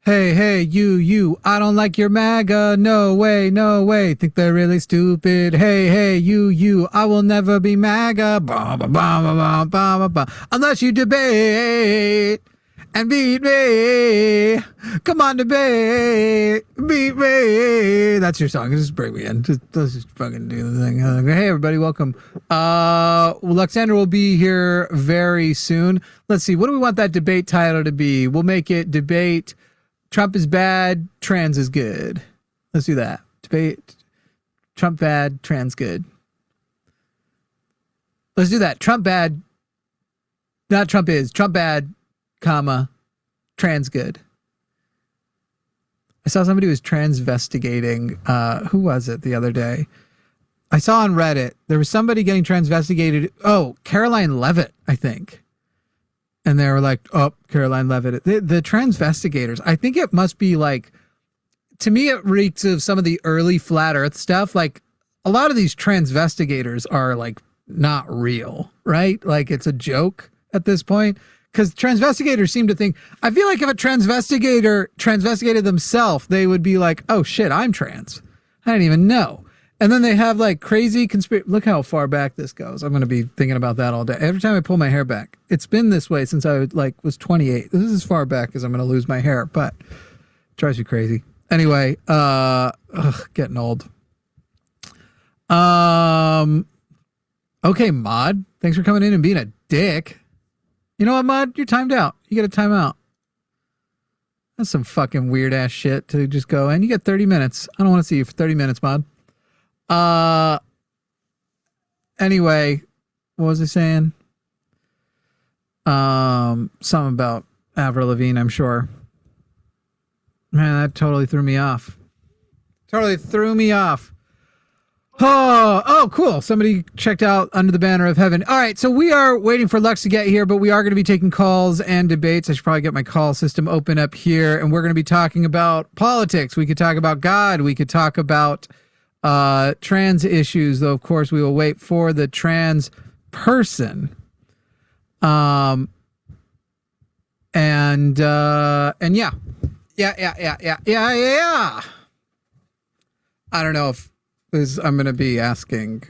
Hey, you, I don't like your MAGA. No way. Think they're really stupid. Hey, you, I will never be MAGA. Unless you debate and beat me. Come on, debate. Beat me. That's your song. Just bring me in. Let's just fucking do the thing. Hey, everybody, welcome. Luxander will be here very soon. Let's see. What do we want that debate title to be? We'll make it debate Trump is bad, trans is good. Let's do that. Debate Trump bad, trans good. Let's do that. Trump bad, not Trump is. Trump bad, comma, trans good. I saw somebody was transvestigating. Who was it the other day? I saw on Reddit, there was somebody getting transvestigated. Oh, Caroline Levitt, I think. And they were like, oh, Caroline Levitt. The transvestigators, I think it must be like, to me, it reeks of some of the early flat earth stuff. Like, a lot of these transvestigators are like not real, right? Like, it's a joke at this point. Because transvestigators seem to think, I feel like if a transvestigator transvestigated themselves, they would be like, oh shit, I'm trans. I didn't even know. And then they have like crazy conspiracy. Look how far back this goes. I'm going to be thinking about that all day. Every time I pull my hair back, it's been this way since I was 28. This is as far back as I'm going to lose my hair, but it drives you crazy. Anyway, getting old. Okay, Mod, thanks for coming in and being a dick. You know what, Mod? You're timed out. You get a timeout. That's some fucking weird ass shit to just go in. You get 30 minutes. I don't want to see you for 30 minutes, Mod. Anyway, what was I saying? Something about Avril Lavigne, I'm sure. Man, that totally threw me off. Oh, cool. Somebody checked out Under the Banner of Heaven. All right, so we are waiting for Lux to get here, but we are going to be taking calls and debates. I should probably get my call system open up here, and we're going to be talking about politics. We could talk about God. We could talk about trans issues, though, of course, we will wait for the trans person. And yeah. I don't know if I'm going to be asking,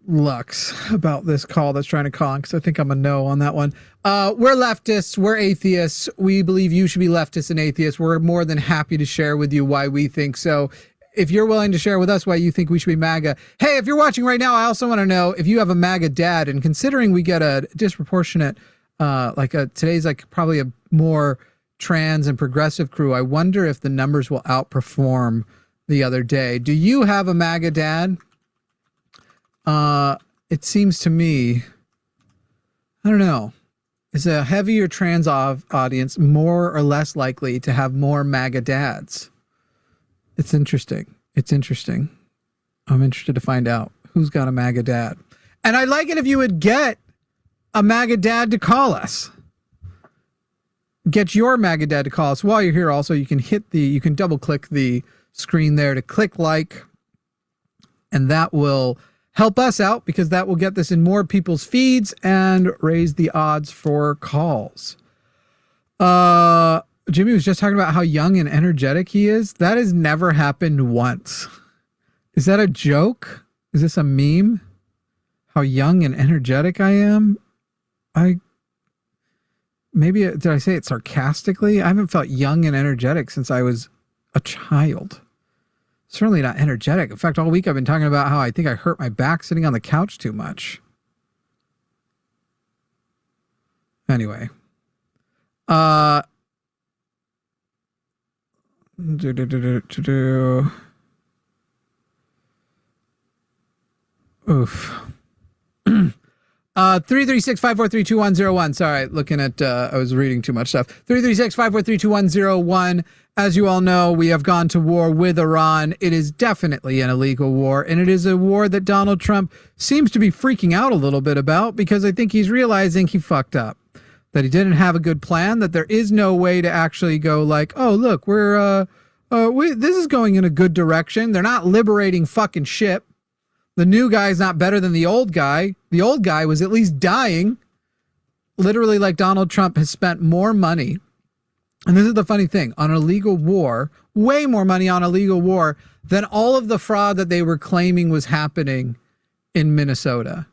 Lux about this call that's trying to call in, because I think I'm a no on that one. We're leftists. We're atheists. We believe you should be leftists and atheists. We're more than happy to share with you why we think so. If you're willing to share with us why you think we should be MAGA. Hey, if you're watching right now, I also want to know if you have a MAGA dad, and considering we get a disproportionate, today's like probably a more trans and progressive crew, I wonder if the numbers will outperform the other day. Do you have a MAGA dad? It seems to me, I don't know, is a heavier trans audience more or less likely to have more MAGA dads? It's interesting. I'm interested to find out who's got a MAGA dad. And I'd like it if you would get a MAGA dad to call us. Get your MAGA dad to call us. While you're here, also, you can double click the screen there to click like, and that will help us out, because that will get this in more people's feeds and raise the odds for calls. Jimmy was just talking about how young and energetic he is. That has never happened once. Is that a joke? Is this a meme? How young and energetic I am? Did I say it sarcastically? I haven't felt young and energetic since I was a child. Certainly not energetic. In fact, all week I've been talking about how I think I hurt my back sitting on the couch too much. Anyway. Oof. 336-543-2101. Sorry, looking at, I was reading too much stuff. 336-543-2101. As you all know, we have gone to war with Iran. It is definitely an illegal war, and it is a war that Donald Trump seems to be freaking out a little bit about, because I think he's realizing he fucked up, that he didn't have a good plan, that there is no way to actually go like, oh, look, this is going in a good direction. They're not liberating fucking shit. The new guy's not better than the old guy. The old guy was at least dying. literally like Donald Trump has spent more money, and this is the funny thing, on a legal war, way more money on a legal war than all of the fraud that they were claiming was happening in Minnesota.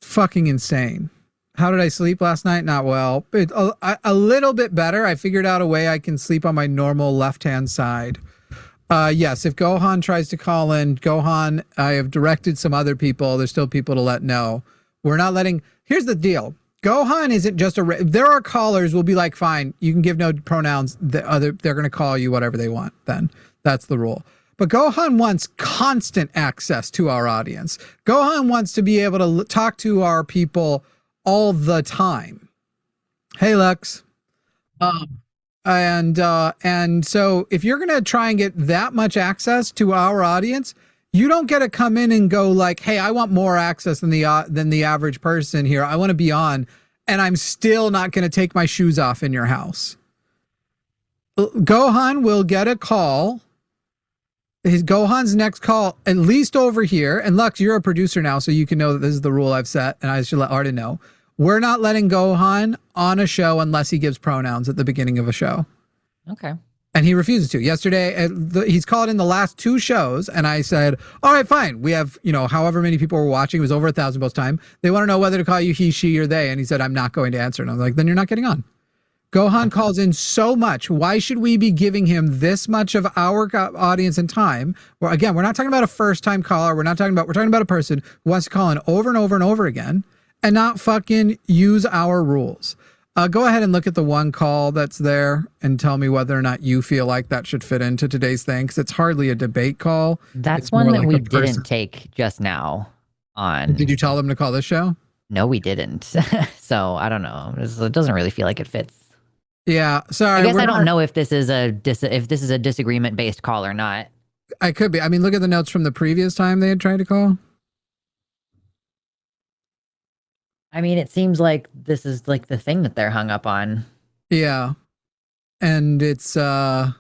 Fucking insane. How did I sleep last night? Not well. A little bit better. I figured out a way I can sleep on my normal left-hand side. Yes, if Gohan tries to call in, Gohan, I have directed some other people. There's still people to let know. We're not letting... Here's the deal. Gohan isn't just a... There are callers will be like, fine, you can give no pronouns. They're going to call you whatever they want then. That's the rule. But Gohan wants constant access to our audience. Gohan wants to be able to talk to our people all the time. Hey, Lux. And so if you're going to try and get that much access to our audience, you don't get to come in and go like, hey, I want more access than the average person here. I want to be on, and I'm still not going to take my shoes off in your house. Gohan will get a call. Gohan's next call, at least over here. And Lux, you're a producer now, so you can know that this is the rule I've set, and I should let Arden know. We're not letting Gohan on a show unless he gives pronouns at the beginning of a show. Okay. And he refuses to. Yesterday, he's called in the last 2 shows, and I said, all right, fine. We have, however many people were watching. It was over 1,000 both time. They want to know whether to call you he, she, or they. And he said, I'm not going to answer. And I was like, then you're not getting on. Gohan calls in so much. Why should we be giving him this much of our audience and time? Well, again, we're not talking about a first-time caller. We're talking about a person who wants to call in over and over and over again and not fucking use our rules. Go ahead and look at the one call that's there and tell me whether or not you feel like that should fit into today's thing, because it's hardly a debate call. That's one that we didn't take just now on. Did you tell them to call this show? No, we didn't. So I don't know. It doesn't really feel like it fits. Yeah, sorry. I guess I don't know if this is a disagreement-based call or not. I could be. I mean, look at the notes from the previous time they had tried to call. I mean, it seems like this is like the thing that they're hung up on. Yeah. And it's not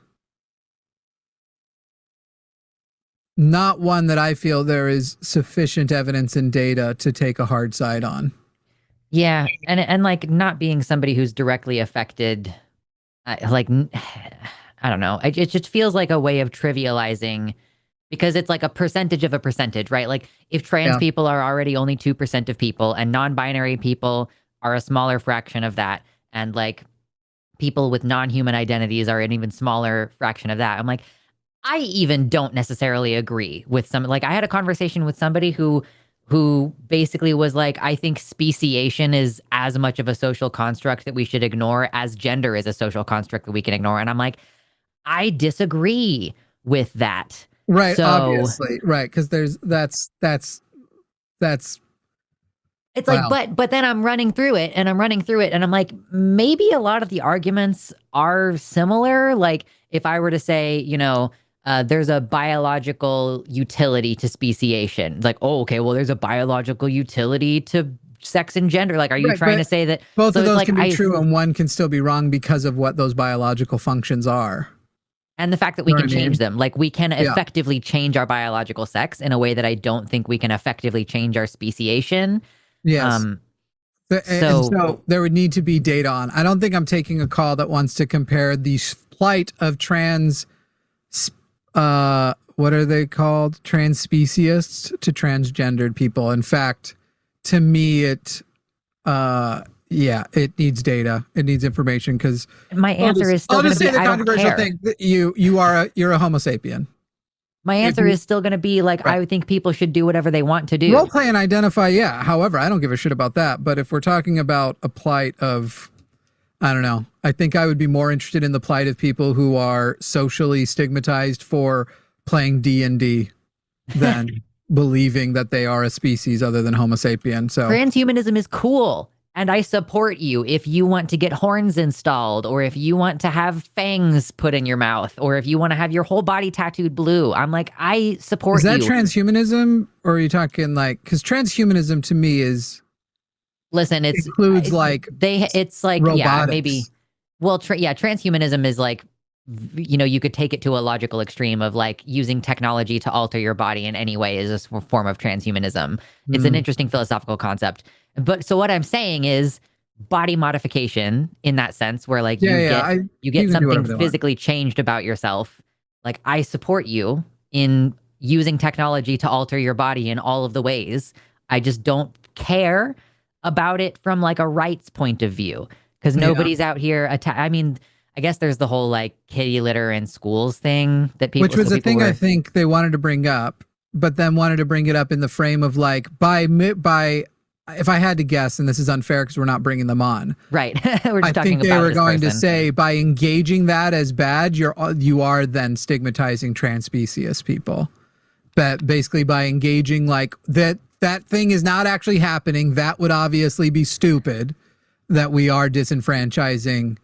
one that I feel there is sufficient evidence and data to take a hard side on. Yeah, and like not being somebody who's directly affected, like, I don't know. It just feels like a way of trivializing, because it's like a percentage of a percentage, right? Like if trans people are already only 2% of people and non-binary people are a smaller fraction of that, and like people with non-human identities are an even smaller fraction of that. I'm like, I even don't necessarily agree with some, like I had a conversation with somebody who basically was like, I think speciation is as much of a social construct that we should ignore as gender is a social construct that we can ignore. And I'm like, I disagree with that. Right. So, obviously. Right. Because that's it's like, but then I'm running through it and I'm like, maybe a lot of the arguments are similar. Like if I were to say, there's a biological utility to speciation. Like, oh, okay, well, there's a biological utility to sex and gender. Like, are you trying to say that both of those can be true and one can still be wrong because of what those biological functions are? And the fact that we can change them. Like, we can effectively change our biological sex in a way that I don't think we can effectively change our speciation. Yes. So there would need to be data on. I don't think I'm taking a call that wants to compare the plight of trans what are they called? Transspecists to transgendered people. In fact, to me, it needs data. It needs information, because my answer is still going to be, the controversial thing. You're a Homo sapien. My answer is still going to be like, I would think people should do whatever they want to do. Role play and identify. Yeah. However, I don't give a shit about that. But if we're talking about a plight of, I don't know. I think I would be more interested in the plight of people who are socially stigmatized for playing D&D than believing that they are a species other than Homo sapien. So transhumanism is cool, and I support you if you want to get horns installed, or if you want to have fangs put in your mouth, or if you want to have your whole body tattooed blue. I'm like, I support you. Is that transhumanism, or are you talking like, because transhumanism to me is... Listen, it's includes it's like robotics. Yeah, maybe. Well, transhumanism is like, you could take it to a logical extreme of like using technology to alter your body in any way is a form of transhumanism. It's an interesting philosophical concept. But so what I'm saying is body modification in that sense, where like you get something physically changed about yourself. Like I support you in using technology to alter your body in all of the ways. I just don't care about it from like a rights point of view because nobody's out here. I mean, I guess there's the whole like kitty litter in schools thing that people, which was a thing I think they wanted to bring up, but then wanted to bring it up in the frame of like by if I had to guess, and this is unfair because we're not bringing them on, right? We're just I think they were going to say by engaging that as bad, you are then stigmatizing transspecious people. But basically, by engaging like that thing is not actually happening. That would obviously be stupid. That we are disenfranchising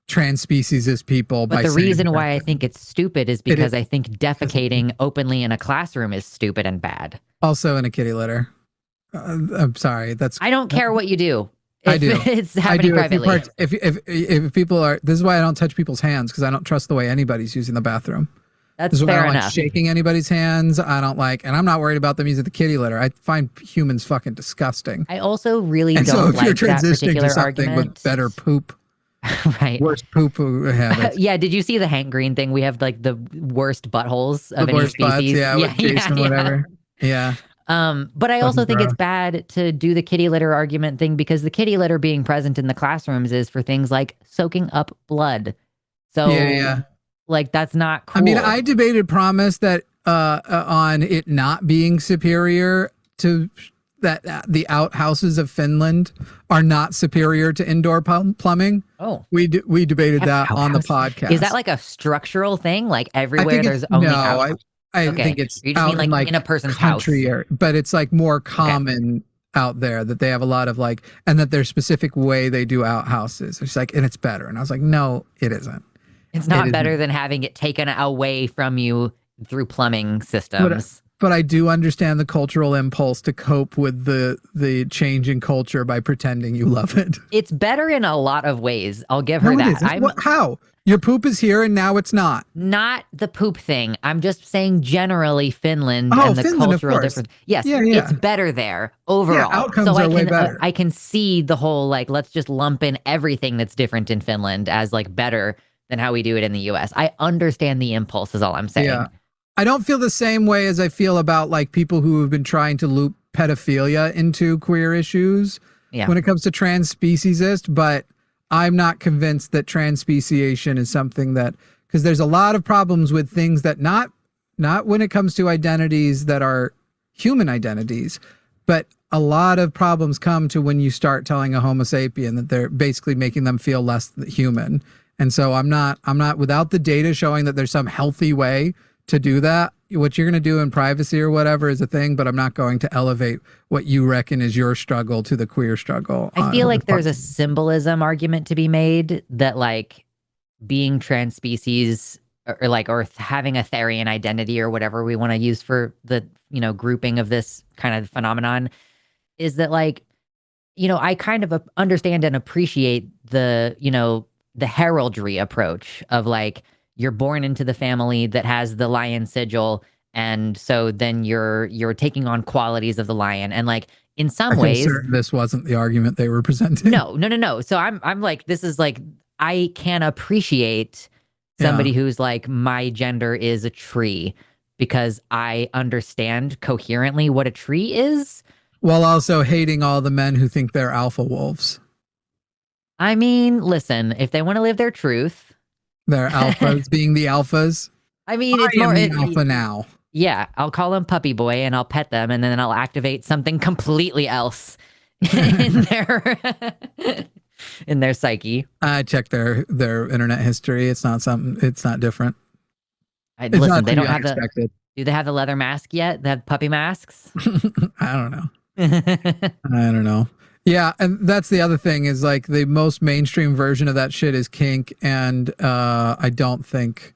transspecious people. But the reason why I think it's stupid is because I think defecating openly in a classroom is stupid and bad. Also in a kitty litter. I'm sorry. I don't care what you do. I do. It's happening privately. If people are, this is why I don't touch people's hands because I don't trust the way anybody's using the bathroom. That's fair enough. I don't like shaking anybody's hands. I don't like, and I'm not worried about them using the kitty litter. I find humans fucking disgusting. I also really don't like that particular argument. With better poop. Right. Worst poop habits. Yeah. Did you see the Hank Green thing? We have like the worst buttholes of any species. Butts, with Jason, whatever. Yeah. But I also think it's bad to do the kitty litter argument thing because the kitty litter being present in the classrooms is for things like soaking up blood. So like that's not cool. I mean, I debated Promise that on it not being superior to that the outhouses of Finland are not superior to indoor plumbing. Oh, we debated that on the podcast. Is that like a structural thing? Like everywhere there's only I think it's you just mean like in a person's house, but it's like more common out there that they have a lot of like, and that there's specific way they do outhouses. It's like, and it's better. And I was like, no, it isn't. It's not better than having it taken away from you through plumbing systems. But I do understand the cultural impulse to cope with the change in culture by pretending you love it. It's better in a lot of ways. I'll give her that. How? Your poop is here and now it's not. Not the poop thing. I'm just saying generally Finland and the cultural difference. Yes, it's better there overall. Yeah, outcomes are way better. I can see the whole like, let's just lump in everything that's different in Finland as like better than how we do it in the US. I understand the impulse is all I'm saying. Yeah. I don't feel the same way as I feel about like people who have been trying to loop pedophilia into queer issues when it comes to transspeciesist, but I'm not convinced that transspeciation is something that, because there's a lot of problems with things that not when it comes to identities that are human identities, but a lot of problems come to when you start telling a Homo sapien that they're basically making them feel less human. And so I'm not without the data showing that there's some healthy way to do that. What you're going to do in privacy or whatever is a thing, but I'm not going to elevate what you reckon is your struggle to the queer struggle. I feel like there's a symbolism argument to be made that like being trans species or having a Therian identity or whatever we want to use for the, grouping of this kind of phenomenon is that like, I kind of understand and appreciate the heraldry approach of like, you're born into the family that has the lion sigil, and so then you're taking on qualities of the lion, and like in some ways, this wasn't the argument they were presenting. No. So I'm like, this is like I can appreciate somebody who's like, my gender is a tree because I understand coherently what a tree is, while also hating all the men who think they're alpha wolves. I mean, listen, if they want to live their truth. They're alphas, being the alphas. I mean, it's more alpha now. Yeah, I'll call them puppy boy and I'll pet them and then I'll activate something completely else in their psyche. I checked their internet history. It's not different. Listen, they don't have do they have the leather mask yet? They have puppy masks? I don't know. I don't know. Yeah, and that's the other thing is like the most mainstream version of that shit is kink, and I think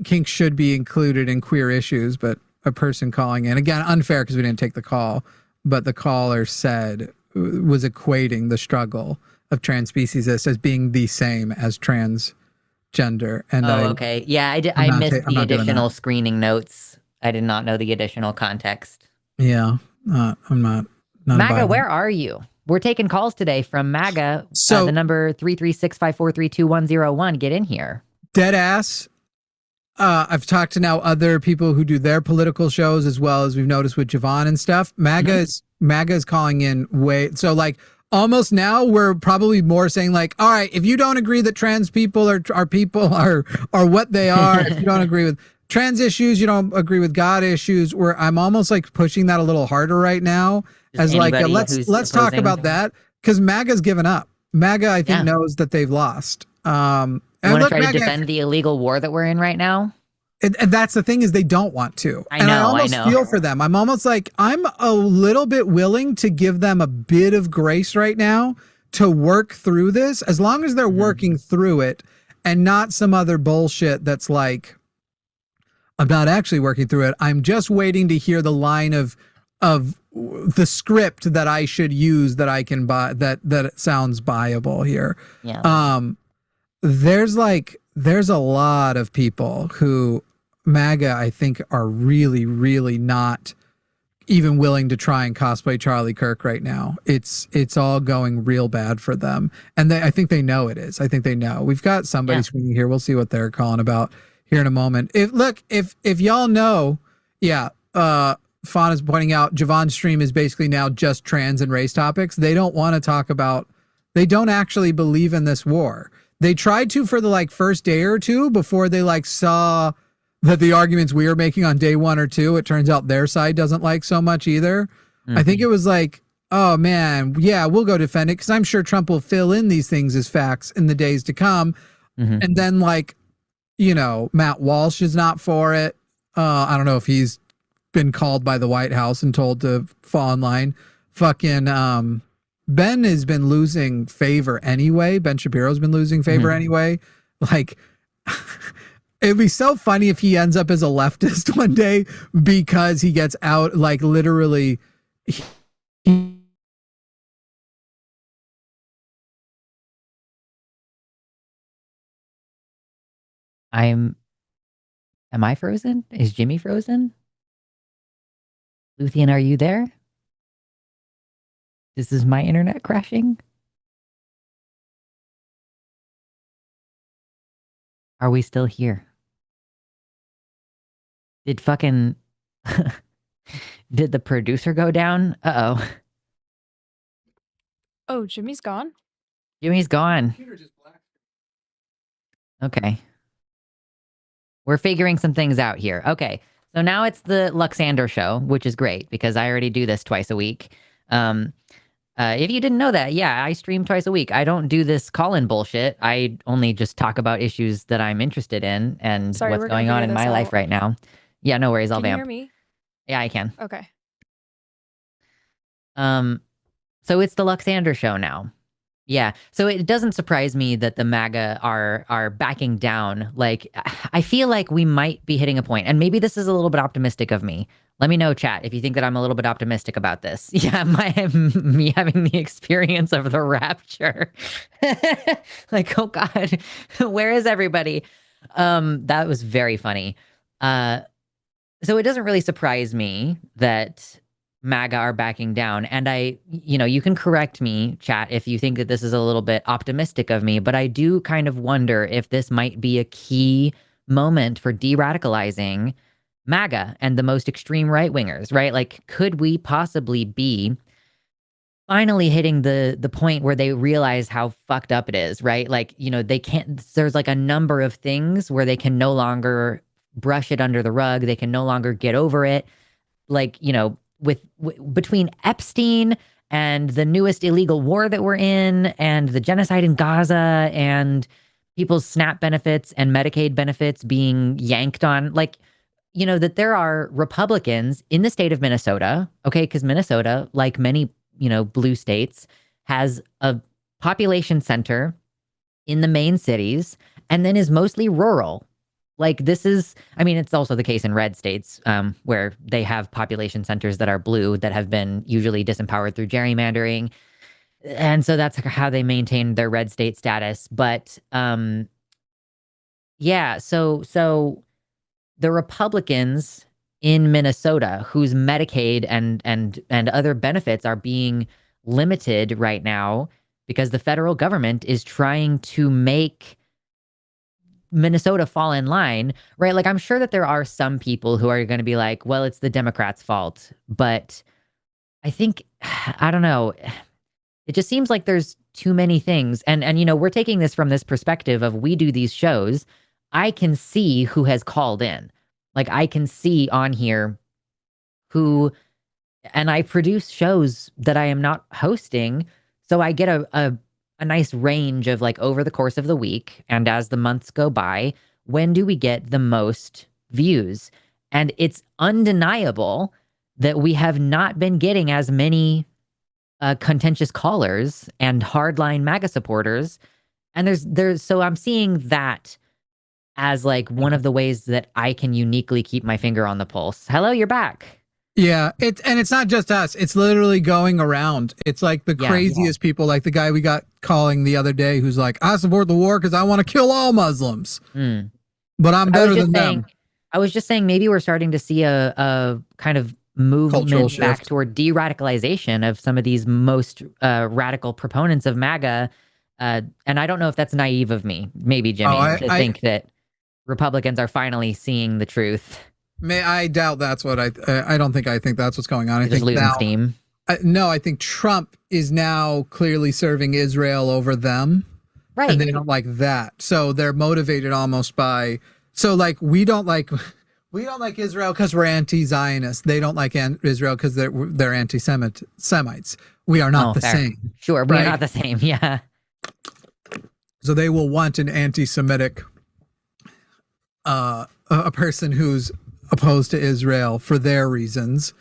kink should be included in queer issues, but a person calling in, again, unfair because we didn't take the call, but the caller was equating the struggle of transspeciesists as being the same as transgender. And okay. Yeah, I missed the additional screening notes. I did not know the additional context. Yeah, I'm not MAGA, non-binary. where are you? We're taking calls today from MAGA. So the number 336-543-2101. Get in here. dead ass. I've talked to now other people who do their political shows, as well as we've noticed with Javon and stuff. MAGA is calling in way. So like almost now we're probably more saying like, all right, if you don't agree that trans people are people are what they are, if you don't agree with trans issues, you don't agree with God issues, where I'm almost like pushing that a little harder right now. Just As like let's talk opposing. about that, because MAGA's given up. MAGA, I think, knows that they've lost. You want to try to defend the illegal war that we're in right now? And that's the thing, is they don't want to. I know. I almost feel for them. I'm almost like, I'm a little bit willing to give them a bit of grace right now to work through this, as long as they're working through it and not some other bullshit that's like, I'm not actually working through it. I'm just waiting to hear the line of the script that I should use, that I can buy, that it sounds buyable here. Yeah. There's a lot of people who MAGA, I think, are really, really not even willing to try and cosplay Charlie Kirk right now. It's all going real bad for them. And I think they know it is. I think they know. We've got somebody swinging here. We'll see what they're calling about here in a moment. If y'all know, Fawn is pointing out Javon's stream is basically now just trans and race topics. They don't want to talk about, they don't actually believe in this war. They tried to for the like first day or two before they like saw that the arguments we were making on day 1 or 2, it turns out their side doesn't like so much either. I think it was like, oh man, yeah, we'll go defend it because I'm sure Trump will fill in these things as facts in the days to come. And then like, you know, Matt Walsh is not for it. I don't know if he's been called by the White House and told to fall in line. Fucking Ben has been losing favor anyway. Ben Shapiro's been losing favor anyway. Like, it'd be so funny if he ends up as a leftist one day because he gets out, like literally. Am I frozen? Is Jimmy frozen? Luthien, are you there? This is my internet crashing. Are we still here? Did fucking did the producer go down? Uh-oh. Oh, Jimmy's gone? Jimmy's gone. Okay. We're figuring some things out here. Okay. So now it's the Luxander show, which is great because I already do this twice a week. If you didn't know that, yeah, I stream twice a week. I don't do this call-in bullshit. I only just talk about issues that I'm interested in and what's going on in my life right now. Yeah, no worries. I'll vamp. Can you hear me? Yeah, I can. Okay. So it's the Luxander show now. Yeah. So it doesn't surprise me that the MAGA are backing down. Like, I feel like we might be hitting a point, and maybe this is a little bit optimistic of me. Let me know, chat, if you think that I'm a little bit optimistic about this. Yeah, me having the experience of the rapture. Like, oh God, where is everybody? That was very funny. So it doesn't really surprise me that MAGA are backing down. And you can correct me, chat, if you think that this is a little bit optimistic of me, but I do kind of wonder if this might be a key moment for de-radicalizing MAGA and the most extreme right-wingers, right? Like, could we possibly be finally hitting the point where they realize how fucked up it is, right? Like, they can't, there's like a number of things where they can no longer brush it under the rug. They can no longer get over it. Like, between Epstein and the newest illegal war that we're in and the genocide in Gaza and people's SNAP benefits and Medicaid benefits being yanked on, like, that there are Republicans in the state of Minnesota, okay, because Minnesota, like many, blue states, has a population center in the main cities and then is mostly rural. Like, this is, it's also the case in red states where they have population centers that are blue that have been usually disempowered through gerrymandering. And so that's how they maintain their red state status. But yeah, so the Republicans in Minnesota whose Medicaid and other benefits are being limited right now because the federal government is trying to make Minnesota fall in line, right? Like, I'm sure that there are some people who are going to be like, well, it's the Democrats' fault. But I think, I don't know. It just seems like there's too many things. And you know, we're taking this from this perspective of we do these shows. I can see who has called in. Like, I can see on here who, and I produce shows that I am not hosting. So I get a nice range of, like, over the course of the week and as the months go by, when do we get the most views? And it's undeniable that we have not been getting as many contentious callers and hardline MAGA supporters. And so I'm seeing that as, like, one of the ways that I can uniquely keep my finger on the pulse. Hello, you're back. Yeah, it's not just us. It's literally going around. It's like the craziest people, like the guy we got calling the other day who's like, I support the war because I want to kill all Muslims. But I'm better than them. I was just saying maybe we're starting to see a kind of movement back toward de-radicalization of some of these most radical proponents of MAGA. And I don't know if that's naive of me, maybe, Jimmy, to think that Republicans are finally seeing the truth. I doubt that's what I don't think that's what's going on. I think losing steam. No, I think Trump is now clearly serving Israel over them. Right. And they don't like that. So they're motivated almost by, so like, we don't like Israel because we're anti-Zionist. They don't like Israel because they're anti-Semites. We are not the same. Sure, we're not the same. Yeah. So they will want an anti-Semitic, a person who's opposed to Israel for their reasons.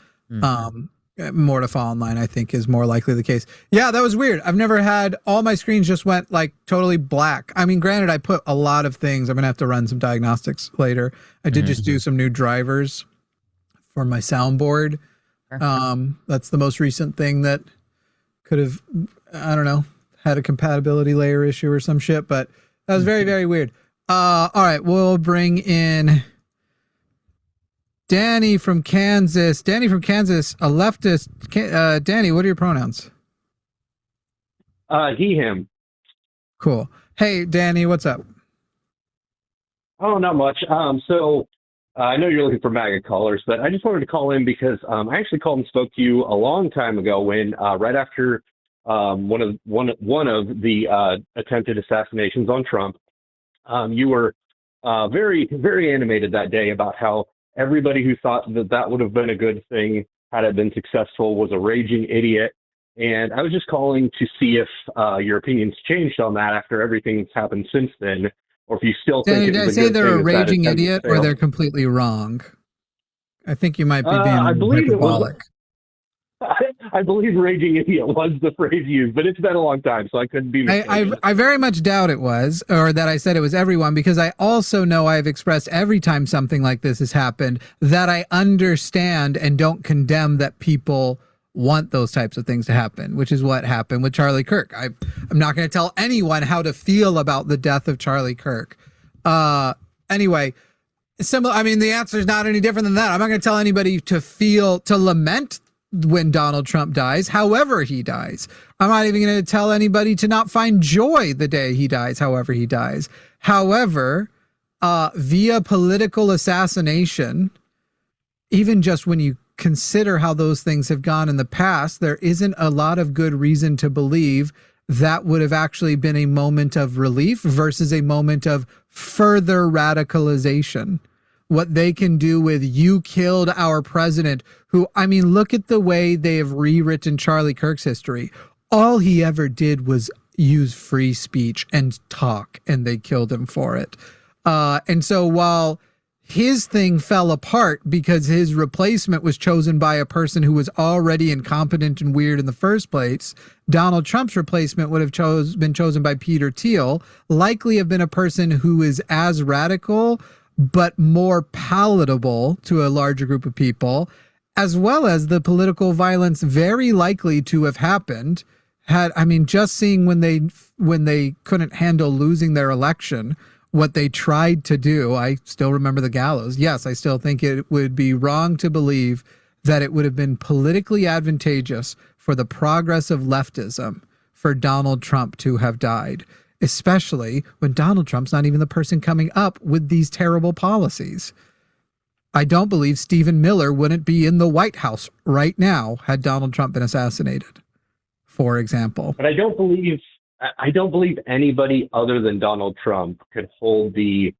More to fall in line, I think, is more likely the case. Yeah, that was weird. I've never had, all my screens just went like totally black. I mean, granted, I put a lot of things. I'm gonna have to run some diagnostics later. I did just do some new drivers for my soundboard. That's the most recent thing that could have, I don't know, had a compatibility layer issue or some shit, but that was very, very weird. All right, we'll bring in Danny from Kansas. Danny from Kansas, a leftist. Danny, what are your pronouns? He, him. Cool. Hey, Danny, what's up? Oh, not much. So I know you're looking for MAGA callers, but I just wanted to call in because I actually called and spoke to you a long time ago when right after one of the attempted assassinations on Trump, you were very, very animated that day about how everybody who thought that would have been a good thing had it been successful was a raging idiot. And I was just calling to see if your opinions changed on that after everything's happened since then, or if you still think Did I say they're a raging idiot or they're completely wrong? I think you might be being hyperbolic. I believe raging idiot was the phrase used, but it's been a long time, so I couldn't be mistaken. I very much doubt it was, or that I said it was everyone, because I also know I've expressed every time something like this has happened that I understand and don't condemn that people want those types of things to happen, which is what happened with Charlie Kirk. I'm not going to tell anyone how to feel about the death of Charlie Kirk. Anyway, similar. I mean, the answer is not any different than that. I'm not going to tell anybody to lament when Donald Trump dies, however he dies. I'm not even going to tell anybody to not find joy the day he dies, however he dies. However, via political assassination, even just when you consider how those things have gone in the past, there isn't a lot of good reason to believe that would have actually been a moment of relief versus a moment of further radicalization. What they can do with "you killed our president," who, I mean, look at the way they have rewritten Charlie Kirk's history. All he ever did was use free speech and talk, and they killed him for it. And so while his thing fell apart because his replacement was chosen by a person who was already incompetent and weird in the first place, Donald Trump's replacement would have been chosen by Peter Thiel, likely have been a person who is as radical but more palatable to a larger group of people, as well as the political violence very likely to have happened had, I mean, just seeing when they couldn't handle losing their election, what they tried to do, I still remember the gallows. Yes, I still think it would be wrong to believe that it would have been politically advantageous for the progress of leftism for Donald Trump to have died, especially when Donald Trump's not even the person coming up with these terrible policies. I don't believe Stephen Miller wouldn't be in the White House right now had Donald Trump been assassinated, for example. But I don't believe anybody other than Donald Trump could hold the,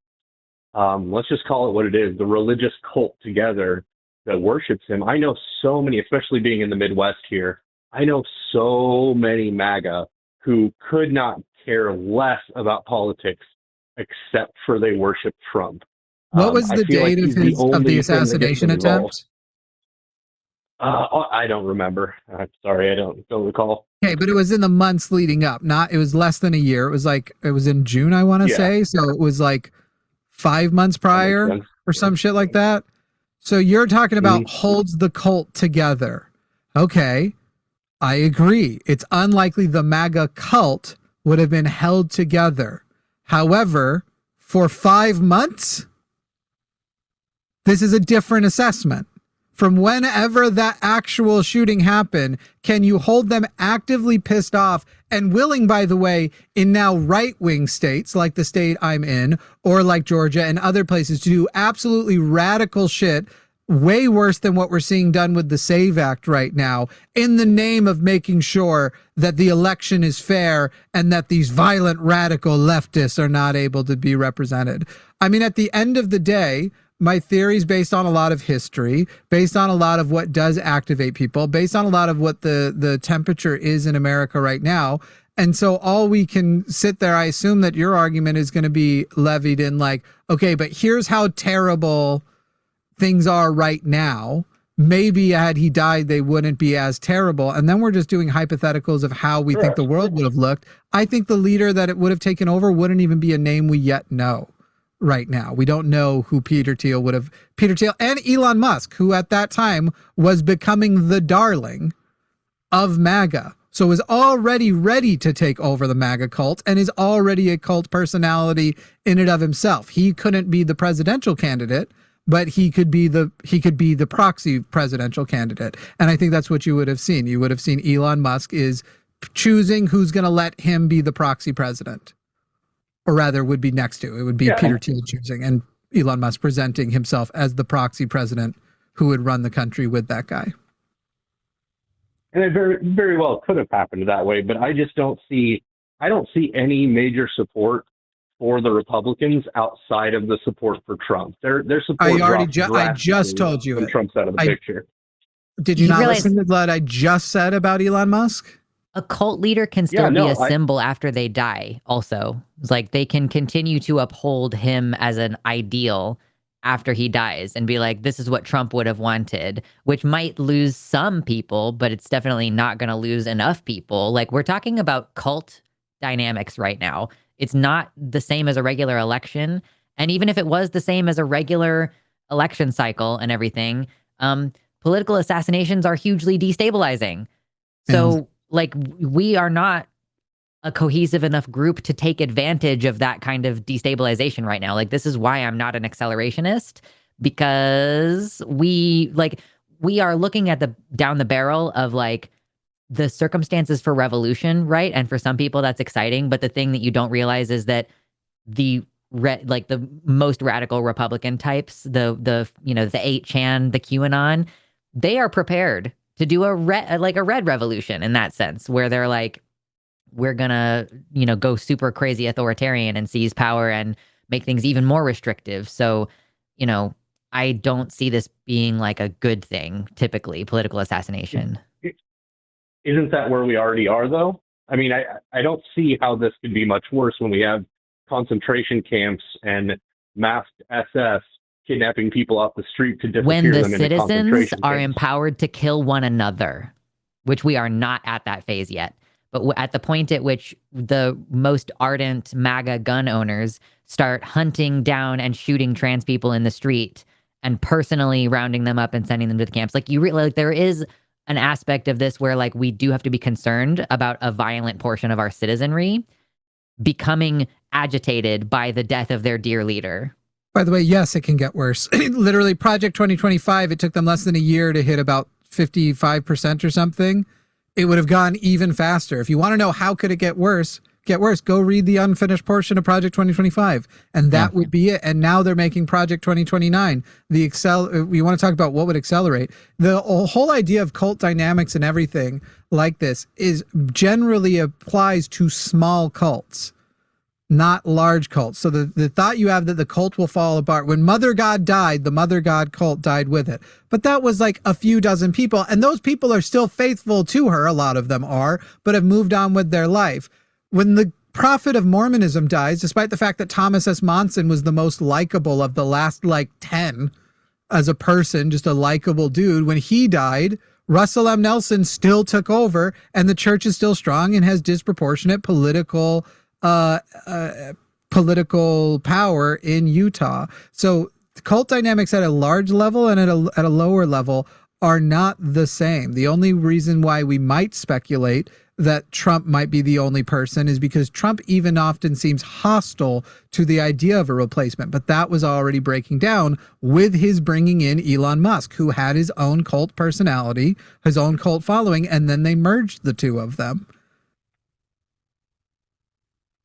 let's just call it what it is, the religious cult together that worships him. I know so many, especially being in the Midwest here, I know so many MAGA who could not care less about politics except for they worship Trump. What was the date of the assassination attempt? I don't remember. I'm sorry, I don't recall. Okay, but it was in the months leading up. It was less than a year. It was in June, I want to say. So it was like 5 months prior or some shit like that. So you're talking about holds the cult together. Okay, I agree. It's unlikely the MAGA cult would have been held together. However, for 5 months, this is a different assessment. From whenever that actual shooting happened, can you hold them actively pissed off and willing, by the way, in now right-wing states like the state I'm in or like Georgia and other places to do absolutely radical shit, way worse than what we're seeing done with the SAVE Act right now, in the name of making sure that the election is fair and that these violent radical leftists are not able to be represented. I mean, at the end of the day, my theory is based on a lot of history, based on a lot of what does activate people, based on a lot of what the temperature is in America right now. And so all we can sit there, I assume that your argument is going to be levied in like, okay, but here's how terrible things are right now. Maybe had he died, they wouldn't be as terrible. And then we're just doing hypotheticals of how we think the world would have looked. I think the leader that it would have taken over wouldn't even be a name we yet know. Right now, we don't know who Peter Thiel and Elon Musk, who at that time was becoming the darling of MAGA. So was already ready to take over the MAGA cult and is already a cult personality in and of himself. He couldn't be the presidential candidate, but he could be the proxy presidential candidate. And I think that's what you would have seen. You would have seen Elon Musk is choosing who's going to let him be the proxy president. Or rather would be next to. It would be Peter Thiel choosing and Elon Musk presenting himself as the proxy president who would run the country with that guy. And it very, very well could have happened that way, but I just don't see any major support for the Republicans outside of the support for Trump. Their support I just told you when Trump's out of the picture. Did you not listen to what I just said about Elon Musk? A cult leader can still be a symbol after they die also. It's like they can continue to uphold him as an ideal after he dies and be like, this is what Trump would have wanted, which might lose some people, but it's definitely not going to lose enough people. Like we're talking about cult dynamics right now. It's not the same as a regular election. And even if it was the same as a regular election cycle and everything, political assassinations are hugely destabilizing. So like we are not a cohesive enough group to take advantage of that kind of destabilization right now. Like this is why I'm not an accelerationist, because we are looking at down the barrel of like the circumstances for revolution, right? And for some people that's exciting, but the thing that you don't realize is that the most radical Republican types, the 8chan, the QAnon, they are prepared to do a red revolution in that sense, where they're like, we're gonna, go super crazy authoritarian and seize power and make things even more restrictive. So, I don't see this being like a good thing, typically, political assassination. Isn't that where we already are, though? I mean, I don't see how this could be much worse when we have concentration camps and masked SS kidnapping people off the street to disappear when the them into concentration citizens are camps. Empowered to kill one another, which we are not at that phase yet. But at the point at which the most ardent MAGA gun owners start hunting down and shooting trans people in the street and personally rounding them up and sending them to the camps, there is an aspect of this where like we do have to be concerned about a violent portion of our citizenry becoming agitated by the death of their dear leader. By the way, yes, it can get worse. Literally, Project 2025, it took them less than a year to hit about 55% or something. It would have gone even faster. If you want to know how could it get worse, go read the unfinished portion of Project 2025, and that would be it. And now they're making Project 2029. You want to talk about what would accelerate? The whole idea of cult dynamics and everything like this is generally applies to small cults, not large cults. So the thought you have that the cult will fall apart. When Mother God died, the Mother God cult died with it. But that was like a few dozen people, and those people are still faithful to her. A lot of them are, but have moved on with their life. When the prophet of Mormonism dies, despite the fact that Thomas S. Monson was the most likable of the last 10 as a person, just a likable dude, when he died, Russell M. Nelson still took over, and the church is still strong and has disproportionate political power in Utah. So cult dynamics at a large level and at a lower level are not the same. The only reason why we might speculate that Trump might be the only person is because Trump even often seems hostile to the idea of a replacement. But that was already breaking down with his bringing in Elon Musk, who had his own cult personality, his own cult following, and then they merged the two of them.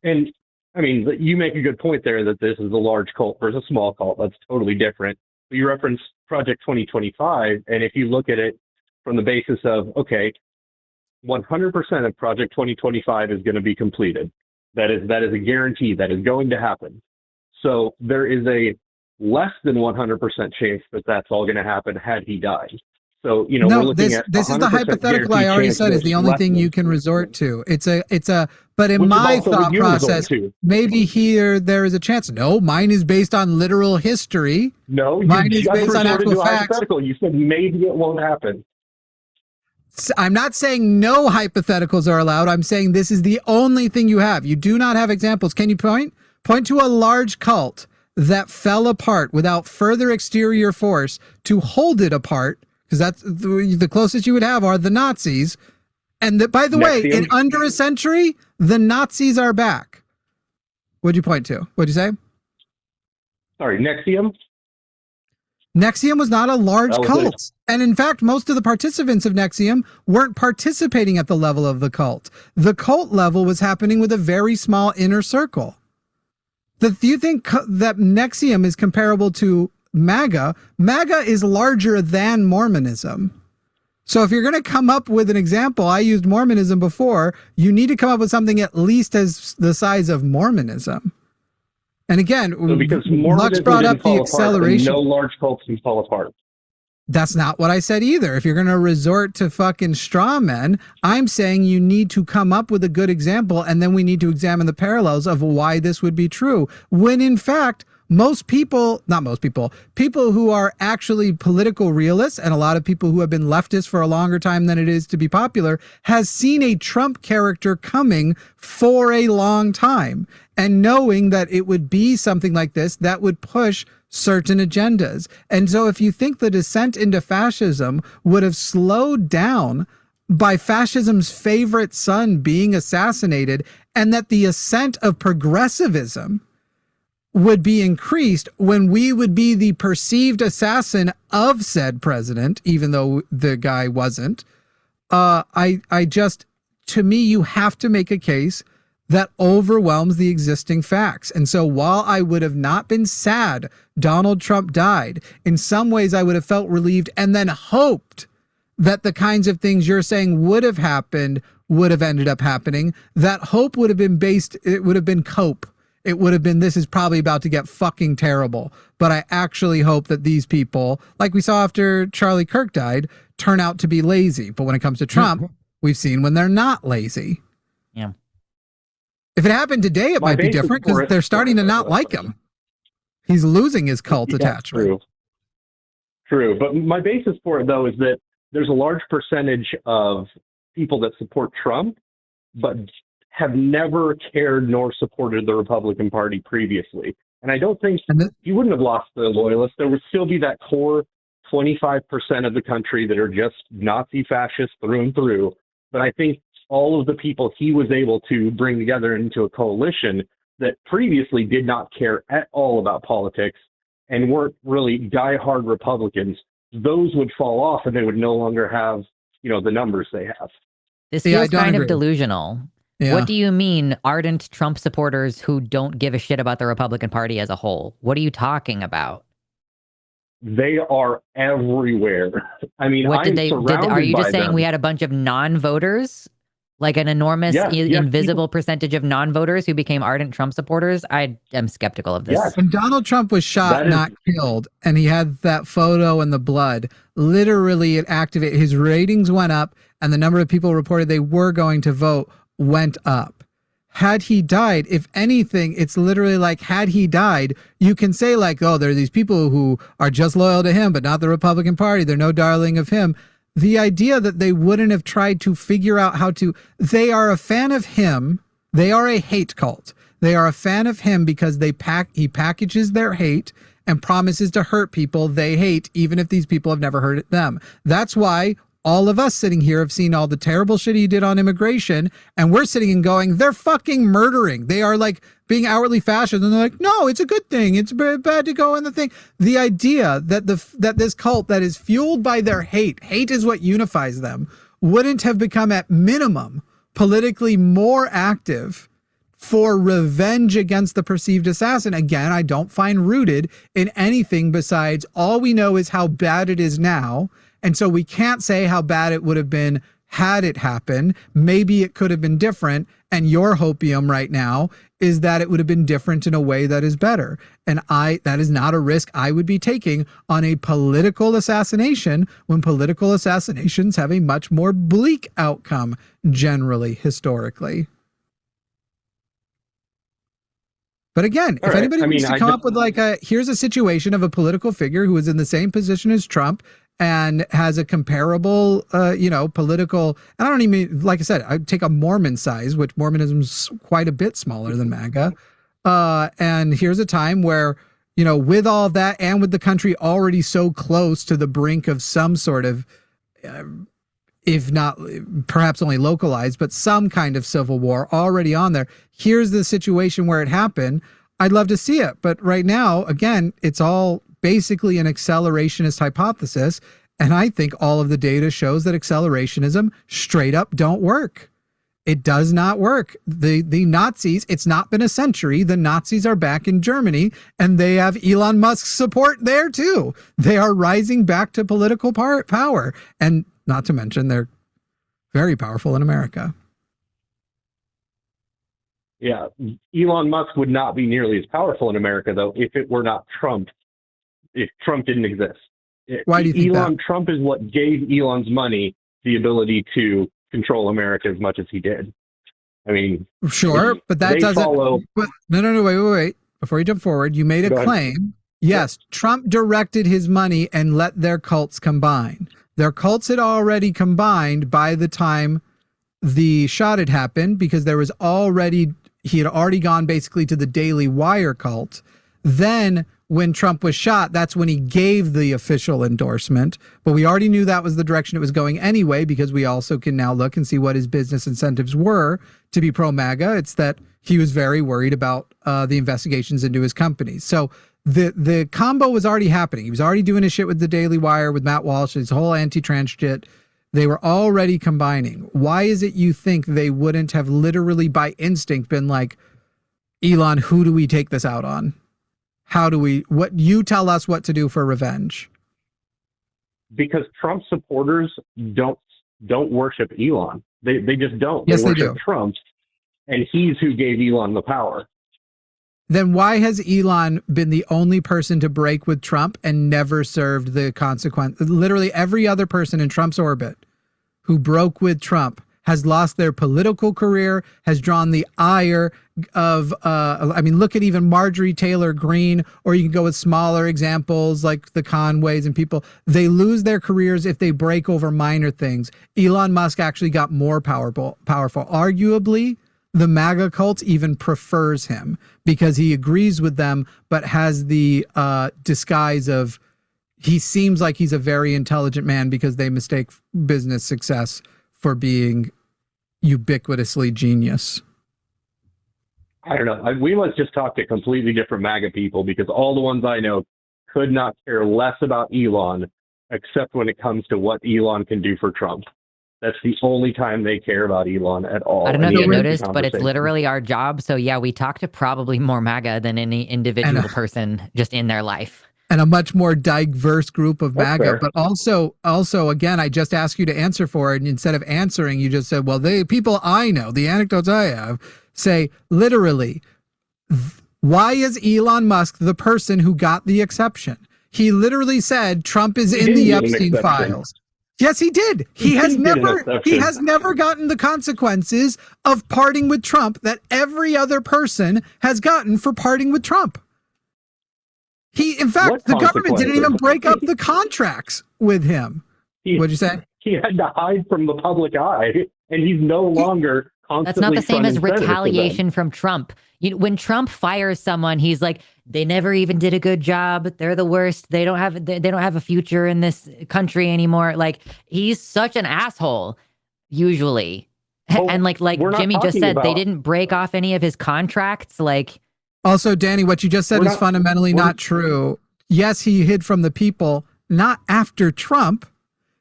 And I mean, you make a good point there that this is a large cult versus a small cult. That's totally different. You referenced Project 2025, and if you look at it from the basis of, okay, 100% of Project 2025 is going to be completed. That is a guarantee. That is going to happen. So there is a less than 100% chance that that's all going to happen had he died. So, we're looking at this is the hypothetical I already said is the only thing you can resort to. But in my thought process, maybe there is a chance. No, mine is based on literal history. No, mine is based on actual facts. You said maybe it won't happen. I'm not saying no hypotheticals are allowed. I'm saying this is the only thing you have. You do not have examples. Can you point to a large cult that fell apart without further exterior force to hold it apart? Because that's the closest you would have are the Nazis. And by the way, in under a century, the Nazis are back. What'd you point to? What'd you say? Sorry, Nexium? Nexium was not a large cult. And in fact, most of the participants of Nexium weren't participating at the level of the cult. The cult level was happening with a very small inner circle. Do you think that Nexium is comparable to MAGA? MAGA is larger than Mormonism. So if you're going to come up with an example, I used Mormonism before, you need to come up with something at least as the size of Mormonism. And again, because Lux brought up the acceleration. No large cults can fall apart. That's not what I said either. If you're going to resort to fucking straw men, I'm saying you need to come up with a good example, and then we need to examine the parallels of why this would be true. When in fact, people who are actually political realists, and a lot of people who have been leftists for a longer time than it is to be popular, has seen a Trump character coming for a long time, and knowing that it would be something like this that would push certain agendas. And so if you think the descent into fascism would have slowed down by fascism's favorite son being assassinated, and that the ascent of progressivism would be increased when we would be the perceived assassin of said president, even though the guy wasn't, to me, you have to make a case that overwhelms the existing facts. And so while I would have not been sad Donald Trump died, in some ways I would have felt relieved and then hoped that the kinds of things you're saying would have happened would have ended up happening. That hope would have been it would have been cope. It would have been, this is probably about to get fucking terrible. But I actually hope that these people, like we saw after Charlie Kirk died, turn out to be lazy. But when it comes to Trump, we've seen when they're not lazy. Yeah. If it happened today, it might be different because they're starting to not like him. He's losing his cult attachment. True. But my basis for it, though, is that there's a large percentage of people that support Trump, but have never cared nor supported the Republican Party previously. And I don't think you wouldn't have lost the loyalists. There would still be that core 25% of the country that are just Nazi fascists through and through. But I think all of the people he was able to bring together into a coalition that previously did not care at all about politics and weren't really diehard Republicans, those would fall off and they would no longer have, the numbers they have. This Yeah, I feels don't kind agree. of delusional. Yeah. What do you mean ardent Trump supporters who don't give a shit about the Republican Party as a whole? What are you talking about? They are everywhere. I mean, What did I'm surrounded are you by just saying them. we had a bunch of non-voters? Like an enormous, Yes, invisible percentage of non-voters who became ardent Trump supporters? I am skeptical of this. Yes. When Donald Trump was shot, not killed, and he had that photo and the blood, literally it activated, his ratings went up and the number of people reported they were going to vote went up. Had he died, if anything, it's literally like, had he died, you can say like, oh, there are these people who are just loyal to him, but not the Republican Party. They're no darling of him. The idea that they wouldn't have tried to figure out how to, they are a fan of him. They are a hate cult. They are a fan of him because he packages their hate and promises to hurt people they hate, even if these people have never hurt them. That's why all of us sitting here have seen all the terrible shit he did on immigration, and we're sitting and going, they're fucking murdering. They are like being outwardly fascist, and they're like, no, it's a good thing. It's bad to go in the thing. The idea that that this cult that is fueled by their hate is what unifies them, wouldn't have become at minimum politically more active for revenge against the perceived assassin. Again, I don't find rooted in anything besides all we know is how bad it is now. And so we can't say how bad it would have been had it happened. Maybe it could have been different. And your hopium right now is that it would have been different in a way that is better. And that is not a risk I would be taking on a political assassination when political assassinations have a much more bleak outcome generally, historically. But again, if anybody wants to come up with like here's a situation of a political figure who is in the same position as Trump and has a comparable, political, and I don't even, like I said, I'd take a Mormon size, which Mormonism's quite a bit smaller than MAGA. And here's a time where, with all that and with the country already so close to the brink of some sort of, if not perhaps only localized, but some kind of civil war already on there. Here's the situation where it happened. I'd love to see it. But right now, again, it's all basically an accelerationist hypothesis. And I think all of the data shows that accelerationism straight up don't work. It does not work. The Nazis, it's not been a century. The Nazis are back in Germany and they have Elon Musk's support there too. They are rising back to political power. And not to mention they're very powerful in America. Yeah. Elon Musk would not be nearly as powerful in America, though, if it were not Trump. If Trump didn't exist. Why do you think that? Trump is what gave Elon's money the ability to control America as much as he did. I mean, sure, but that doesn't. No, wait. Before you jump forward, you made a claim. Yes, Trump directed his money and let their cults combine. Their cults had already combined by the time the shot had happened because he had already gone basically to the Daily Wire cult. Then when Trump was shot, that's when he gave the official endorsement. But we already knew that was the direction it was going anyway, because we also can now look and see what his business incentives were to be pro-MAGA. It's that he was very worried about the investigations into his companies. So the combo was already happening. He was already doing his shit with the Daily Wire, with Matt Walsh, his whole anti-trans shit. They were already combining. Why is it you think they wouldn't have literally by instinct been like, Elon, who do we take this out on? What you tell us what to do for revenge? Because Trump supporters don't worship Elon. They just don't. Yes, they worship do. Trump, and he's who gave Elon the power. Then why has Elon been the only person to break with Trump and never served the consequence? Literally every other person in Trump's orbit who broke with Trump has lost their political career, has drawn the ire of, look at even Marjorie Taylor Greene, or you can go with smaller examples like the Conways and people. They lose their careers if they break over minor things. Elon Musk actually got more powerful. Arguably, the MAGA cult even prefers him because he agrees with them, but has the disguise of, he seems like he's a very intelligent man because they mistake business success for being, ubiquitously genius. I don't know. We must just talk to completely different MAGA people, because all the ones I know could not care less about Elon, except when it comes to what Elon can do for Trump. That's the only time they care about Elon at all. I don't know if in you any noticed, but it's conversation. literally our job. So yeah, we talk to probably more MAGA than any individual person just in their life. And a much more diverse group of That's MAGA, fair. but also, again, I just asked you to answer for it, and instead of answering, you just said, well, the people I know, the anecdotes I have, say literally, why is Elon Musk the person who got the exception? He literally said Trump is in the Epstein files. Yes, he did. He has never gotten the consequences of parting with Trump that every other person has gotten for parting with Trump. In fact, the government didn't even break up the contracts with him. What'd you say? He had to hide from the public eye, and he's no longer constantly. That's not the same as front and center for them. retaliation from Trump. When Trump fires someone, he's like, they never even did a good job. They're the worst. They don't have a future in this country anymore. Like, he's such an asshole, usually. Well, and like Jimmy just said, they didn't break off any of his contracts. Like, also, Danny, what you just said is fundamentally not true. Yes, he hid from the people, not after Trump.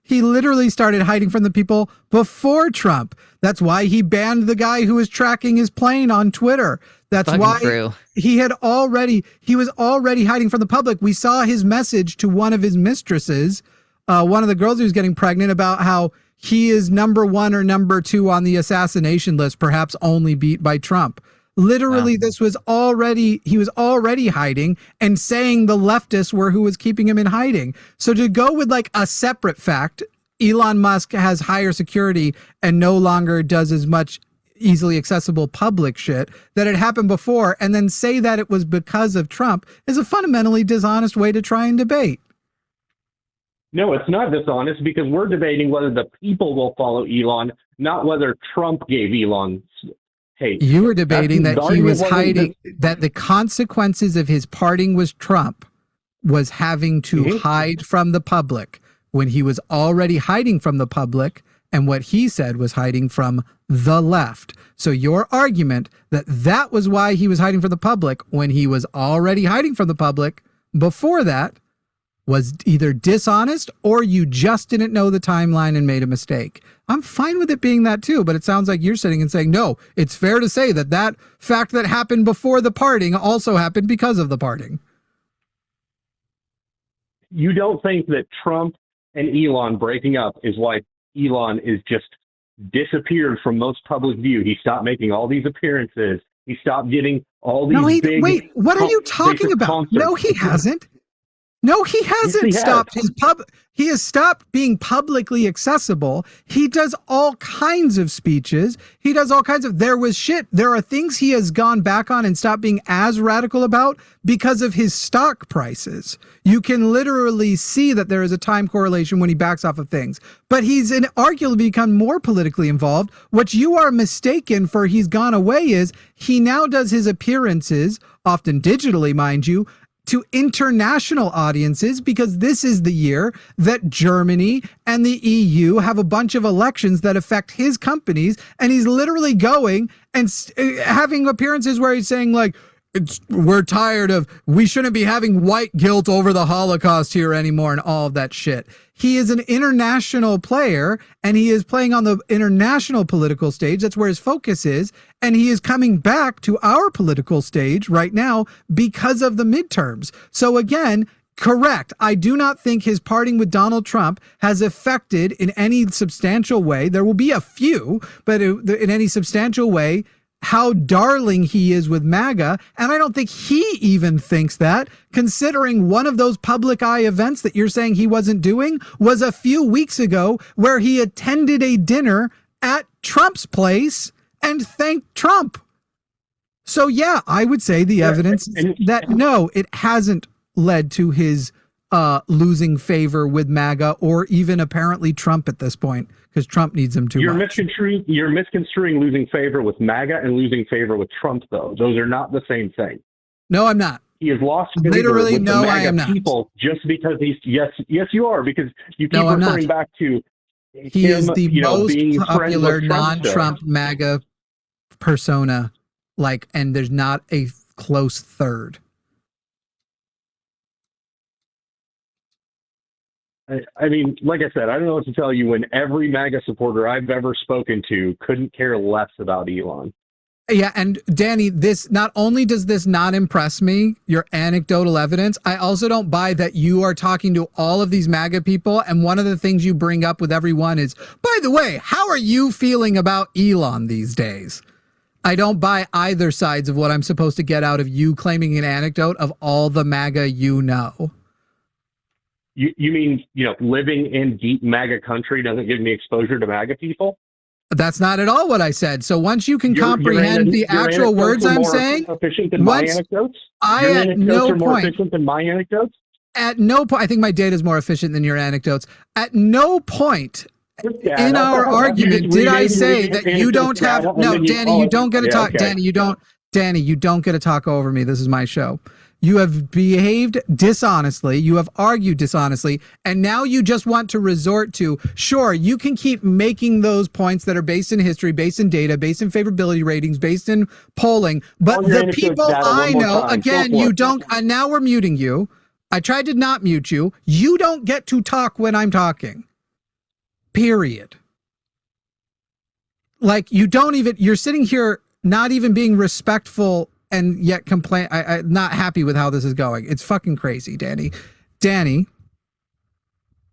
He literally started hiding from the people before Trump. That's why he banned the guy who was tracking his plane on Twitter. That's why he was already hiding from the public. We saw his message to one of his mistresses, one of the girls who was getting pregnant, about how he is number 1 or number 2 on the assassination list, perhaps only beat by Trump. Literally, he was already hiding and saying the leftists were who was keeping him in hiding. So to go with like a separate fact, Elon Musk has higher security and no longer does as much easily accessible public shit that had happened before, and then say that it was because of Trump, is a fundamentally dishonest way to try and debate. No, it's not dishonest, because we're debating whether the people will follow Elon, not whether Trump gave Elon hate. You were debating that he was hiding, that the consequences of his parting with Trump was having to hide from the public when he was already hiding from the public, and what he said was hiding from the left. So your argument that was why he was hiding from the public when he was already hiding from the public before that was either dishonest or you just didn't know the timeline and made a mistake. I'm fine with it being that too, but it sounds like you're sitting and saying, no, it's fair to say that fact that happened before the parting also happened because of the parting. You don't think that Trump and Elon breaking up is why Elon is just disappeared from most public view? He stopped making all these appearances. He stopped getting all these wait, what are you talking about? Concerts. No, he hasn't. No, he hasn't stopped he has stopped being publicly accessible. He does all kinds of speeches. He does all kinds of, there are things he has gone back on and stopped being as radical about because of his stock prices. You can literally see that there is a time correlation when he backs off of things, but he's arguably become more politically involved. What you are mistaken for he's gone away is he now does his appearances, often digitally, mind you, to international audiences, because this is the year that Germany and the EU have a bunch of elections that affect his companies, and he's literally going and having appearances where he's saying like, we shouldn't be having white guilt over the Holocaust here anymore and all of that shit. He is an international player, and he is playing on the international political stage. That's where his focus is. And he is coming back to our political stage right now because of the midterms. So again, correct. I do not think his parting with Donald Trump has affected in any substantial way. There will be a few, but in any substantial way, how darling he is with MAGA. And I don't think he even thinks that, considering one of those public eye events that you're saying he wasn't doing was a few weeks ago, where he attended a dinner at Trump's place and thanked Trump. So yeah, I would say the evidence that no, it hasn't led to his losing favor with MAGA or even apparently Trump at this point, because Trump needs him too much. You're misconstruing losing favor with MAGA and losing favor with Trump, though. Those are not the same thing. No, I'm not. He has lost favor Literally, with no, the MAGA I am not. people just because he's yes, you are, because you keep referring back to He is the most being friends popular with Trump non-Trump MAGA persona, like, and there's not a close third. I mean, like I said, I don't know what to tell you when every MAGA supporter I've ever spoken to couldn't care less about Elon. Yeah, and Danny, this not only does this not impress me, your anecdotal evidence, I also don't buy that you are talking to all of these MAGA people, and one of the things you bring up with everyone is, by the way, how are you feeling about Elon these days? I don't buy either sides of what I'm supposed to get out of you claiming an anecdote of all the MAGA you know. You mean, living in deep MAGA country doesn't give me exposure to MAGA people? That's not at all what I said. So once you can comprehend the actual words I'm saying, efficient than my anecdotes? I at no more point efficient than my anecdotes? At no point, I think my data is more efficient than your anecdotes. At no point in our argument did I say that you don't have, no, Danny, you don't get to talk, Danny, you don't get to talk over me. This is my show. You have behaved dishonestly. You have argued dishonestly. And now you just want to resort to, sure, you can keep making those points that are based in history, based in data, based in favorability ratings, based in polling. But the people I know, again, you don't, and now we're muting you. I tried to not mute you. You don't get to talk when I'm talking. Period. Like, you don't even, you're sitting here not even being respectful and yet complain. I'm not happy with how this is going. It's fucking crazy, Danny. Danny,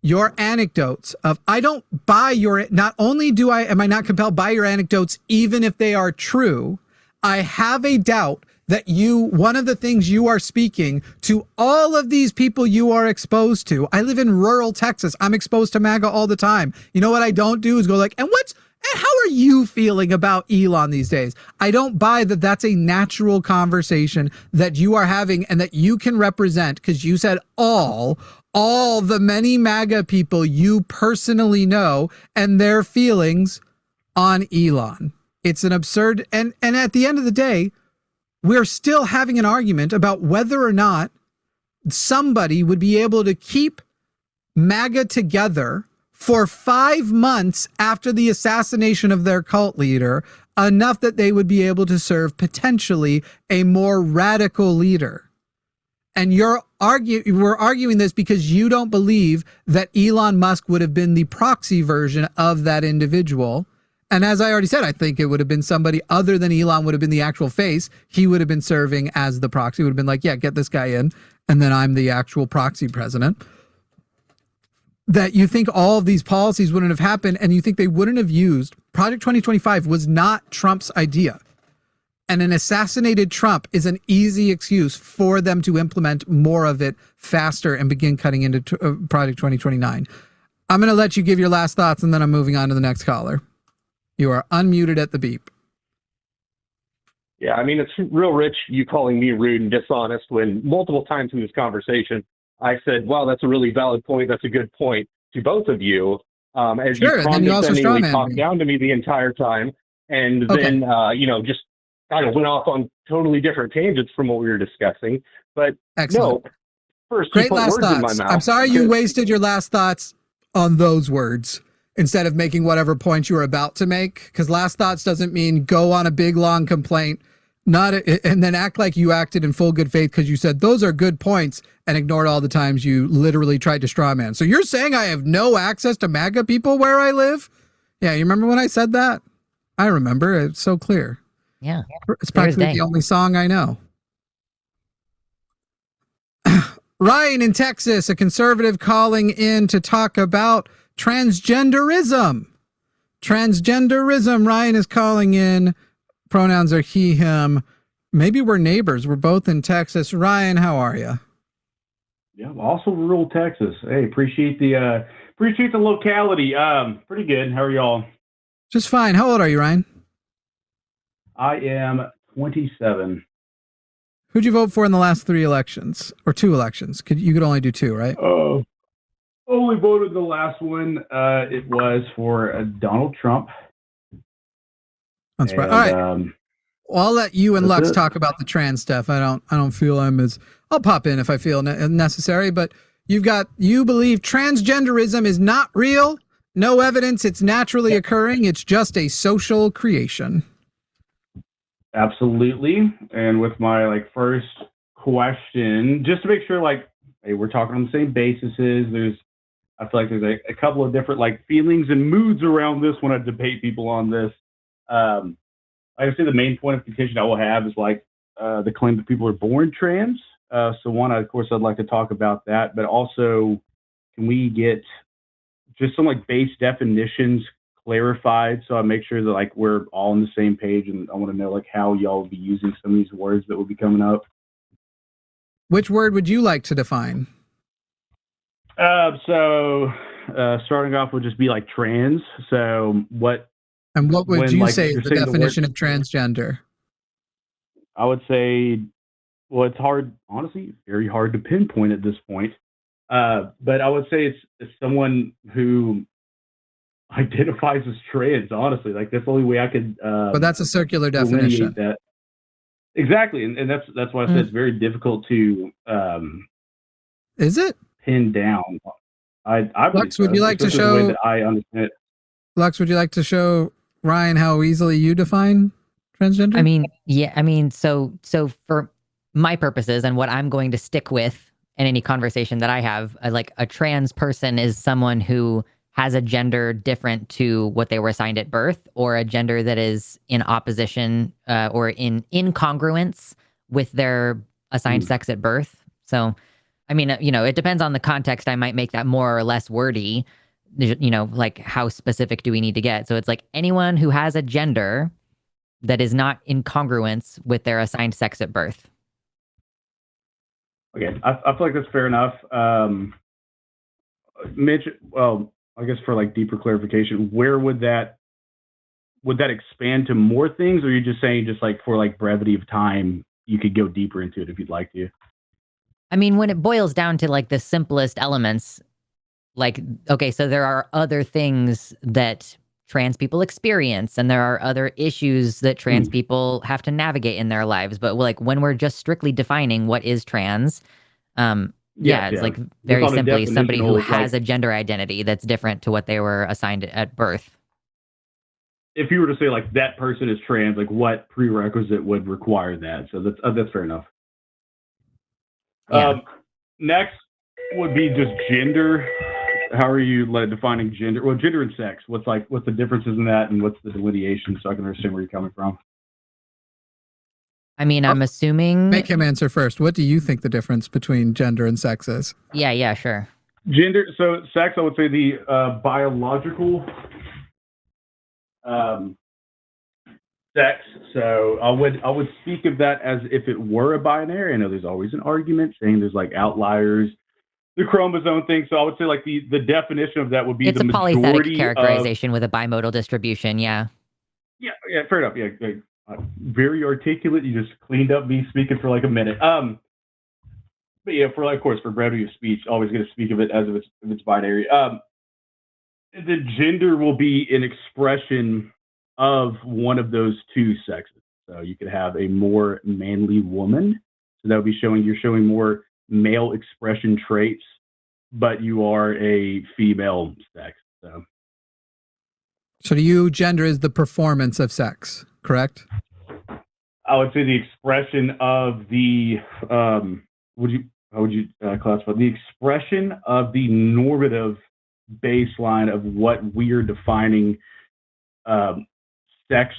your anecdotes of, I don't buy your, not only am I not compelled by your anecdotes, even if they are true, I have a doubt that one of the things you are speaking to all of these people you are exposed to. I live in rural Texas. I'm exposed to MAGA all the time. You know what I don't do is go like, and how are you feeling about Elon these days? I don't buy that that's a natural conversation that you are having and that you can represent, because you said all the many MAGA people you personally know and their feelings on Elon. It's an absurd, and at the end of the day, we're still having an argument about whether or not somebody would be able to keep MAGA together for 5 months after the assassination of their cult leader, enough that they would be able to serve potentially a more radical leader. And we're arguing this because you don't believe that Elon Musk would have been the proxy version of that individual. And as I already said, I think it would have been somebody other than Elon would have been the actual face. He would have been serving as the proxy, would have been like, yeah, get this guy in, and then I'm the actual proxy president. That you think all of these policies wouldn't have happened, and you think they wouldn't have used. Project 2025 was not Trump's idea. And an assassinated Trump is an easy excuse for them to implement more of it faster and begin cutting into Project 2029. I'm going to let you give your last thoughts, and then I'm moving on to the next caller. You are unmuted at the beep. Yeah, I mean, it's real rich you calling me rude and dishonest when multiple times in this conversation I said, wow, that's a really valid point. That's a good point to both of you. As sure, you condescendingly talked down to me the entire time. And then, just kind of went off on totally different tangents from what we were discussing. But excellent. No, first, great last thoughts. I'm sorry you wasted your last thoughts on those words instead of making whatever point you were about to make. Because last thoughts doesn't mean go on a big, long complaint, and then act like you acted in full good faith because you said those are good points and ignored all the times you literally tried to straw man. So you're saying I have no access to MAGA people where I live? Yeah, you remember when I said that? I remember. It's so clear. Yeah. It's practically the only song I know. Ryan in Texas, a conservative calling in to talk about transgenderism. Transgenderism. Ryan is calling in. Pronouns are he, him. Maybe we're neighbors. We're both in Texas. Ryan, how are you? Yeah, I'm also rural Texas. Hey, appreciate the locality. Pretty good. How are y'all? Just fine. How old are you, Ryan? I am 27. Who'd you vote for in the last 3 elections or 2 elections? You could only do 2, right? Only voted the last one. It was for Donald Trump. All right. Well, I'll let you and Lux talk about the trans stuff. I don't feel I'll pop in if I feel necessary, but you believe transgenderism is not real No evidence it's naturally occurring. It's just a social creation. Absolutely. And with my first question, just to make sure hey, we're talking on the same basis. I feel like there's a couple of different feelings and moods around this when I debate people on this. I would say the main point of contention I will have is the claim that people are born trans. So one, of course, I'd like to talk about that, but also can we get just some base definitions clarified so I make sure that we're all on the same page, and I want to know how y'all will be using some of these words that will be coming up. Which word would you like to define? Starting off would just be trans. So what? And what would you say is the definition of transgender? I would say, well, it's hard, honestly, very hard to pinpoint at this point. But I would say it's someone who identifies as trans, honestly. That's the only way I could but that's a circular definition. That. Exactly. And that's why I said it's very difficult to is it? Pin down. I Lux, would you like to show the way that I understand it? Lux, would you like to show Ryan how easily you define transgender? I mean, so for my purposes and what I'm going to stick with in any conversation that I have, a trans person is someone who has a gender different to what they were assigned at birth, or a gender that is in opposition or in incongruence with their assigned sex at birth. So, it depends on the context. I might make that more or less wordy, how specific do we need to get? So it's anyone who has a gender that is not in congruence with their assigned sex at birth. Okay, I feel like that's fair enough. Mitch, well, I guess for deeper clarification, where would that expand to more things, or are you just saying for brevity of time, you could go deeper into it if you'd like to? When it boils down to the simplest elements, okay, so there are other things that trans people experience, and there are other issues that trans people have to navigate in their lives. But when we're just strictly defining what is trans, it's very simply somebody who has a gender identity that's different to what they were assigned at birth. If you were to say that person is trans, what prerequisite would require that? So that's fair enough. Yeah. Next would be just gender. How are you defining gender? Well, gender and sex. What's the differences in that, and what's the delineation, so I can understand where you're coming from? I'm assuming. Make him answer first. What do you think the difference between gender and sex is? Yeah, sure. Gender. So sex, I would say the biological sex. So I would speak of that as if it were a binary. I know there's always an argument saying there's outliers, the chromosome thing. So I would say the definition of that would be it's the a polythetic characterization of, with a bimodal distribution. Yeah, fair enough. Yeah, very articulate. You just cleaned up me speaking for a minute. But yeah, of course, for brevity of speech, always going to speak of it as if it's binary. The gender will be an expression of one of those two sexes. So you could have a more manly woman. So that would be you're showing more male expression traits, but you are a female sex. So to you, gender is the performance of sex, correct? I would say the expression of the, how would you classify the expression of the normative baseline of what we are defining sex,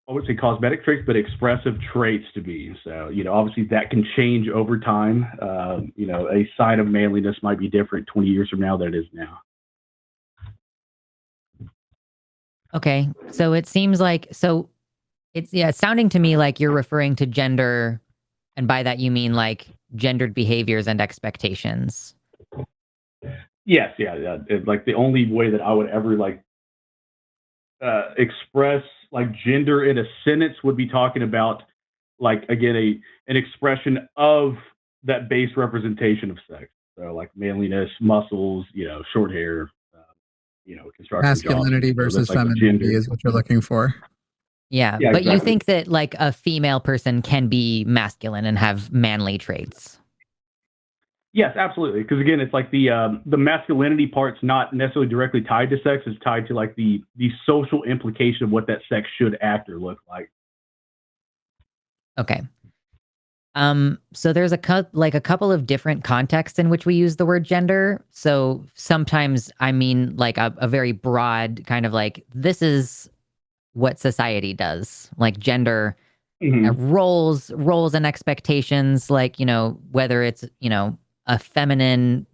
I would say cosmetic traits, but expressive traits to be. So, obviously that can change over time. A sign of manliness might be different 20 years from now than it is now. Okay. So it seems it's sounding to me like you're referring to gender, and by that you mean gendered behaviors and expectations. Yes. Yeah. The only way that I would ever express gender in a sentence would be talking about again an expression of that base representation of sex. So manliness, muscles, short hair, construction masculinity jobs. versus femininity is what you're looking for. Yeah, but exactly. You think that a female person can be masculine and have manly traits? Yes, absolutely. Because again, it's like the masculinity part's not necessarily directly tied to sex; it's tied to like the social implication of what that sex should act or look like. Okay. So there's a couple of different contexts in which we use the word gender. So sometimes I mean like a very broad kind of like, this is what society does, like gender roles and expectations, like, whether it's, a feminine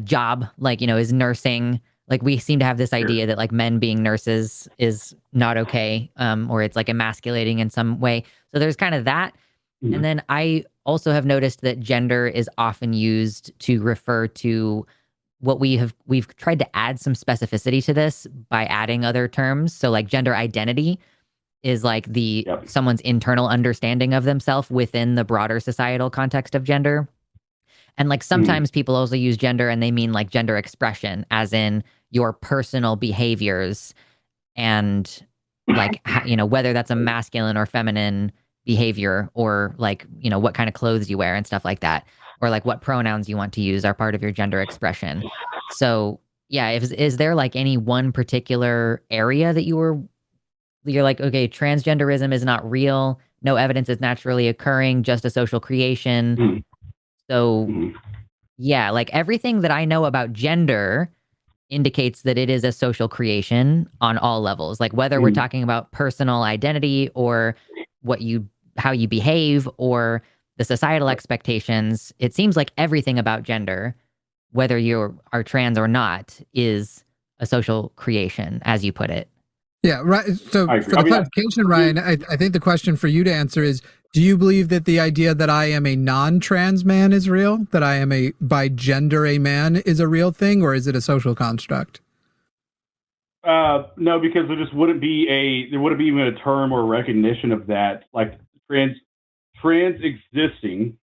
job, like, is nursing. Like we seem to have this idea that like men being nurses is not okay, or it's like emasculating in some way. So there's kind of that. And then I also have noticed that gender is often used to refer to what we've tried to add some specificity to this by adding other terms. So like gender identity is like someone's internal understanding of themselves within the broader societal context of gender. And like sometimes people also use gender and they mean like gender expression, as in your personal behaviors and like, whether that's a masculine or feminine behavior, or like, what kind of clothes you wear and stuff like that, or like what pronouns you want to use are part of your gender expression. So yeah, is there like any one particular area that you're like, okay, transgenderism is not real, no evidence is naturally occurring, just a social creation. So yeah, like everything that I know about gender indicates that it is a social creation on all levels. Like whether we're talking about personal identity or how you behave or the societal expectations, it seems like everything about gender, whether you are trans or not, is a social creation, as you put it. Yeah, right. So for the clarification, Ryan, I think the question for you to answer is, do you believe that the idea that I am a non-trans man is real? That I am by gender a man is a real thing, or is it a social construct? No, because there just wouldn't be even a term or recognition of that. Like trans existing,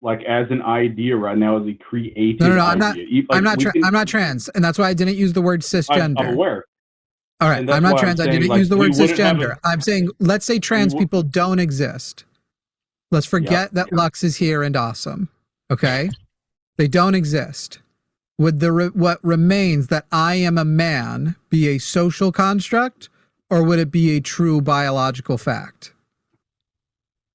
like as an idea right now, is a created idea. I'm not trans, and that's why I didn't use the word cisgender. I'm aware. All right, I'm not trans. I didn't use the word cisgender. I'm saying, let's say trans people don't exist. Let's forget that Lux is here and awesome. Okay, they don't exist. Would what remains, that I am a man, be a social construct, or would it be a true biological fact?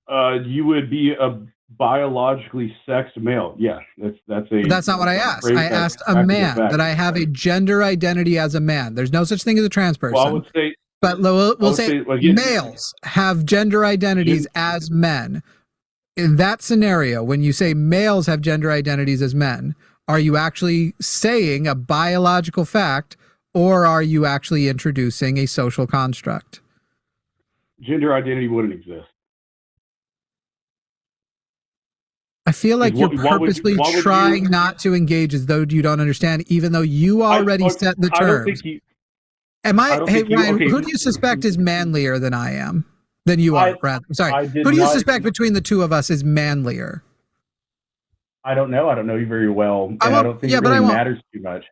You would be a biologically sexed male. Yeah, that's not what I asked. I asked a man, that I have a gender identity as a man. There's no such thing as a trans person. Well, I would say, but we'll say males have gender identities as men. In that scenario, when you say males have gender identities as men, are you actually saying a biological fact, or are you actually introducing a social construct? Gender identity wouldn't exist. I feel like you're purposely trying not to engage as though you don't understand, even though you already set the terms. Hey, Ryan, who do you suspect is manlier than I am? Than you are, rather. Sorry. Who do you suspect between the two of us is manlier? I don't know. I don't know you very well. And I don't think it really matters too much.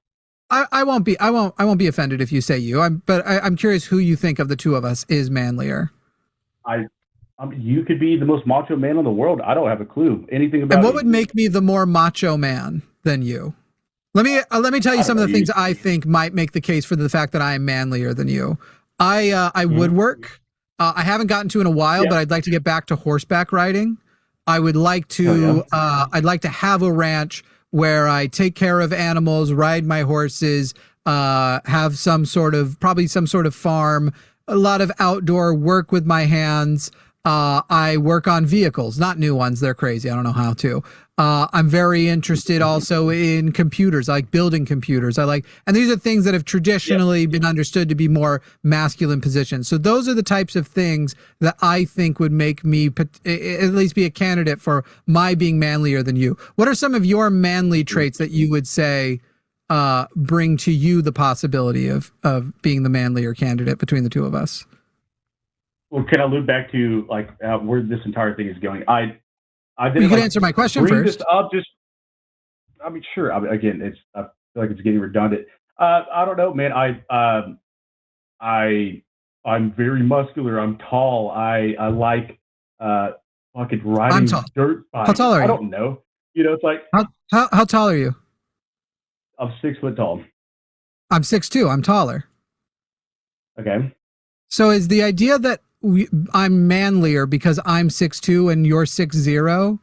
I won't be offended if you say you. I'm curious who you think of the two of us is manlier. You could be the most macho man in the world. I don't have a clue anything about. And what would make me the more macho man than you? Let me tell you some of the things I think might make the case for the fact that I am manlier than you. I woodwork. I haven't gotten to in a while, but I'd like to get back to horseback riding. I would like to. I'd like to have a ranch where I take care of animals, ride my horses, have some sort of farm, a lot of outdoor work with my hands. I work on vehicles, not new ones. They're crazy. I don't know how to. I'm very interested also in computers. I like building computers. And these are things that have traditionally been understood to be more masculine positions. So those are the types of things that I think would make me at least be a candidate for my being manlier than you. What are some of your manly traits that you would say bring to you the possibility of being the manlier candidate between the two of us? Well, can I loop back to where this entire thing is going? You can answer my question first. This up, sure. Again, I feel like it's getting redundant. I don't know, man. I'm very muscular. I'm tall. I like fucking riding dirt bikes. How tall are you? I don't know. It's like How tall are you? I'm 6 foot tall. I'm 6'2". I'm taller. Okay. So is the idea that I'm manlier because I'm 6'2" and you're 6'0"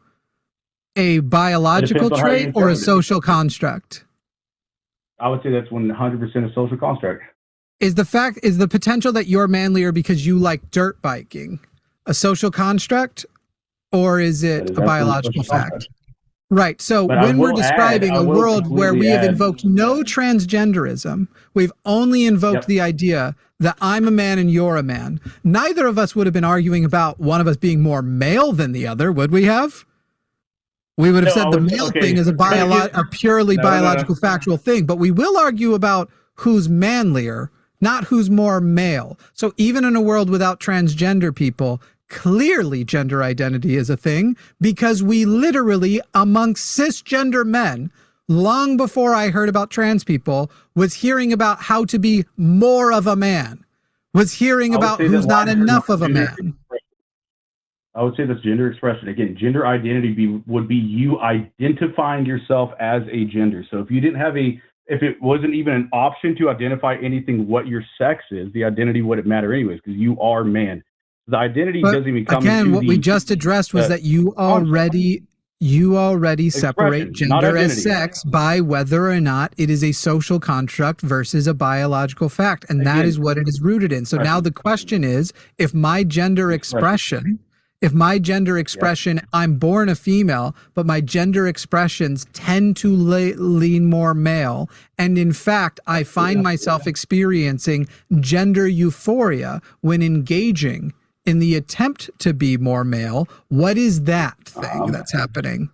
a biological on how you trait or a interpret it. social construct? I would say that's 100% a social construct. Is the potential that you're manlier because you like dirt biking a social construct, or is it a biological fact? Right. So But when we're describing a world where we have invoked no transgenderism, we've only invoked the idea that I'm a man and you're a man. Neither of us would have been arguing about one of us being more male than the other, would we have? We would have said the male thing is a purely biological factual thing, but we will argue about who's manlier, not who's more male. So even in a world without transgender people, clearly gender identity is a thing, because we literally, amongst cisgender men, long before I heard about trans people, was hearing about how to be more of a man, was hearing about who's not enough of a man. I would say that's gender expression. Again, gender identity would be you identifying yourself as a gender. So if you didn't have if it wasn't even an option to identify anything what your sex is, the identity wouldn't matter anyways, because you are man. The identity doesn't even come again, what we just addressed was that you already separate gender as sex by whether or not it is a social construct versus a biological fact. And that is what it is rooted in. So now the question is, if my gender expression, I'm born a female, but my gender expressions tend to lean more male, and in fact, I find myself experiencing gender euphoria when engaging in the attempt to be more male, what is that thing that's happening?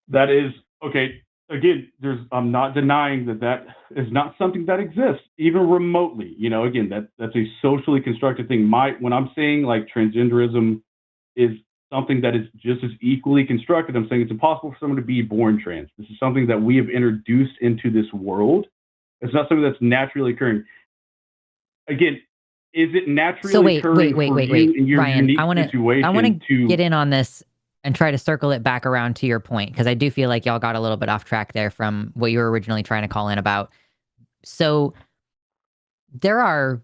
That is, okay, again, I'm not denying that is not something that exists, even remotely. Again, that's a socially constructed thing. When I'm saying like transgenderism is something that is just as equally constructed, I'm saying it's impossible for someone to be born trans. This is something that we have introduced into this world. It's not something that's naturally occurring. Again, is it naturally occurring for you in your Ryan, unique situation? I want to get in on this and try to circle it back around to your point, because I do feel like y'all got a little bit off track there from what you were originally trying to call in about. So there are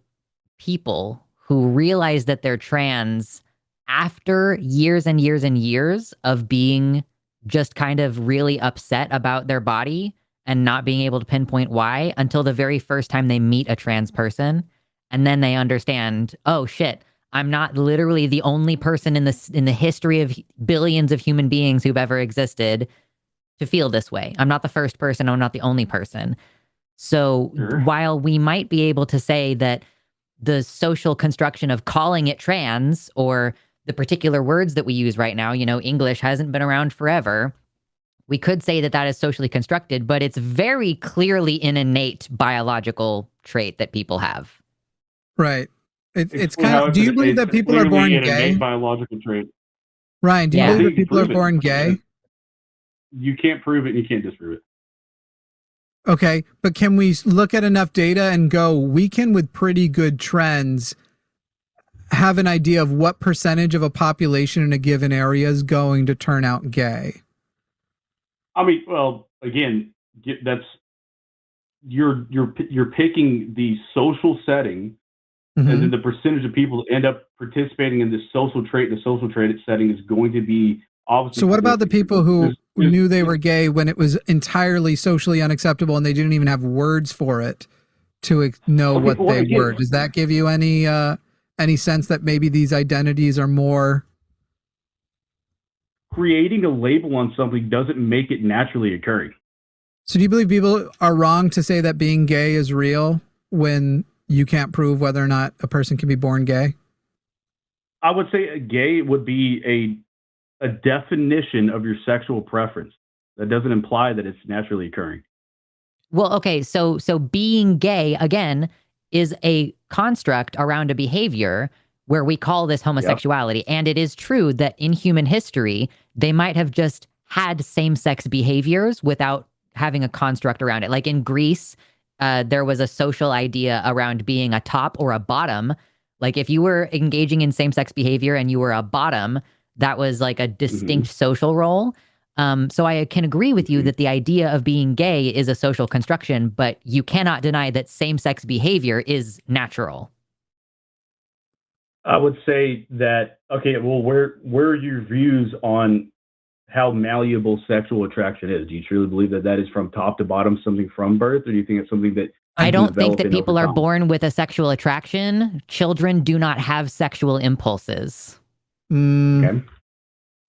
people who realize that they're trans after years and years and years of being just kind of really upset about their body and not being able to pinpoint why, until the very first time they meet a trans person. And then they understand, oh shit, I'm not literally the only person in the history of billions of human beings who've ever existed to feel this way. I'm not the first person. I'm not the only person. So while we might be able to say that the social construction of calling it trans, or the particular words that we use right now, English hasn't been around forever. We could say that is socially constructed, but it's very clearly an innate biological trait that people have. Right. It's kind of. Do you believe that people are born gay? Biological trait. Ryan, do you believe that people are born gay? You can't prove it, and you can't disprove it. Okay, but can we look at enough data and go, we can, with pretty good trends, have an idea of what percentage of a population in a given area is going to turn out gay? I mean, well, again, that's you're picking the social setting. And then the percentage of people that end up participating in this social trait, the social trait setting is going to be obviously. So what about the people who knew they were gay when it was entirely socially unacceptable and they didn't even have words for it to know what they were? Does that give you any sense that maybe these identities are more? Creating a label on something doesn't make it naturally occurring. So do you believe people are wrong to say that being gay is real when you can't prove whether or not a person can be born gay? I would say gay would be a definition of your sexual preference. That doesn't imply that it's naturally occurring. Well, okay, so being gay, again, is a construct around a behavior where we call this homosexuality. Yep. And it is true that in human history, they might have just had same-sex behaviors without having a construct around it. Like in Greece, there was a social idea around being a top or a bottom. Like if you were engaging in same-sex behavior and you were a bottom, that was like a distinct social role. So I can agree with you that the idea of being gay is a social construction, but you cannot deny that same-sex behavior is natural. I would say that, okay, well, where are your views on how malleable sexual attraction is? Do you truly believe that that is from top to bottom, something from birth, or do you think it's something that I don't think that people are time? born with a sexual attraction. Children do not have sexual impulses. Okay.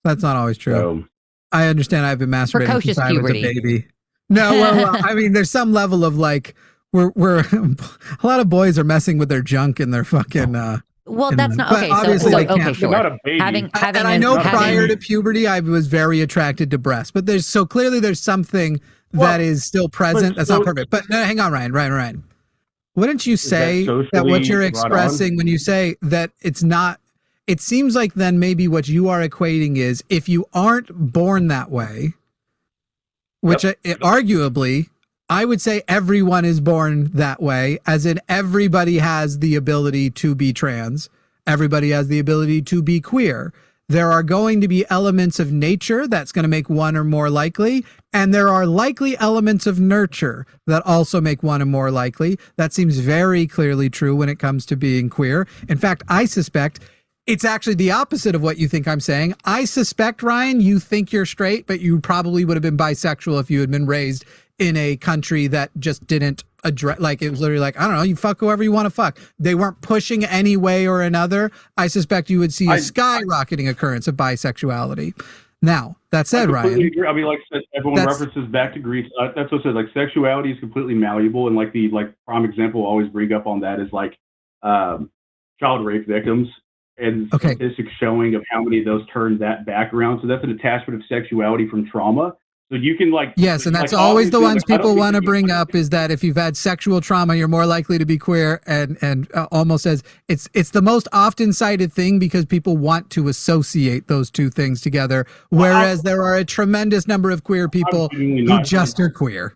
That's not always true. So, I understand I've been masturbating Precocious since I was a puberty. baby. No, well, I mean, there's some level of like, we're a lot of boys are messing with their junk and their fucking. Well, in that's them. not But okay. obviously So they okay, can't- sure. not a baby. Having And I a- know having- prior to puberty, I was very attracted to breasts, but there's so clearly there's something that is still present. That's not perfect. But no, hang on, Ryan. Wouldn't you say that what you're expressing when you say that it's not, it seems like then maybe what you are equating is if you aren't born that way, which arguably I would say everyone is born that way, as in everybody has the ability to be trans. Everybody has the ability to be queer. There are going to be elements of nature that's going to make one or more likely, and there are likely elements of nurture that also make one or more likely. That seems very clearly true when it comes to being queer. In fact, I suspect it's actually the opposite of what you think I'm saying. I suspect, Ryan, you think you're straight, but you probably would have been bisexual if you had been raised in a country that just didn't address, like it was literally like, I don't know, you fuck whoever you want to fuck. They weren't pushing any way or another. I suspect you would see a skyrocketing occurrence of bisexuality. Now, that said, Ryan, agree. I mean, like everyone references back to Greece. That's what I said. Like sexuality is completely malleable, and like the prime example I always bring up on that is like child rape victims and statistics showing of how many of those turn that back around. So that's an attachment of sexuality from trauma. So you can like yes, and that's always the ones people want to bring up is that if you've had sexual trauma, you're more likely to be queer, and almost as it's the most often cited thing because people want to associate those two things together. Whereas there are a tremendous number of queer people who just are queer.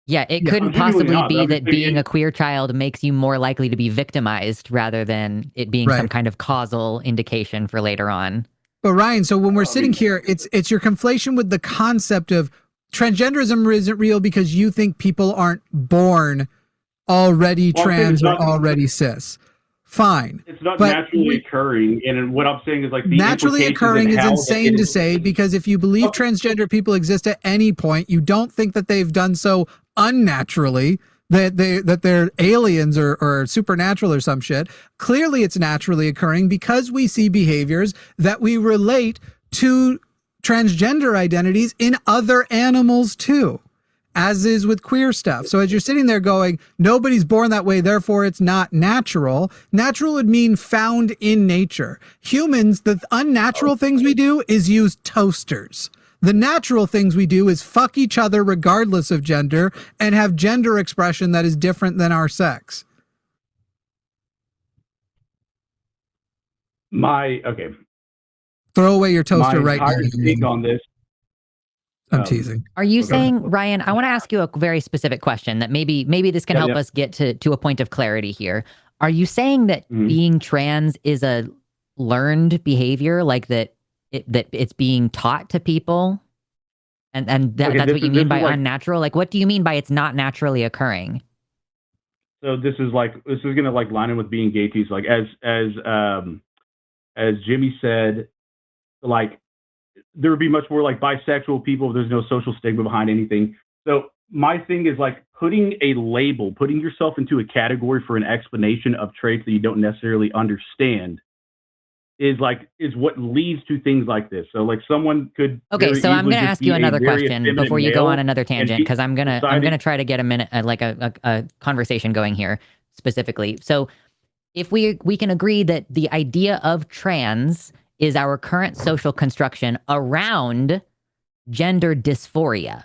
Yeah, it couldn't possibly be that being a queer child makes you more likely to be victimized rather than it being some kind of causal indication for later on. But Ryan, so when we're sitting here, it's your conflation with the concept of transgenderism isn't real because you think people aren't born already trans or already cis. Fine. It's not naturally occurring. And what I'm saying is like the naturally occurring is insane to say, because if you believe transgender people exist at any point, you don't think that they've done so unnaturally, that they're aliens or supernatural or some shit. Clearly it's naturally occurring because we see behaviors that we relate to transgender identities in other animals too, as is with queer stuff. So as you're sitting there going, nobody's born that way, therefore it's not natural. Natural would mean found in nature. Humans, the unnatural things we do is use toasters. The natural things we do is fuck each other regardless of gender and have gender expression that is different than our sex. Throw away your toaster right now. Take on this. I'm teasing. Are you saying, Ryan, I want to ask you a very specific question that maybe this can help us get to a point of clarity here. Are you saying that being trans is a learned behavior, like that it's being taught to people? And that's what you mean by unnatural? Like, what do you mean by it's not naturally occurring? So this is going to like line in with being gay too. So like as Jimmy said, like there would be much more like bisexual people. There's no social stigma behind anything. So my thing is like putting a label, putting yourself into a category for an explanation of traits that you don't necessarily understand is what leads to things like this. So like someone could. Okay, so I'm going to ask you another question before you go on another tangent, because I'm gonna try to get a minute, a conversation going here specifically. So if we can agree that the idea of trans is our current social construction around gender dysphoria,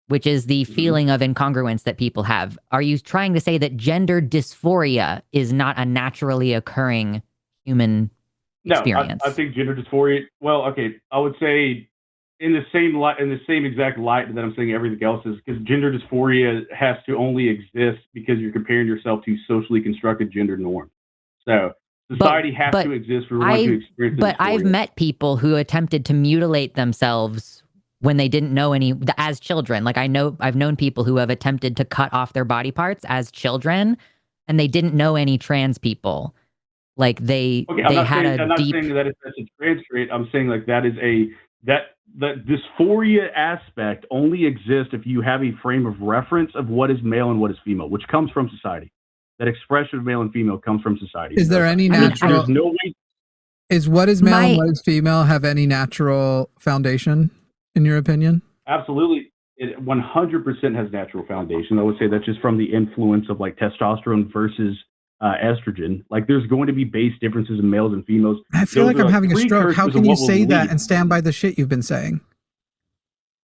which is the feeling of incongruence that people have. Are you trying to say that gender dysphoria is not a naturally occurring human experience? I think gender dysphoria, I would say in the same exact light that I'm saying everything else is, because gender dysphoria has to only exist because you're comparing yourself to socially constructed gender norms. So society has to exist for one to experience. But I've met people who attempted to mutilate themselves when they didn't know any as children. Like I've known people who have attempted to cut off their body parts as children, and they didn't know any trans people. Like they had a deep. I'm not saying that that's a trans trait. I'm saying like that is that dysphoria aspect only exists if you have a frame of reference of what is male and what is female, which comes from society. That expression of male and female comes from society. Is there any natural? There's no way. Is what is male and what is female have any natural foundation, in your opinion? Absolutely. It 100% has natural foundation. I would say that's just from the influence of like testosterone versus estrogen. Like there's going to be base differences in males and females. I feel like I'm having a stroke. How can you say that and stand by the shit you've been saying?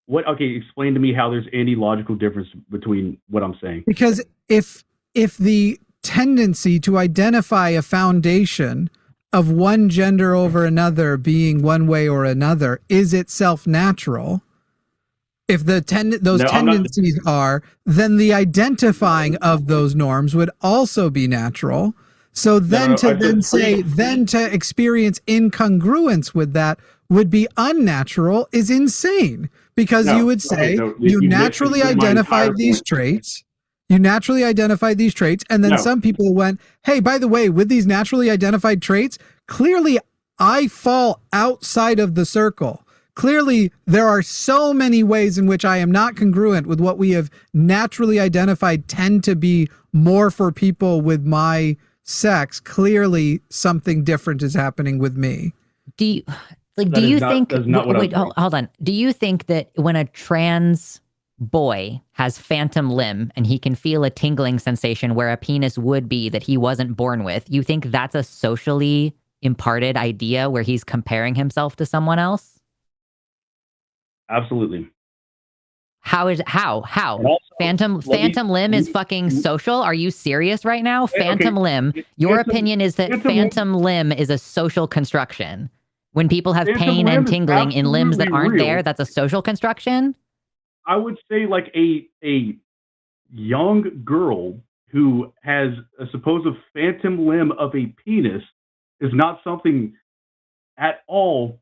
What? Okay, explain to me how there's any logical difference between what I'm saying. Because if the tendency to identify a foundation of one gender over another being one way or another is itself natural, if the tendencies are, then the identifying of those norms would also be natural. So then to experience incongruence with that would be unnatural is insane, because you would say you naturally identified these traits. You naturally identified these traits, and then some people went, hey, by the way, with these naturally identified traits, clearly I fall outside of the circle. Clearly, there are so many ways in which I am not congruent with what we have naturally identified tend to be more for people with my sex. Clearly, something different is happening with me. Do you think? Wait, hold on. Do you think that when a trans boy has phantom limb and he can feel a tingling sensation where a penis would be that he wasn't born with, you think that's a socially imparted idea where he's comparing himself to someone else? Absolutely. How? Also, phantom limb is fucking social? Are you serious right now? Phantom limb. Your opinion is that phantom limb is a social construction. When people have pain and tingling in limbs that aren't there, that's a social construction? I would say like a young girl who has a supposed phantom limb of a penis is not something at all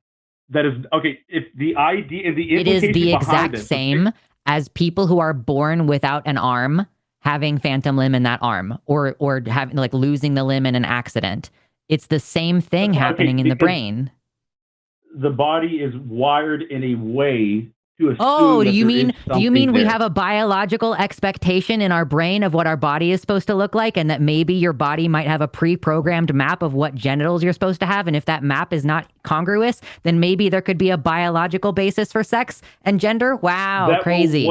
that is okay. If the idea and the it is the exact same as people who are born without an arm having phantom limb in that arm, or having like losing the limb in an accident. It's the same thing happening in the brain. The body is wired in a way. Do you mean we have a biological expectation in our brain of what our body is supposed to look like, and that maybe your body might have a pre-programmed map of what genitals you're supposed to have, and if that map is not congruous, then maybe there could be a biological basis for sex and gender? Wow, that crazy.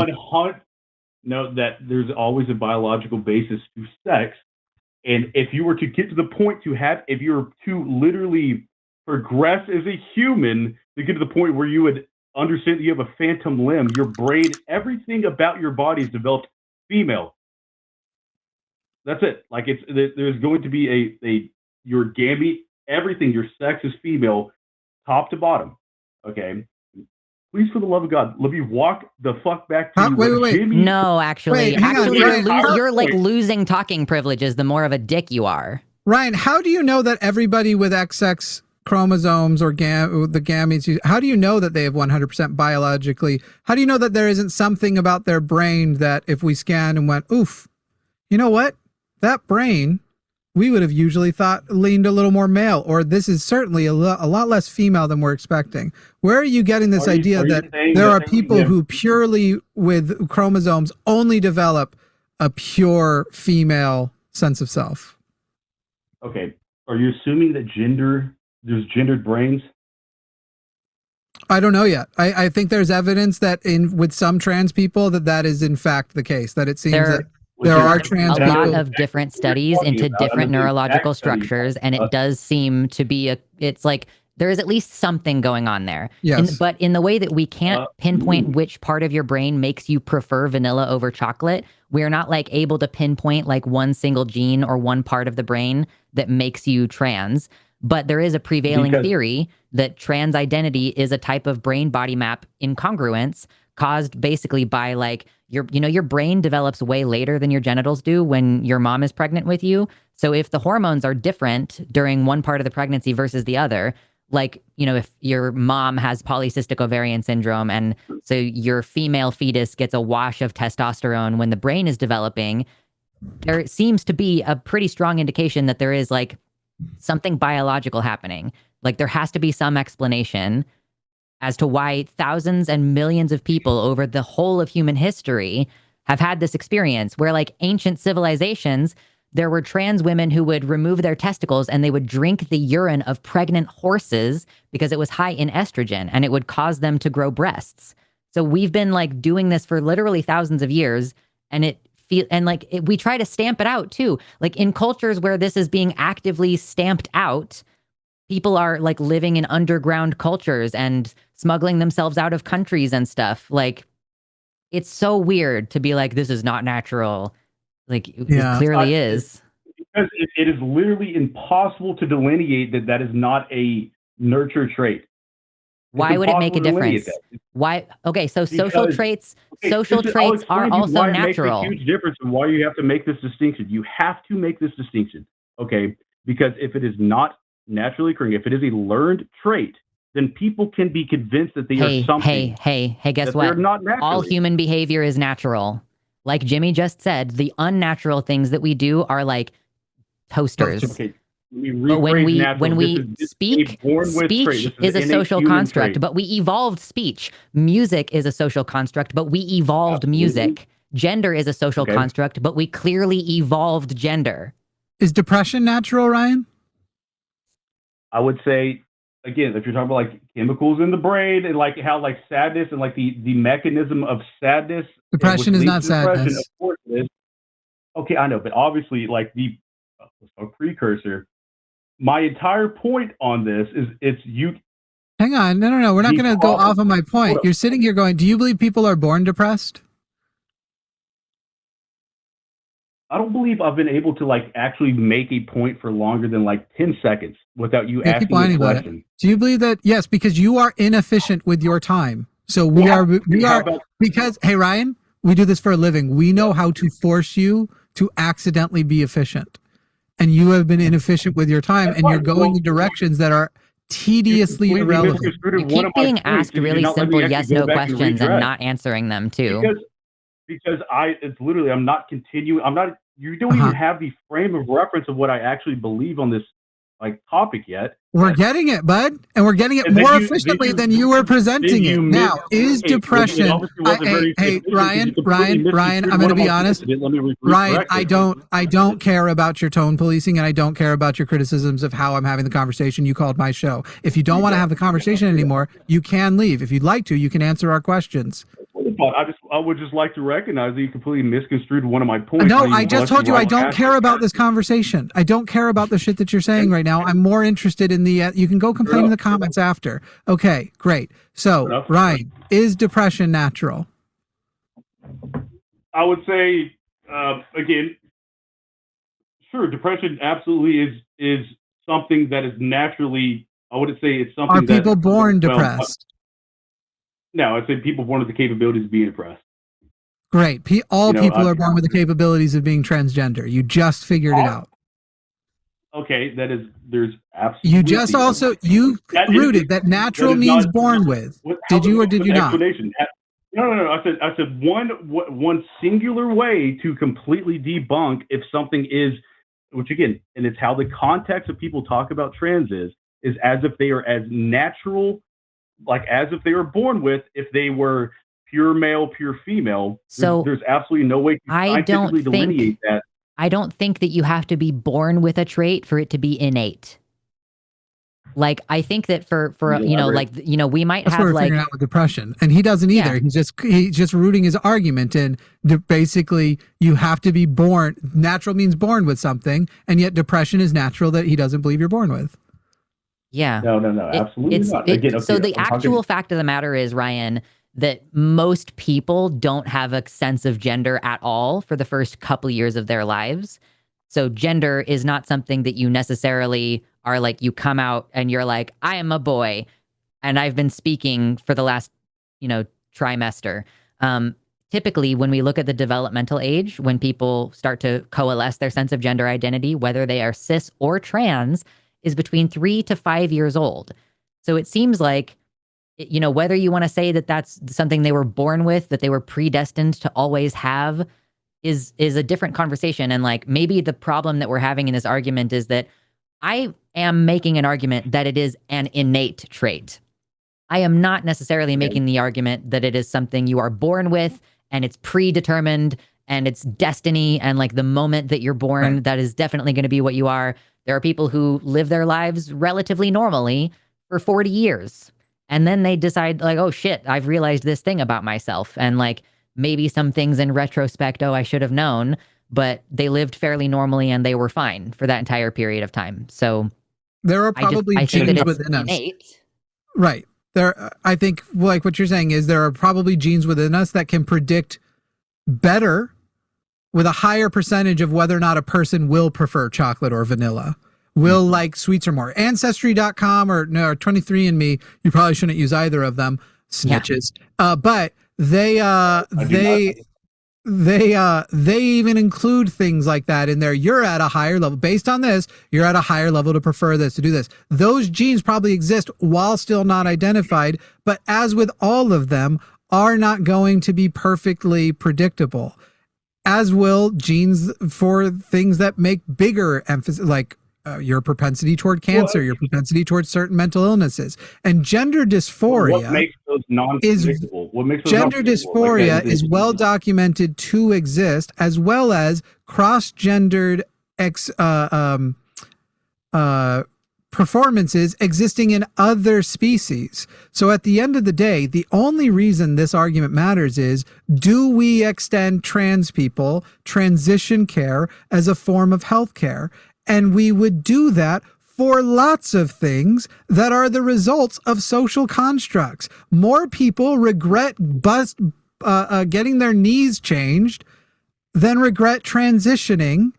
No, that there's always a biological basis to sex, and if you were to get to the point if you were to literally progress as a human to get to the point where you would understand that you have a phantom limb, your brain, everything about your body is developed female. That's it. Like there's going to be your gamete, everything, your sex is female, top to bottom. Okay. Please, for the love of God, let me walk the fuck back to you. Wait. No, actually, you're like losing talking privileges the more of a dick you are. Ryan, how do you know that everybody with XX chromosomes or the gametes, how do you know that they have 100% biologically? How do you know that there isn't something about their brain that if we scanned and went, oof, you know what? That brain, we would have usually thought leaned a little more male, or this is certainly a lot less female than we're expecting. Where are you getting this idea that there are people who purely with chromosomes only develop a pure female sense of self? Okay. Are you assuming that there's gendered brains? I don't know yet. I think there's evidence that with some trans people that is in fact the case, that it seems that there are trans people. A lot of different studies into different neurological structures, and it does seem to be it's like there is at least something going on there. Yes. But in the way that we can't pinpoint which part of your brain makes you prefer vanilla over chocolate, we're not like able to pinpoint like one single gene or one part of the brain that makes you trans. But there is a prevailing theory that trans identity is a type of brain body map incongruence caused basically by like your brain develops way later than your genitals do when your mom is pregnant with you. So if the hormones are different during one part of the pregnancy versus the other, like, if your mom has polycystic ovarian syndrome and so your female fetus gets a wash of testosterone when the brain is developing, there seems to be a pretty strong indication that there is like something biological happening. Like there has to be some explanation as to why thousands and millions of people over the whole of human history have had this experience where, like, ancient civilizations, there were trans women who would remove their testicles and they would drink the urine of pregnant horses because it was high in estrogen and it would cause them to grow breasts. So we've been like doing this for literally thousands of years, and we try to stamp it out too. Like in cultures where this is being actively stamped out, people are like living in underground cultures and smuggling themselves out of countries and stuff. Like it's so weird to be like, this is not natural. Like it clearly is. Because it is literally impossible to delineate that is not a nurture trait. Why would it make a difference? Why? Okay, so social traits are also natural. It makes a huge difference in why you have to make this distinction. You have to make this distinction, okay? Because if it is not naturally occurring, if it is a learned trait, then people can be convinced that they are something. Hey, guess what? Not all human behavior is natural. Like Jimmy just said, the unnatural things that we do are like toasters. Okay. But when we speak is a social construct, trait. But we evolved speech. Music is a social construct, but we evolved music. Gender is a social construct, but we clearly evolved gender. Is depression natural, Ryan? I would say, again, if you're talking about like chemicals in the brain and like how like sadness and like the mechanism of sadness. Depression is not sadness. Of course it is. Okay, I know, but obviously like the precursor. My entire point on this is it's you. Hang on. No. We're not going to go off of my point. You're sitting here going, do you believe people are born depressed? I don't believe I've been able to like actually make a point for longer than like 10 seconds without you asking the question. Do you believe that? Yes, because you are inefficient with your time. So we are because, hey, Ryan, we do this for a living. We know how to force you to accidentally be efficient. And you have been inefficient with your time, and you're going in directions that are tediously irrelevant. You keep being asked really simple yes/no questions and not answering them too. Because it's literally, I'm not continuing. You don't even have the frame of reference of what I actually believe on this like topic yet. We're getting it, bud, and we're getting it more efficiently than you were presenting it. Now, is depression? Hey, Ryan, I'm going to be honest. Ryan, I don't care about your tone policing, and I don't care about your criticisms of how I'm having the conversation. You called my show. If you don't want to have the conversation anymore, you can leave. If you'd like to, you can answer our questions. I would just like to recognize that you completely misconstrued one of my points. No, I just told you I don't care about this conversation. I don't care about the shit that you're saying right now. I'm more interested in the, you can go complain in the comments after. Okay, great. So, Ryan, is depression natural? I would say, again, sure, depression absolutely is something that is naturally, I wouldn't say it's something that... Are people born depressed? No, I'd say people born with the capabilities of being depressed. Great. All people are born with the capabilities of being transgender. You just figured it out. Okay, there's absolutely... You just also, rooted that natural means born with. Did you or did you not? No. I said one singular way to completely debunk if something is, which again, and it's how the context of people talk about trans is as if they are as natural, like as if they were born with, if they were pure male, pure female. So there's absolutely no way to scientifically delineate that. I don't think that you have to be born with a trait for it to be innate. Like, I think that for we might That's have what we're figuring out with depression, and he doesn't either. Yeah. He's just rooting his argument in basically you have to be born. Natural means born with something, and yet depression is natural that he doesn't believe you're born with. Yeah. No, absolutely not. So the actual fact of the matter is, Ryan, that most people don't have a sense of gender at all for the first couple years of their lives. So gender is not something that you necessarily are like, you come out and you're like, I am a boy. And I've been speaking for the last, trimester. Typically, when we look at the developmental age, when people start to coalesce their sense of gender identity, whether they are cis or trans, is between 3 to 5 years old. So it seems like, you know, whether you want to say that that's something they were born with, that they were predestined to always have, is a different conversation. And like, maybe the problem that we're having in this argument is that I am making an argument that it is an innate trait. I am not necessarily making the argument that it is something you are born with and it's predetermined and it's destiny, and like the moment that you're born, Right. that is definitely going to be what you are. There are people who live their lives relatively normally for 40 years. And then they decide like, oh shit, I've realized this thing about myself. And like maybe some things in retrospect, oh, I should have known, but they lived fairly normally and they were fine for that entire period of time. So There are probably I think that genes it's within us. innate. Right. I think like what you're saying is there are probably genes within us that can predict better with a higher percentage of whether or not a person will prefer chocolate or vanilla, will like sweets or more. Ancestry.com or 23andMe, you probably shouldn't use either of them, snitches. But they even include things like that in there. You're at a higher level based on this. You're at a higher level to prefer this, to do this. Those genes probably exist while still not identified, but as with all of them, are not going to be perfectly predictable, as will genes for things that make bigger emphasis, like your propensity toward cancer, your propensity towards certain mental illnesses, and gender dysphoria. What makes those non-predictable? Gender dysphoria is well documented to exist, as well as cross-gendered performances existing in other species. So at the end of the day, the only reason this argument matters is, do we extend trans people transition care as a form of health care? And we would do that for lots of things that are the results of social constructs. More people regret getting their knees changed than regret transitioning.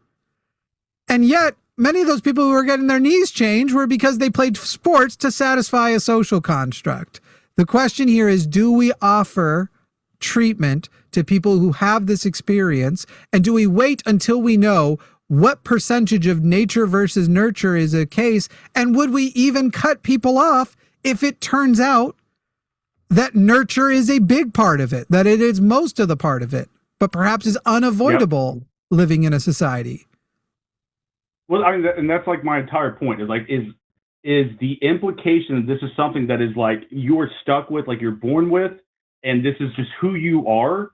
And yet, many of those people who were getting their knees changed were because they played sports to satisfy a social construct. The question here is, do we offer treatment to people who have this experience? And do we wait until we know what percentage of nature versus nurture is a case? And would we even cut people off if it turns out that nurture is a big part of it, that it is most of the part of it, but perhaps is unavoidable living in a society? Well, I mean, and that's like my entire point is like, is the implication that this is something that is like you are stuck with, like you're born with, and this is just who you are.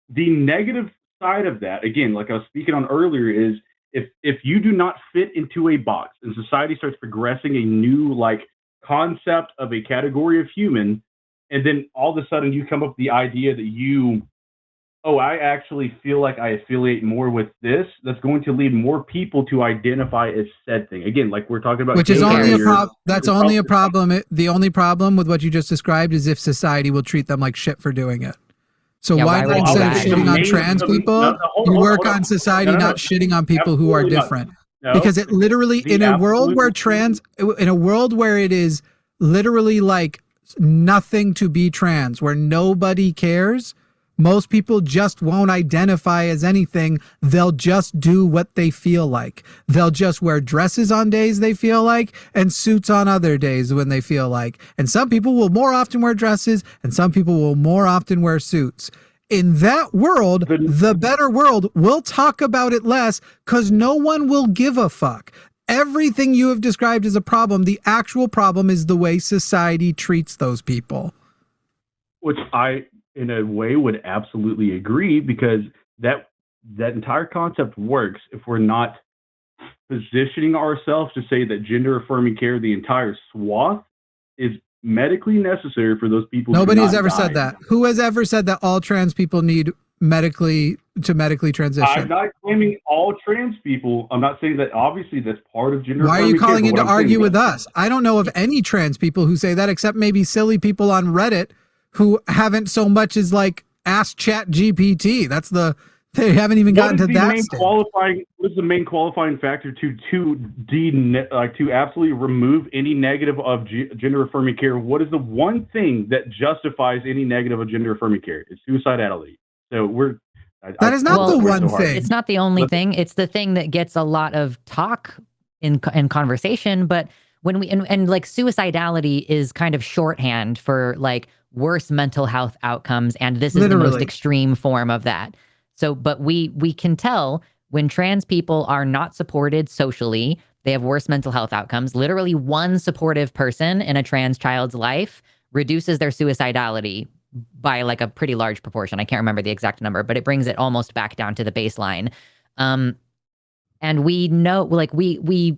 The negative side of that, again, like I was speaking on earlier, is if you do not fit into a box and society starts progressing a new like concept of a category of human, and then all of a sudden you come up with the idea that I actually feel like I affiliate more with this, that's going to lead more people to identify as said thing. Again, like we're talking about, which is only a problem. That's only a problem. The only problem with what you just described is if society will treat them like shit for doing it. So why not, instead of shitting on trans people, you work on society not shitting on people who are different? Because it literally, in a world where it is literally like nothing to be trans, where nobody cares, most people just won't identify as anything. They'll just do what they feel like. They'll just wear dresses on days they feel like and suits on other days when they feel like. And some people will more often wear dresses and some people will more often wear suits. In that world, the better world, we'll talk about it less because no one will give a fuck. Everything you have described as a problem, the actual problem is the way society treats those people. Which I, in a way, would absolutely agree, because that entire concept works if we're not positioning ourselves to say that gender affirming care, the entire swath, is medically necessary for those people. Nobody has ever said that. Who has ever said that all trans people need medically transition? I'm not claiming all trans people. I'm not saying that. Obviously, that's part of gender. Why are you calling in to argue with us? I don't know of any trans people who say that, except maybe silly people on Reddit who haven't so much as like asked Chat GPT. They haven't even gotten to that stage. What is the main qualifying factor to absolutely remove any negative of gender affirming care? What is the one thing that justifies any negative of gender affirming care? It's suicidality. So that is not the one thing. It's not the only thing. It's the thing that gets a lot of talk in conversation. But when we and like suicidality is kind of shorthand for like worse mental health outcomes, and this is the most Literally. extreme form of that. So, but we can tell when trans people are not supported socially, they have worse mental health outcomes. Literally, one supportive person in a trans child's life reduces their suicidality by like a pretty large proportion. I can't remember the exact number, but it brings it almost back down to the baseline. And we know, like, we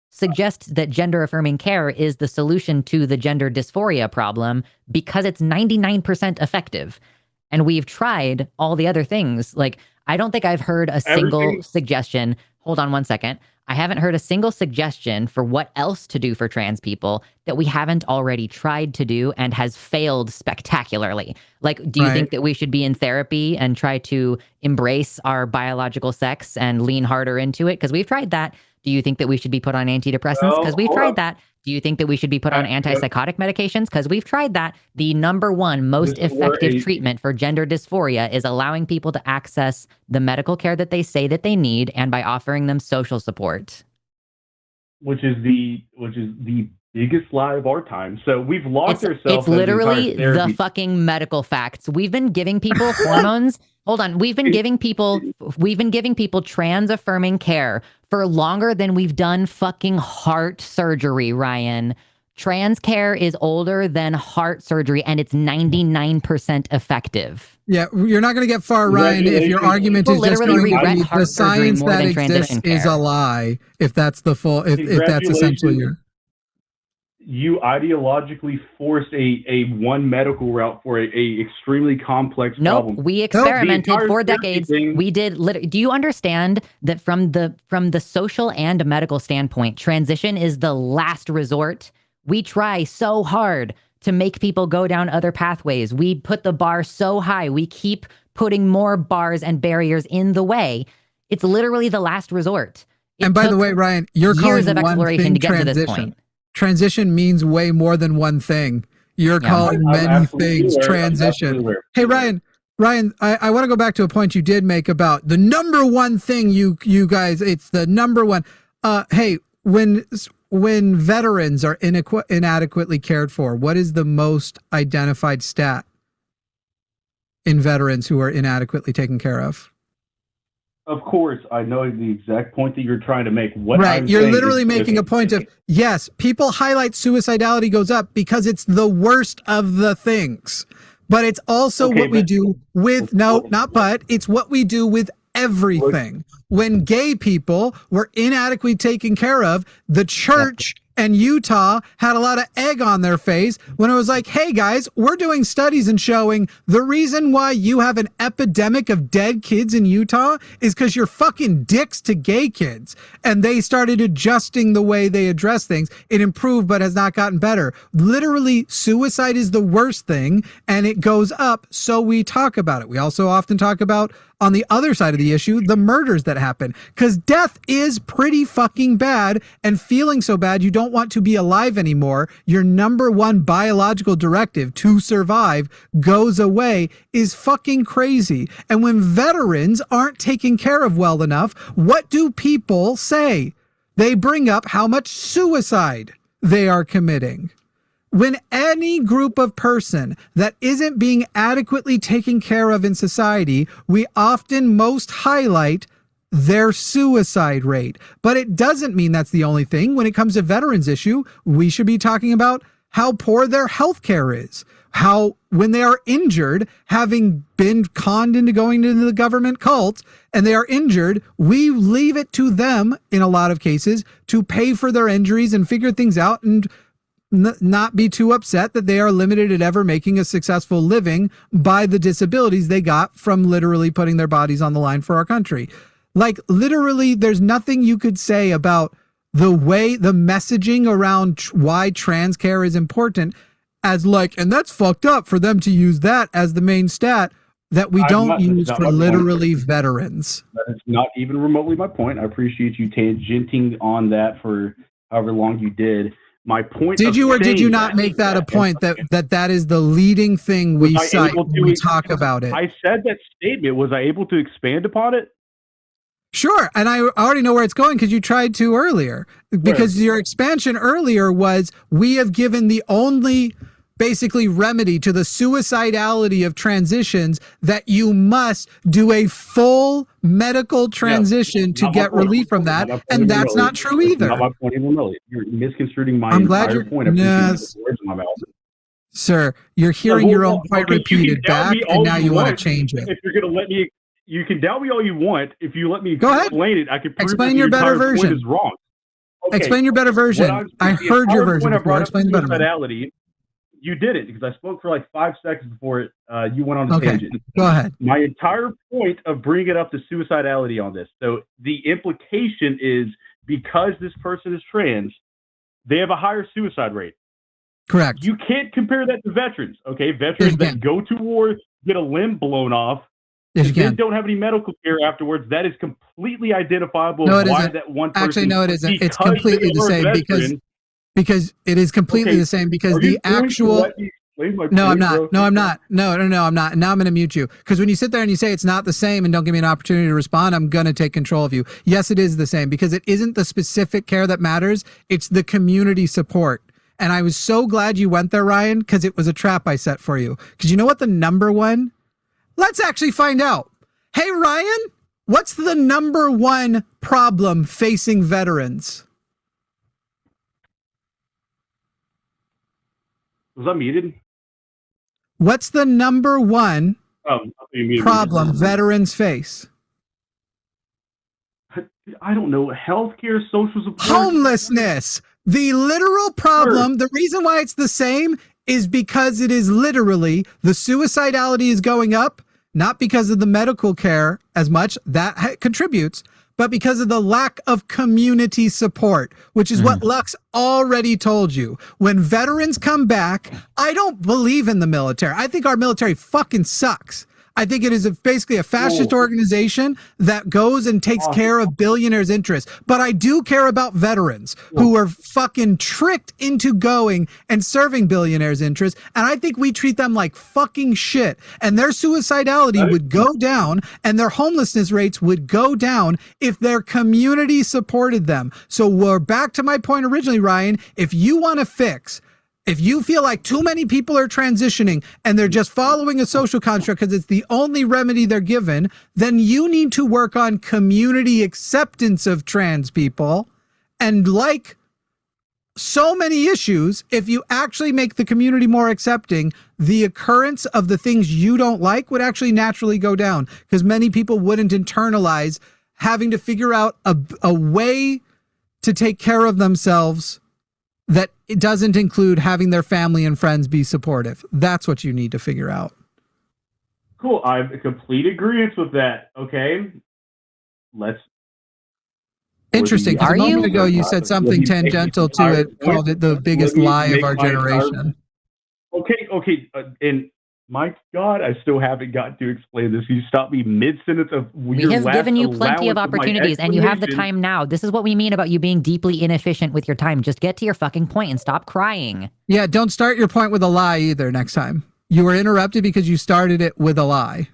suggest that gender affirming care is the solution to the gender dysphoria problem because it's 99% effective. And we've tried all the other things. Like, I don't think I've heard a single suggestion. Hold on one second. I haven't heard a single suggestion for what else to do for trans people that we haven't already tried to do and has failed spectacularly. Like, do you think that we should be in therapy and try to embrace our biological sex and lean harder into it? Because we've tried that. Do you think that we should be put on antidepressants? Because we've tried that. Do you think that we should be put on antipsychotic medications? Because we've tried that. The number one most effective treatment for gender dysphoria is allowing people to access the medical care that they say that they need, and by offering them social support. Which is the biggest lie of our time. So we've lost ourselves. It's literally the fucking medical facts. We've been giving people hormones. Hold on. We've been giving people trans affirming care for longer than we've done fucking heart surgery, Ryan. Trans care is older than heart surgery, and it's 99% effective. Yeah, you're not going to get far, Ryan, if your argument is just going to be the science that exists is a lie. If that's the full, if that's essentially your. You ideologically forced a one medical route for a extremely complex problem. We experimented for decades. We did. Do you understand that from the social and medical standpoint, transition is the last resort? We try so hard to make people go down other pathways. We put the bar so high. We keep putting more bars and barriers in the way. It's literally the last resort. And by the way, Ryan, you're calling years of exploration to get to this point. Transition means way more than one thing. You're calling many things transition. Hey, Ryan, I want to go back to a point you did make about the number one thing you guys, it's the number one. Hey, when veterans are inadequately cared for, what is the most identified stat in veterans who are inadequately taken care of? Of course, I know the exact point that you're trying to make. You're literally making a point of, yes, people highlight suicidality goes up because it's the worst of the things. But it's also what we do with, it's what we do with everything. When gay people were inadequately taken care of, the church and Utah had a lot of egg on their face when it was like, hey guys, we're doing studies and showing the reason why you have an epidemic of dead kids in Utah is because you're fucking dicks to gay kids. And they started adjusting the way they address things. It improved, but has not gotten better. Literally, suicide is the worst thing, and it goes up, so we talk about it. We also often talk about, on the other side of the issue, the murders that happen, because death is pretty fucking bad, and feeling so bad you don't want to be alive anymore, your number one biological directive to survive goes away, is fucking crazy. And when veterans aren't taken care of well enough, what do people say? They bring up how much suicide they are committing. When any group of person that isn't being adequately taken care of in society, we often most highlight their suicide rate. But it doesn't mean that's the only thing. When it comes to veterans issue, we should be talking about how poor their health care is. How when they are injured, having been conned into going into the government cult, and they are injured, we leave it to them, in a lot of cases, to pay for their injuries and figure things out and not be too upset that they are limited at ever making a successful living by the disabilities they got from literally putting their bodies on the line for our country. Like, literally, there's nothing you could say about the way, the messaging around why trans care is important as like, and that's fucked up for them to use that as the main stat that we don't use for literally veterans. That is not even remotely my point. I appreciate you tangenting on that for however long you did. My point. Did you or did you not make that a point that is the leading thing we cite when we talk about it? I said that statement. Was I able to expand upon it? Sure. And I already know where it's going because you tried to earlier. Because your expansion earlier was we have given the only basically remedy to the suicidality of transitions that you must do a full medical transition to get relief from that. And that's not true either. Not my point even really. You're misconstruing my I'm glad entire point. yes. Words in my mouth. Sir, you're hearing your own point repeated back, and now you want to change it. If you're going to let me, you can doubt me all you want. If you let me Go explain it, I can prove explain that your better entire version. point is wrong. Okay. Explain your better version. I heard your version before. Explain the better version. You did it because I spoke for like 5 seconds before you went on the tangent. Go ahead. My entire point of bringing up the suicidality on this. So the implication is because this person is trans, they have a higher suicide rate. Correct. You can't compare that to veterans. Okay, veterans that go to war, get a limb blown off, and then don't have any medical care afterwards. That is completely identifiable. No, it why isn't. That one person, actually, no, it isn't. It's completely the same because it is completely the same because the actual. No, I'm not. No, I'm not. No, I'm not. Now I'm going to mute you because when you sit there and you say it's not the same and don't give me an opportunity to respond, I'm going to take control of you. Yes, it is the same because it isn't the specific care that matters. It's the community support. And I was so glad you went there, Ryan, because it was a trap I set for you. Because you know what the number one? Let's actually find out. Hey, Ryan, what's the number one problem facing veterans? Was I muted? What's the number one problem veterans face? I don't know. Healthcare, social support. Homelessness. The literal problem, the reason why it's the same is because it is literally the suicidality is going up, not because of the medical care as much, that contributes, but because of the lack of community support, which is what Lux already told you. When veterans come back, I don't believe in the military. I think our military fucking sucks. I think it is basically a fascist organization that goes and takes care of billionaires' interests. But I do care about veterans who are fucking tricked into going and serving billionaires' interests. And I think we treat them like fucking shit. And their suicidality would go down and their homelessness rates would go down if their community supported them. So we're back to my point originally, Ryan. If you want to fix, if you feel like too many people are transitioning and they're just following a social construct because it's the only remedy they're given, then you need to work on community acceptance of trans people. And like so many issues, if you actually make the community more accepting, the occurrence of the things you don't like would actually naturally go down because many people wouldn't internalize having to figure out a way to take care of themselves that it doesn't include having their family and friends be supportive. That's what you need to figure out. Cool. I'm in complete agreement with that. Okay. Interesting. A moment ago, you said something tangential to it, called it the biggest lie of our generation. Okay. And my God, I still haven't got to explain this. You stopped me mid-sentence of we have given you plenty of opportunities and you have the time now. This is what we mean about you being deeply inefficient with your time. Just get to your fucking point and stop crying. Yeah, don't start your point with a lie either next time. You were interrupted because you started it with a lie.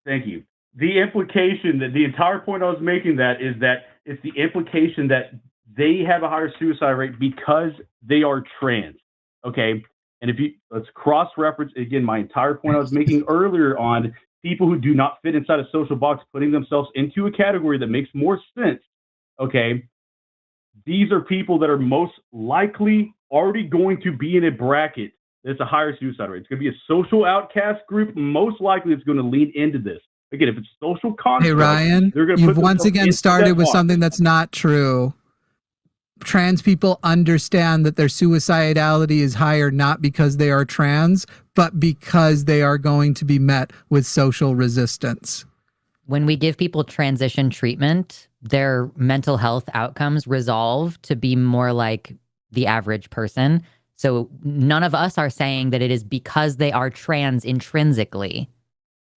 Thank you. The implication that the entire point I was making that is that it's the implication that they have a higher suicide rate because they are trans. Okay. And if you let's cross-reference again my entire point I was making earlier on people who do not fit inside a social box, putting themselves into a category that makes more sense. Okay, these are people that are most likely already going to be in a bracket that's a higher suicide rate. It's going to be a social outcast group. Most likely, it's going to lean into this. Again, if it's social construct, hey Ryan, you've once again started with something that's not true. Trans people understand that their suicidality is higher not because they are trans, but because they are going to be met with social resistance. When we give people transition treatment, their mental health outcomes resolve to be more like the average person. So none of us are saying that it is because they are trans intrinsically.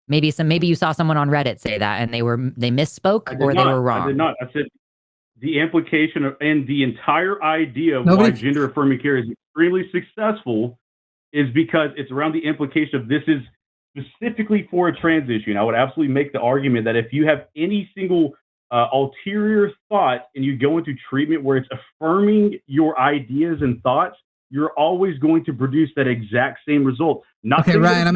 Maybe you saw someone on Reddit say that and they misspoke or they were wrong. I did not. I said the implication and the entire idea of why gender affirming care is extremely successful is because it's around the implication of this is specifically for a transition, I would absolutely make the argument that if you have any single ulterior thought and you go into treatment where it's affirming your ideas and thoughts, you're always going to produce that exact same result. Okay, Ryan, I'm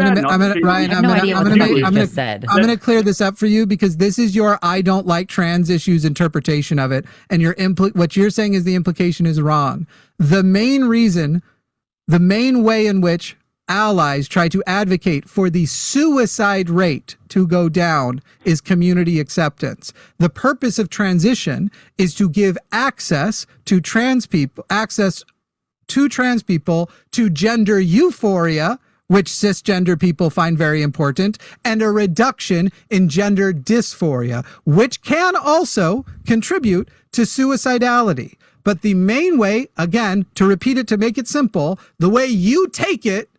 gonna clear this up for you, because this is your "I don't like trans issues" interpretation of it, and what you're saying is the implication is wrong. The main way in which allies try to advocate for the suicide rate to go down is community acceptance. The purpose of transition is to give access to trans people, to gender euphoria, which cisgender people find very important, and a reduction in gender dysphoria, which can also contribute to suicidality. But the main way, again, to repeat it, to make it simple, the way you take it,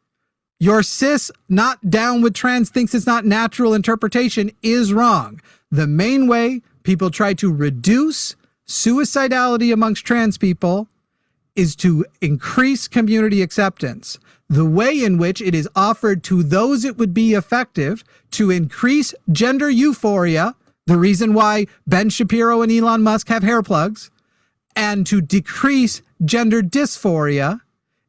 your cis not down with trans thinks it's not natural interpretation, is wrong. The main way people try to reduce suicidality amongst trans people is to increase community acceptance. The way in which it is offered to those it would be effective to increase gender euphoria, the reason why Ben Shapiro and Elon Musk have hair plugs, and to decrease gender dysphoria,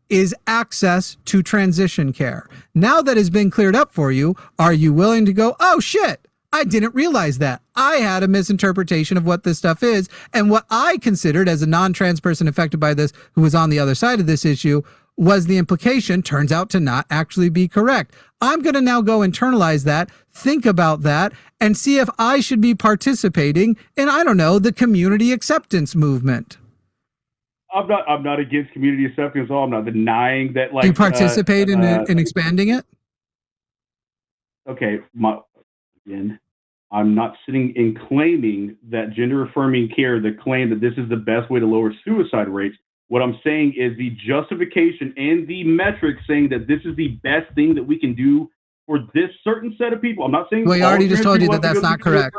is access to transition care. Now that has been cleared up for you, are you willing to go, oh shit, I didn't realize that. I had a misinterpretation of what this stuff is, and what I considered as a non-trans person affected by this who was on the other side of this issue was the implication turns out to not actually be correct. I'm going to now go internalize that, think about that, and see if I should be participating in, I don't know, the community acceptance movement. I'm not against community acceptance at all. I'm not denying that. Like, do you participate in expanding it? Okay, again, I'm not sitting and claiming that gender affirming care, the claim that this is the best way to lower suicide rates. What I'm saying is the justification and the metrics saying that this is the best thing that we can do for this certain set of people. I'm not saying. Well, we already just told you that that's not correct.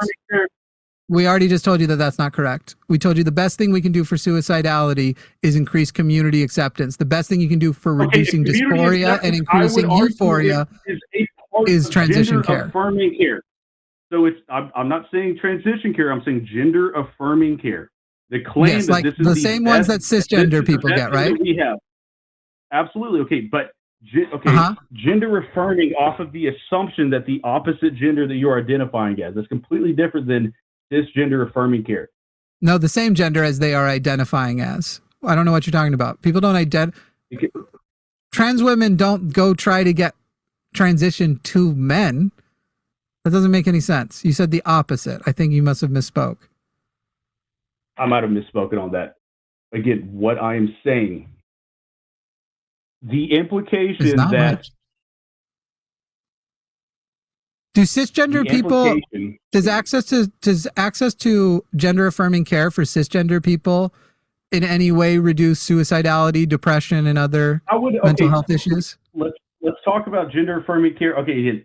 We already just told you that that's not correct. We told you the best thing we can do for suicidality is increase community acceptance. The best thing you can do for reducing dysphoria and increasing euphoria is transition care. Affirming care. So I'm not saying transition care. I'm saying gender affirming care. The claim that like this is the same ones that cisgender people get, right? We have. Absolutely. Okay. But gender affirming off of the assumption that the opposite gender that you're identifying as is completely different than cisgender affirming care. No, the same gender as they are identifying as. I don't know what you're talking about. People don't trans women don't go try to get transition to men. That doesn't make any sense. You said the opposite. I think you must have misspoke. I might have misspoken on that. Again, what I am saying, the implication that much. Do cisgender people, does access to gender affirming care for cisgender people in any way reduce suicidality, depression, and other mental health issues? Let's talk about gender affirming care. Okay,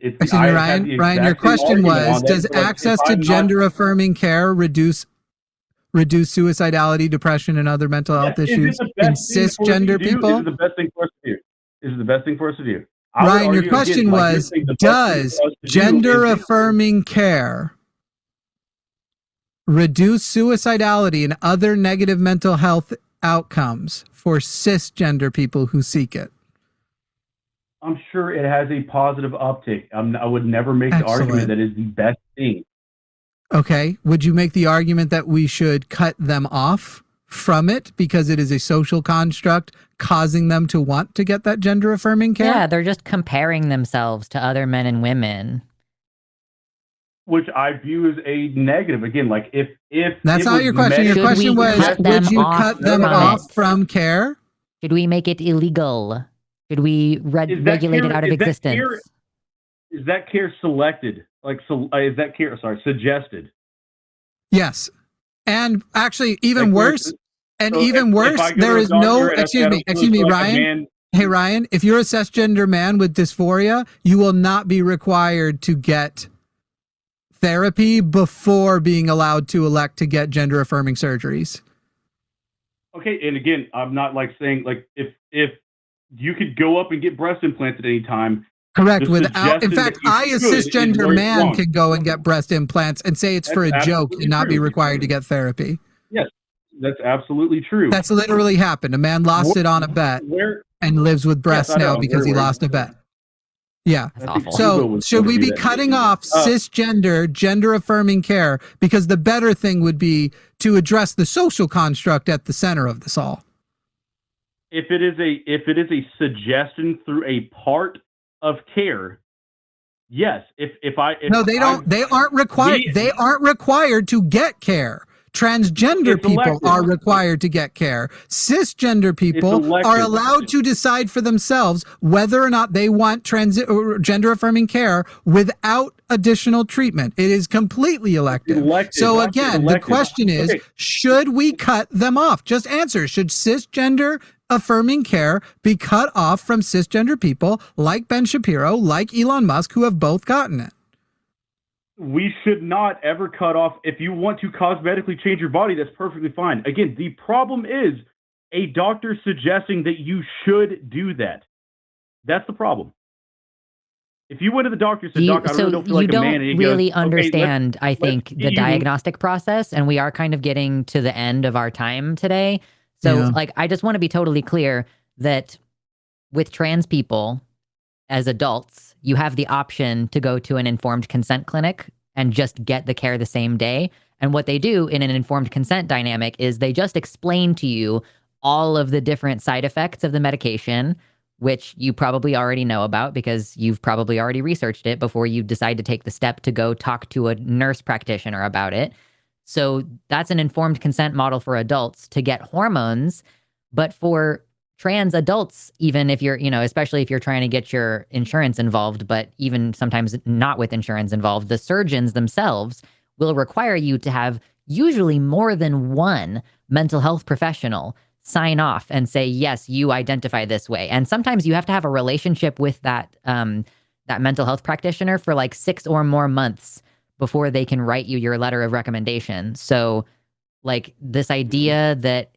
Ryan, your question was, does access to gender affirming care reduce suicidality, depression, and other mental health issues in cisgender people? Is it the best thing for us to do? Is it the best thing for us to do? Ryan, your question was, does gender affirming care reduce suicidality and other negative mental health outcomes for cisgender people who seek it? I'm sure it has a positive uptick. I would never make the argument that is the best thing. Okay. Would you make the argument that we should cut them off from it because it is a social construct causing them to want to get that gender affirming care? Yeah, they're just comparing themselves to other men and women, which I view as a negative. Again, like if that's not your question. Your question was, would you cut them off from care? Should we make it illegal? Should we regulate it out of existence? Is that care selected? Is that care? Sorry, suggested. Yes, and actually, even worse. And so even worse, there is no. Excuse me, Ryan. Hey, Ryan, if you're a cisgender man with dysphoria, you will not be required to get therapy before being allowed to elect to get gender affirming surgeries. Okay, and again, I'm not saying if you could go up and get breast implants at any time, Correct. The Without, in suggestion fact, that I, you a should is cisgender very man, wrong. can go and get breast implants and say it's for a That's joke absolutely and not be true. required to get therapy. Yes, that's absolutely true. That's literally happened. A man lost it on a bet and lives with breasts I know, now I'm because very he aware. lost a bet. Yeah. That's I think awful. Cuba So was should going to we do be that. cutting off cisgender, gender affirming care? Because the better thing would be to address the social construct at the center of this all. If it is a suggestion through a part of care, yes. No, they don't. They aren't required. They aren't required to get care. Transgender It's people elective. are required to get care. Cisgender people elective. are allowed to decide for themselves whether or not they want gender affirming care without additional treatment. It is completely elective. So again, the question is, should we cut them off? Just answer. Should cisgender affirming care be cut off from cisgender people like Ben Shapiro, like Elon Musk, who have both gotten it? We should not ever cut off. If you want to cosmetically change your body, that's perfectly fine. Again, the problem is a doctor suggesting that you should do that. That's the problem. If you went to the doctor and said, Doc, I really don't feel like a man, and he really goes, understand, okay, I think, the diagnostic process, and we are kind of getting to the end of our time today. So, I just want to be totally clear that with trans people as adults, you have the option to go to an informed consent clinic and just get the care the same day. And what they do in an informed consent dynamic is they just explain to you all of the different side effects of the medication, which you probably already know about because you've probably already researched it before you decide to take the step to go talk to a nurse practitioner about it. So that's an informed consent model for adults to get hormones. But for trans adults, even if you're, especially if you're trying to get your insurance involved, but even sometimes not with insurance involved, the surgeons themselves will require you to have usually more than one mental health professional sign off and say, yes, you identify this way. And sometimes you have to have a relationship with that mental health practitioner for like 6 or more months before they can write you your letter of recommendation. So like this idea that,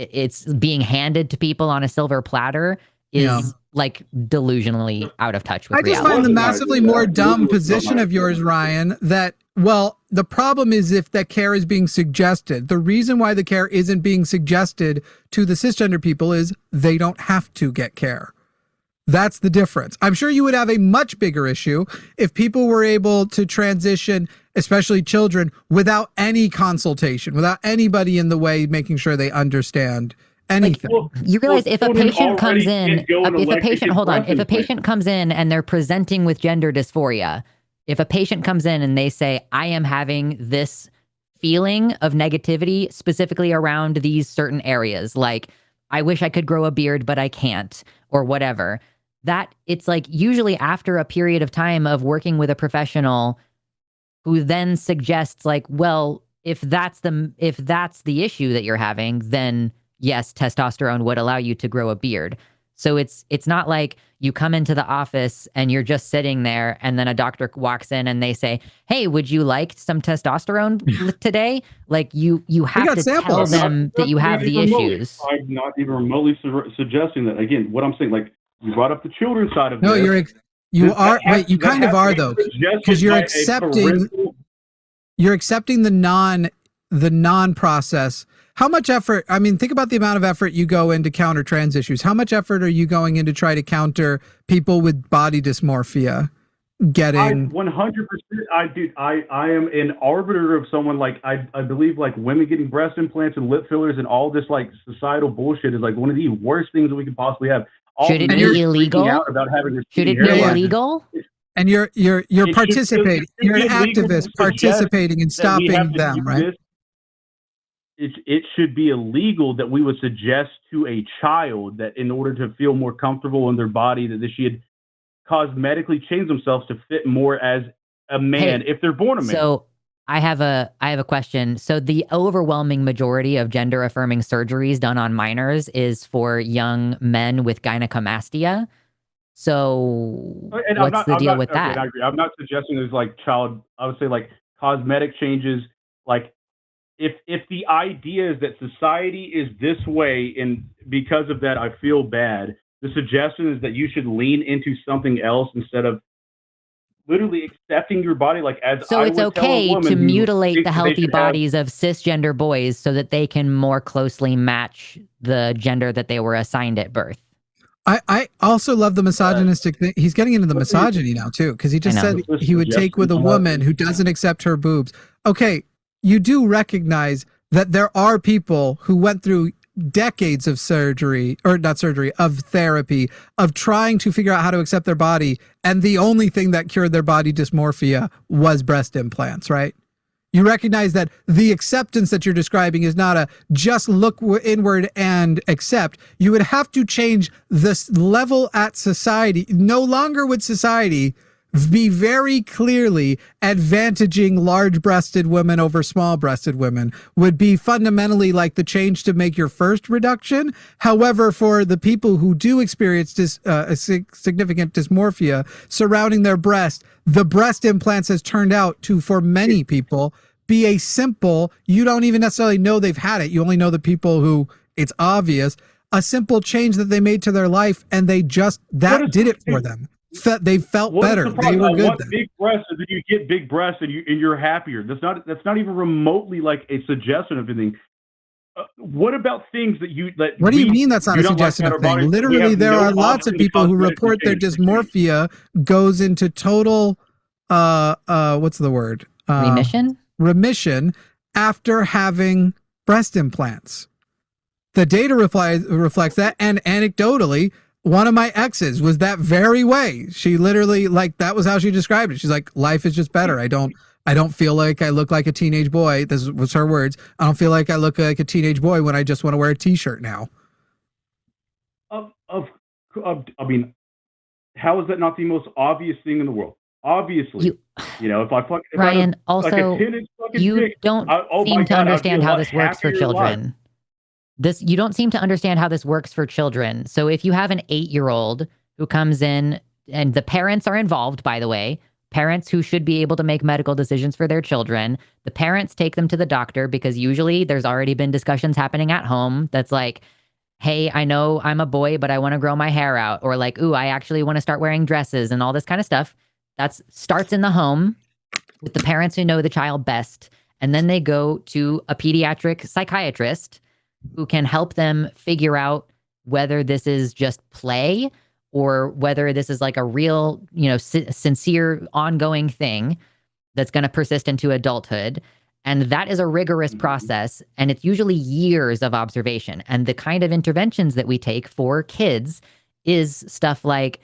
it's being handed to people on a silver platter is like delusionally out of touch with reality. I just find the massively more dumb position of yours, Ryan, that, well, the problem is if that care is being suggested. The reason why the care isn't being suggested to the cisgender people is they don't have to get care. That's the difference. I'm sure you would have a much bigger issue if people were able to transition, especially children, without any consultation, without anybody in the way making sure they understand anything. You realize if a patient comes in, if a patient comes in and they're presenting with gender dysphoria, if a patient comes in and they say, I am having this feeling of negativity specifically around these certain areas, like I wish I could grow a beard, but I can't, or whatever, that it's like usually after a period of time of working with a professional who then suggests like, well, if that's the issue that you're having, then yes, testosterone would allow you to grow a beard. So it's not like you come into the office and you're just sitting there and then a doctor walks in and they say, hey, would you like some testosterone today? Like you have to tell them that you have the issues. I'm not even remotely suggesting that. Again, what I'm saying, like you brought up the children's side of no, this. you kind of are though, because you're accepting the non-process. How much effort, I mean, think about the amount of effort you go in to counter trans issues. How much effort are you going in to try to counter people with body dysmorphia getting? 100%. I am an arbiter of someone like, I believe like women getting breast implants and lip fillers and all this like societal bullshit is like one of the worst things that we could possibly have. Should it be illegal? Should it be illegal? And you're participating. You're an activist participating in stopping them, right? It should be illegal that we would suggest to a child that in order to feel more comfortable in their body that they should cosmetically change themselves to fit more as a man if they're born a man. So I have a question. So the overwhelming majority of gender affirming surgeries done on minors is for young men with gynecomastia. So what's the deal with that? I agree. I'm not suggesting there's like I would say like cosmetic changes. Like if the idea is that society is this way and because of that I feel bad, the suggestion is that you should lean into something else instead of literally accepting your body. Like, as So I it's would tell a okay woman to who mutilate thinks the that they healthy should have- bodies of cisgender boys so that they can more closely match the gender that they were assigned at birth. I also love the misogynistic thing. He's getting into the What misogyny now too, because he just I know. said he would take with a woman who doesn't accept her boobs. Okay, you do recognize that there are people who went through decades of surgery, or not surgery, of therapy, of trying to figure out how to accept their body, and the only thing that cured their body dysmorphia was breast implants, right? You recognize that the acceptance that you're describing is not a just look inward and accept. You would have to change this level at society. No longer would society be very clearly advantaging large-breasted women over small-breasted women. Would be fundamentally like the change to make your first reduction. However, for the people who do experience significant dysmorphia surrounding their breast, the breast implants has turned out to, for many people, be a simple, you don't even necessarily know they've had it. You only know the people who it's obvious, a simple change that they made to their life, and they just, that did it for them. They felt better. They were good. Big breasts, and then you get big breasts, and you're happier. That's not even remotely like a suggestion of anything. What about things that you that? What do you mean that's not a suggestion of thing? Literally, there are lots of people who report their dysmorphia goes into total, what's the word? Remission after having breast implants. The data reflects that, and anecdotally, one of my exes was that very way. She literally, like, that was how she described it. She's like, life is just better. I don't feel like I look like a teenage boy. This was her words. I don't feel like I look like a teenage boy when I just want to wear a t-shirt now. I mean, how is that not the most obvious thing in the world? Obviously, if I fuck Ryan, also, you don't seem to understand how this works for children. You don't seem to understand how this works for children. So if you have an 8-year-old who comes in, and the parents are involved, by the way, parents who should be able to make medical decisions for their children, the parents take them to the doctor because usually there's already been discussions happening at home that's like, hey, I know I'm a boy, but I want to grow my hair out. Or like, ooh, I actually want to start wearing dresses and all this kind of stuff. That starts in the home with the parents who know the child best. And then they go to a pediatric psychiatrist who can help them figure out whether this is just play or whether this is like a real, sincere, ongoing thing that's going to persist into adulthood. And that is a rigorous process. And it's usually years of observation. And the kind of interventions that we take for kids is stuff like,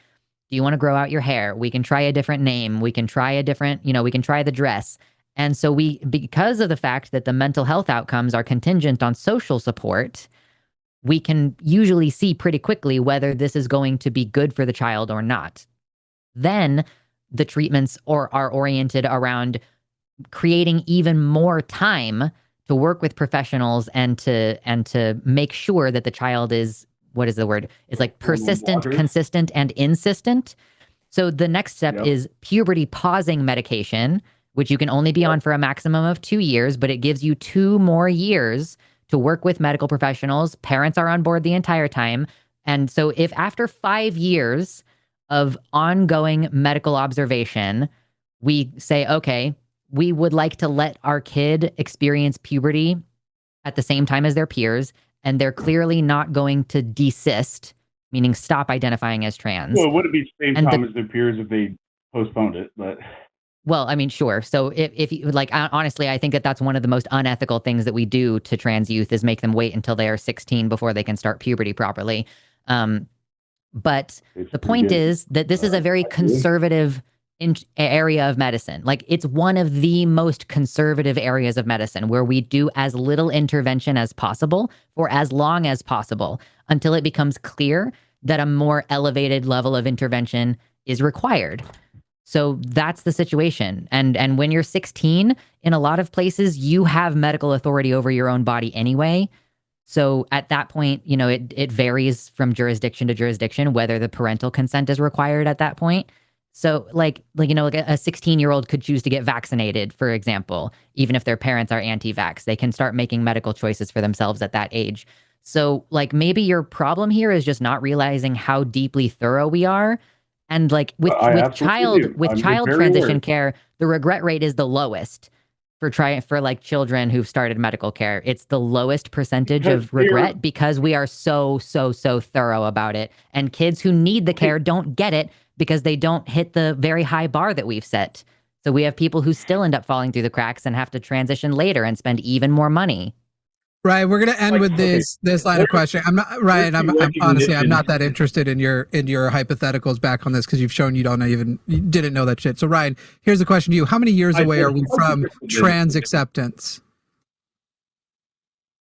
do you want to grow out your hair? We can try a different name. We can try a different, we can try the dress. And so because of the fact that the mental health outcomes are contingent on social support, we can usually see pretty quickly whether this is going to be good for the child or not. Then the treatments are oriented around creating even more time to work with professionals and to make sure that the child is, what is the word? It's like persistent, consistent, and insistent. So the next step is puberty pausing medication, which you can only be on for a maximum of 2 years, but it gives you 2 more years to work with medical professionals. Parents are on board the entire time. And so if after 5 years of ongoing medical observation, we say, okay, we would like to let our kid experience puberty at the same time as their peers, and they're clearly not going to desist, meaning stop identifying as trans. Well, it wouldn't be the same time as their peers if they postponed it, but... Well, I mean, sure. So if you like, honestly, I think that that's one of the most unethical things that we do to trans youth is make them wait until they are 16 before they can start puberty properly. But the point is that this is a very conservative area of medicine. Like, it's one of the most conservative areas of medicine where we do as little intervention as possible for as long as possible until it becomes clear that a more elevated level of intervention is required. So that's the situation. And when you're 16, in a lot of places, you have medical authority over your own body anyway. So at that point, it varies from jurisdiction to jurisdiction, whether the parental consent is required at that point. So like a 16-year-old could choose to get vaccinated, for example, even if their parents are anti-vax. They can start making medical choices for themselves at that age. So like maybe your problem here is just not realizing how deeply thorough we are. And like with I'm child very transition aware. care, the regret rate is the lowest for like children who've started medical care. It's the lowest percentage Because of regret because we are so thorough about it. And kids who need the care don't get it because they don't hit the very high bar that we've set. So we have people who still end up falling through the cracks and have to transition later and spend even more money. Right, we're gonna end with this line of questioning. I'm not Ryan. I'm honestly, I'm not that interested in your hypotheticals back on this because you've shown you didn't know that shit. So Ryan, here's the question to you: how many years away are we from trans acceptance?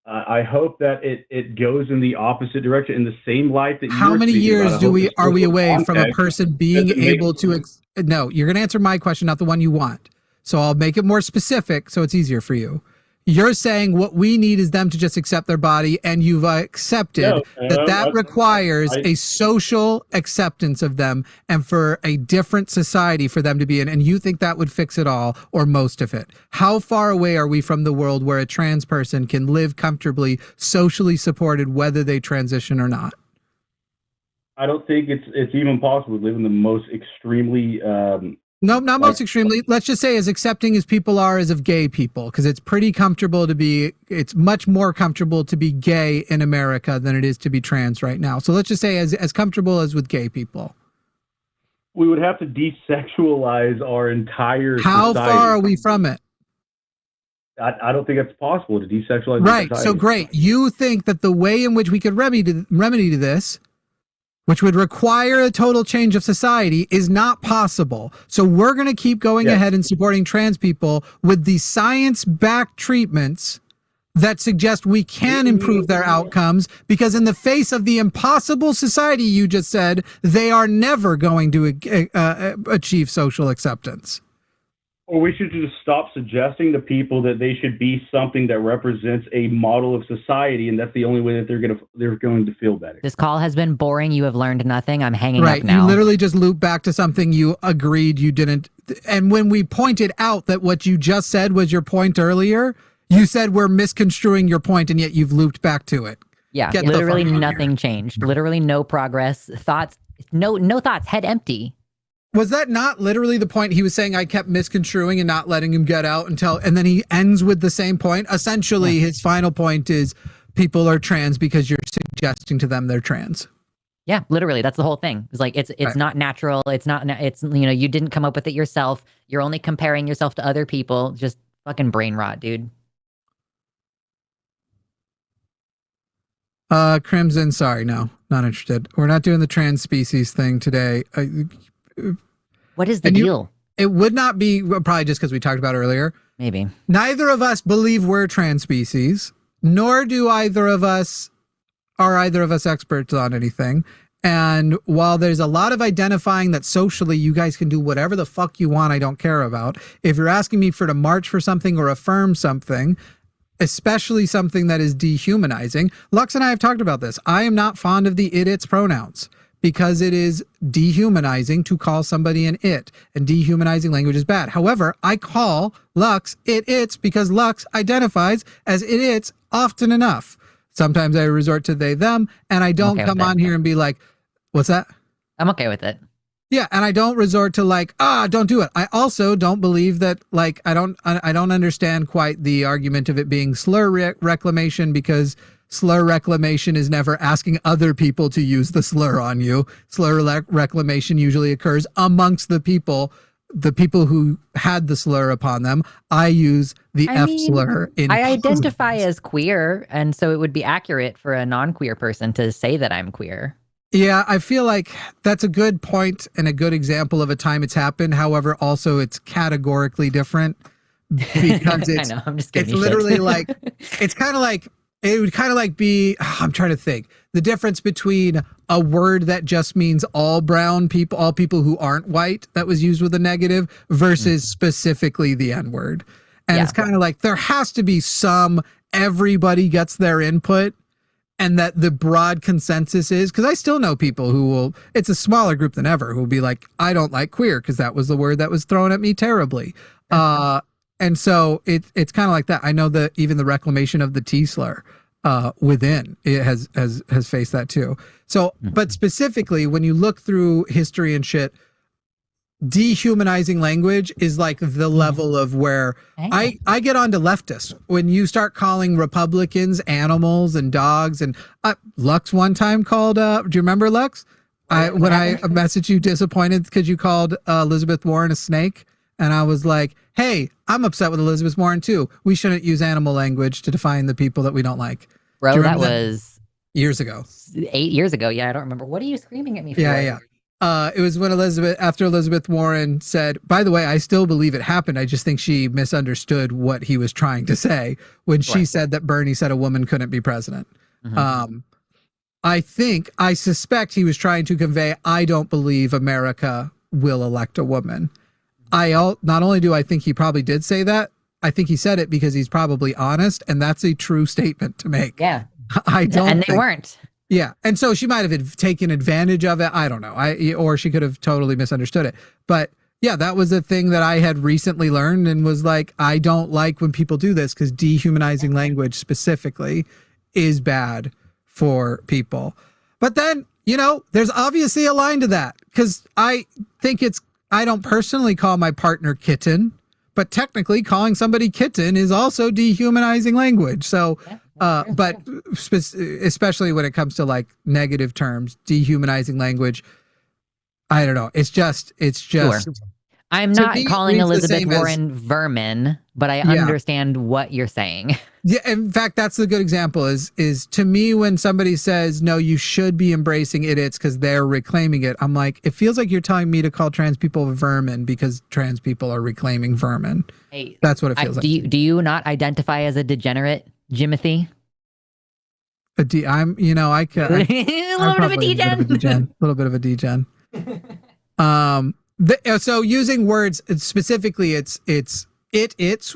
I hope that it goes in the opposite direction, in the same light that. How many years are we away from a person being able to? No, you're gonna answer my question, not the one you want. So I'll make it more specific so it's easier for you. You're saying what we need is them to just accept their body, and you've accepted that requires a social acceptance of them and for a different society for them to be in, and you think that would fix it all or most of it. How far away are we from the world where a trans person can live comfortably, socially supported, whether they transition or not? I don't think it's even possible to live in the most extremely no, not most extremely. Let's just say as accepting as people are as of gay people, because it's much more comfortable to be gay in America than it is to be trans right now. So let's just say as comfortable as with gay people. We would have to desexualize our entire How society. far are we from it? I don't think it's possible to desexualize right, society. So great. You think that the way in which we could remedy to this, which would require a total change of society, is not possible. So we're going to keep going ahead and supporting trans people with the science-backed treatments that suggest we can improve their outcomes, because in the face of the impossible society you just said, they are never going to achieve social acceptance. Or we should just stop suggesting to people that they should be something that represents a model of society, and that's the only way that they're going to feel better. This call has been boring. You have learned nothing. I'm hanging up now. You literally just looped back to something you agreed you didn't. And when we pointed out that what you just said was your point earlier, you said we're misconstruing your point, and yet you've looped back to it. Yeah, literally nothing changed. Literally no progress. Thoughts, no thoughts. Head empty. Was that not literally the point? He was saying I kept misconstruing and not letting him get out and then he ends with the same point. Essentially, his final point is people are trans because you're suggesting to them they're trans. Yeah, literally, that's the whole thing. It's like it's not natural. It's you didn't come up with it yourself. You're only comparing yourself to other people. Just fucking brain rot, dude. Crimson, sorry, no, not interested. We're not doing the trans species thing today. What is the deal? It would not be, probably just because we talked about earlier. Maybe. Neither of us believe we're trans species, nor do either of us experts on anything. And while there's a lot of identifying that socially you guys can do whatever the fuck you want, I don't care about. If you're asking me to march for something or affirm something, especially something that is dehumanizing, Lux and I have talked about this. I am not fond of the it-its pronouns, because it is dehumanizing to call somebody an it, and dehumanizing language is bad. However, I call Lux it-its because Lux identifies as it-its often enough. Sometimes I resort to they, them, and I don't come on here and be like, what's that? I'm okay with it. Yeah, and I don't resort to like, don't do it. I also don't believe that, like, I don't understand quite the argument of it being slur reclamation, because slur reclamation is never asking other people to use the slur on you. Slur reclamation usually occurs amongst the people who had the slur upon them. I use the slur in I identify as queer, and so it would be accurate for a non-queer person to say that I'm queer. Yeah, I feel like that's a good point and a good example of a time it's happened. However, also it's categorically different, because it's, I know, I'm just kidding. It's literally like, it's kind of like, it would kind of like be, I'm trying to think, the difference between a word that just means all brown people, all people who aren't white, that was used with a negative, versus specifically the N word. And it's kind of like, there has to be everybody gets their input, and that the broad consensus is, because I still know people who will, it's a smaller group than ever, who will be like, I don't like queer because that was the word that was thrown at me terribly. And so it's kind of like that. I know that even the reclamation of the T slur, within it has faced that too. So, but specifically when you look through history and shit, dehumanizing language is like the level of where I get onto leftists when you start calling Republicans animals and dogs. And Lux one time called, do you remember Lux? When I messaged you disappointed because you called Elizabeth Warren a snake, and I was like, hey, I'm upset with Elizabeth Warren too. We shouldn't use animal language to define the people that we don't like. Bro, that was years ago. 8 years ago. Yeah, I don't remember. What are you screaming at me for? Yeah. It was when after Elizabeth Warren said, by the way, I still believe it happened. I just think she misunderstood what he was trying to say when she said that Bernie said a woman couldn't be president. I suspect he was trying to convey, I don't believe America will elect a woman. Not only do I think he probably did say that, I think he said it because he's probably honest, and that's a true statement to make. Yeah. And they weren't. Yeah. And so she might have taken advantage of it. I don't know. Or she could have totally misunderstood it. But yeah, that was a thing that I had recently learned and was like, I don't like when people do this because dehumanizing language specifically is bad for people. But then, there's obviously a line to that because I don't personally call my partner kitten, but technically calling somebody kitten is also dehumanizing language. So, but especially when it comes to like negative terms, dehumanizing language, I don't know. It's just. Sure. I'm not calling Elizabeth Warren vermin, but I understand what you're saying. Yeah, in fact, that's a good example. Is to me when somebody says no, you should be embracing idiots because they're reclaiming it. I'm like, it feels like you're telling me to call trans people vermin because trans people are reclaiming vermin. Hey, that's what it feels like. Do you not identify as a degenerate, Jimothy? I'm, I can a little bit of a degen. A little bit of a degen. So using words specifically, it's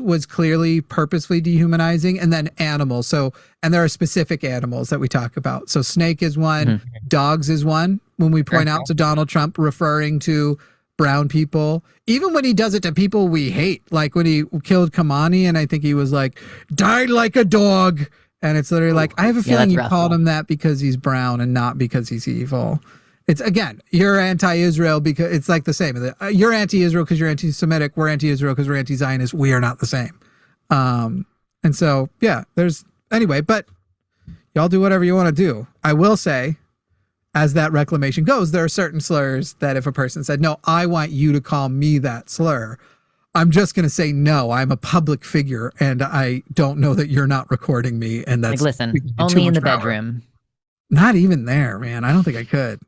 was clearly purposely dehumanizing, and then animals. So, and there are specific animals that we talk about. So snake is one, dogs is one. When we point out to Donald Trump referring to brown people, even when he does it to people we hate, like when he killed Kamani, and I think he was like, died like a dog. And it's literally like, I have a feeling you called him that because he's brown and not because he's evil. It's, again, you're anti-Israel because it's like the same. You're anti-Israel because you're anti-Semitic. We're anti-Israel because we're anti-Zionist. We are not the same. And so, yeah, anyway, but y'all do whatever you want to do. I will say, as that reclamation goes, there are certain slurs that if a person said, no, I want you to call me that slur, I'm just going to say, no, I'm a public figure and I don't know that you're not recording me. And that's like, listen, only in the bedroom. Not even there, man. I don't think I could.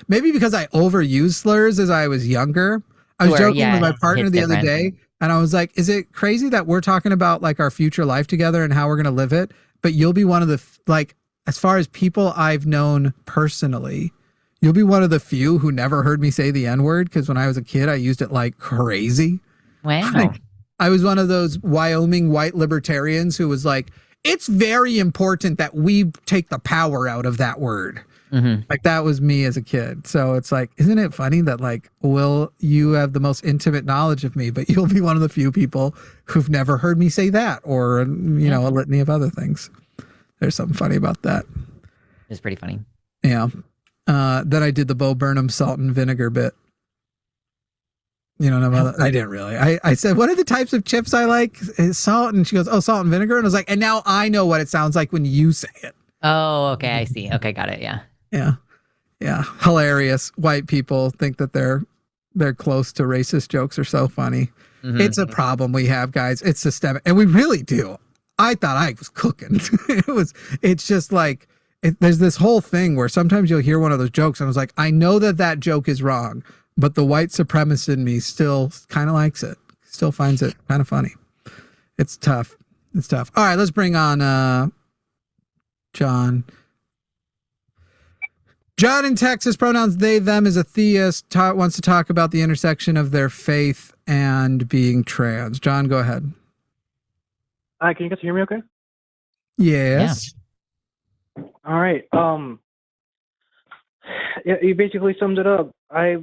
Maybe because I overused slurs as I was younger. I was joking with my partner the other day, and I was like, is it crazy that we're talking about like our future life together and how we're going to live it? But you'll be one of the, like, as far as people I've known personally, you'll be one of the few who never heard me say the N-word, because when I was a kid, I used it like crazy. Wow. Like, I was one of those Wyoming white libertarians who was like, it's very important that we take the power out of that word. Like that was me as a kid. So it's like, isn't it funny that like, Will, you have the most intimate knowledge of me, but you'll be one of the few people who've never heard me say that, or, a litany of other things. There's something funny about that. It's pretty funny. Yeah. Then I did the Bo Burnham salt and vinegar bit. You don't know about that? I didn't really. I said, what are the types of chips I like? It's salt. And she goes, oh, salt and vinegar. And I was like, and now I know what it sounds like when you say it. Oh, okay. I see. Okay. Got it. Yeah. Yeah. Hilarious. White people think that they're close to racist jokes are so funny. It's a problem we have, guys. It's systemic. And we really do. I thought I was cooking. It's just like, there's this whole thing where sometimes you'll hear one of those jokes and I was like, I know that joke is wrong, but the white supremacist in me still kind of likes it. Still finds it kind of funny. It's tough. All right, let's bring on John. John in Texas, pronouns they, them, is a theist, wants to talk about the intersection of their faith and being trans. John, go ahead. Can you guys hear me okay? Yes. Yeah. All right. Yeah, you basically summed it up. I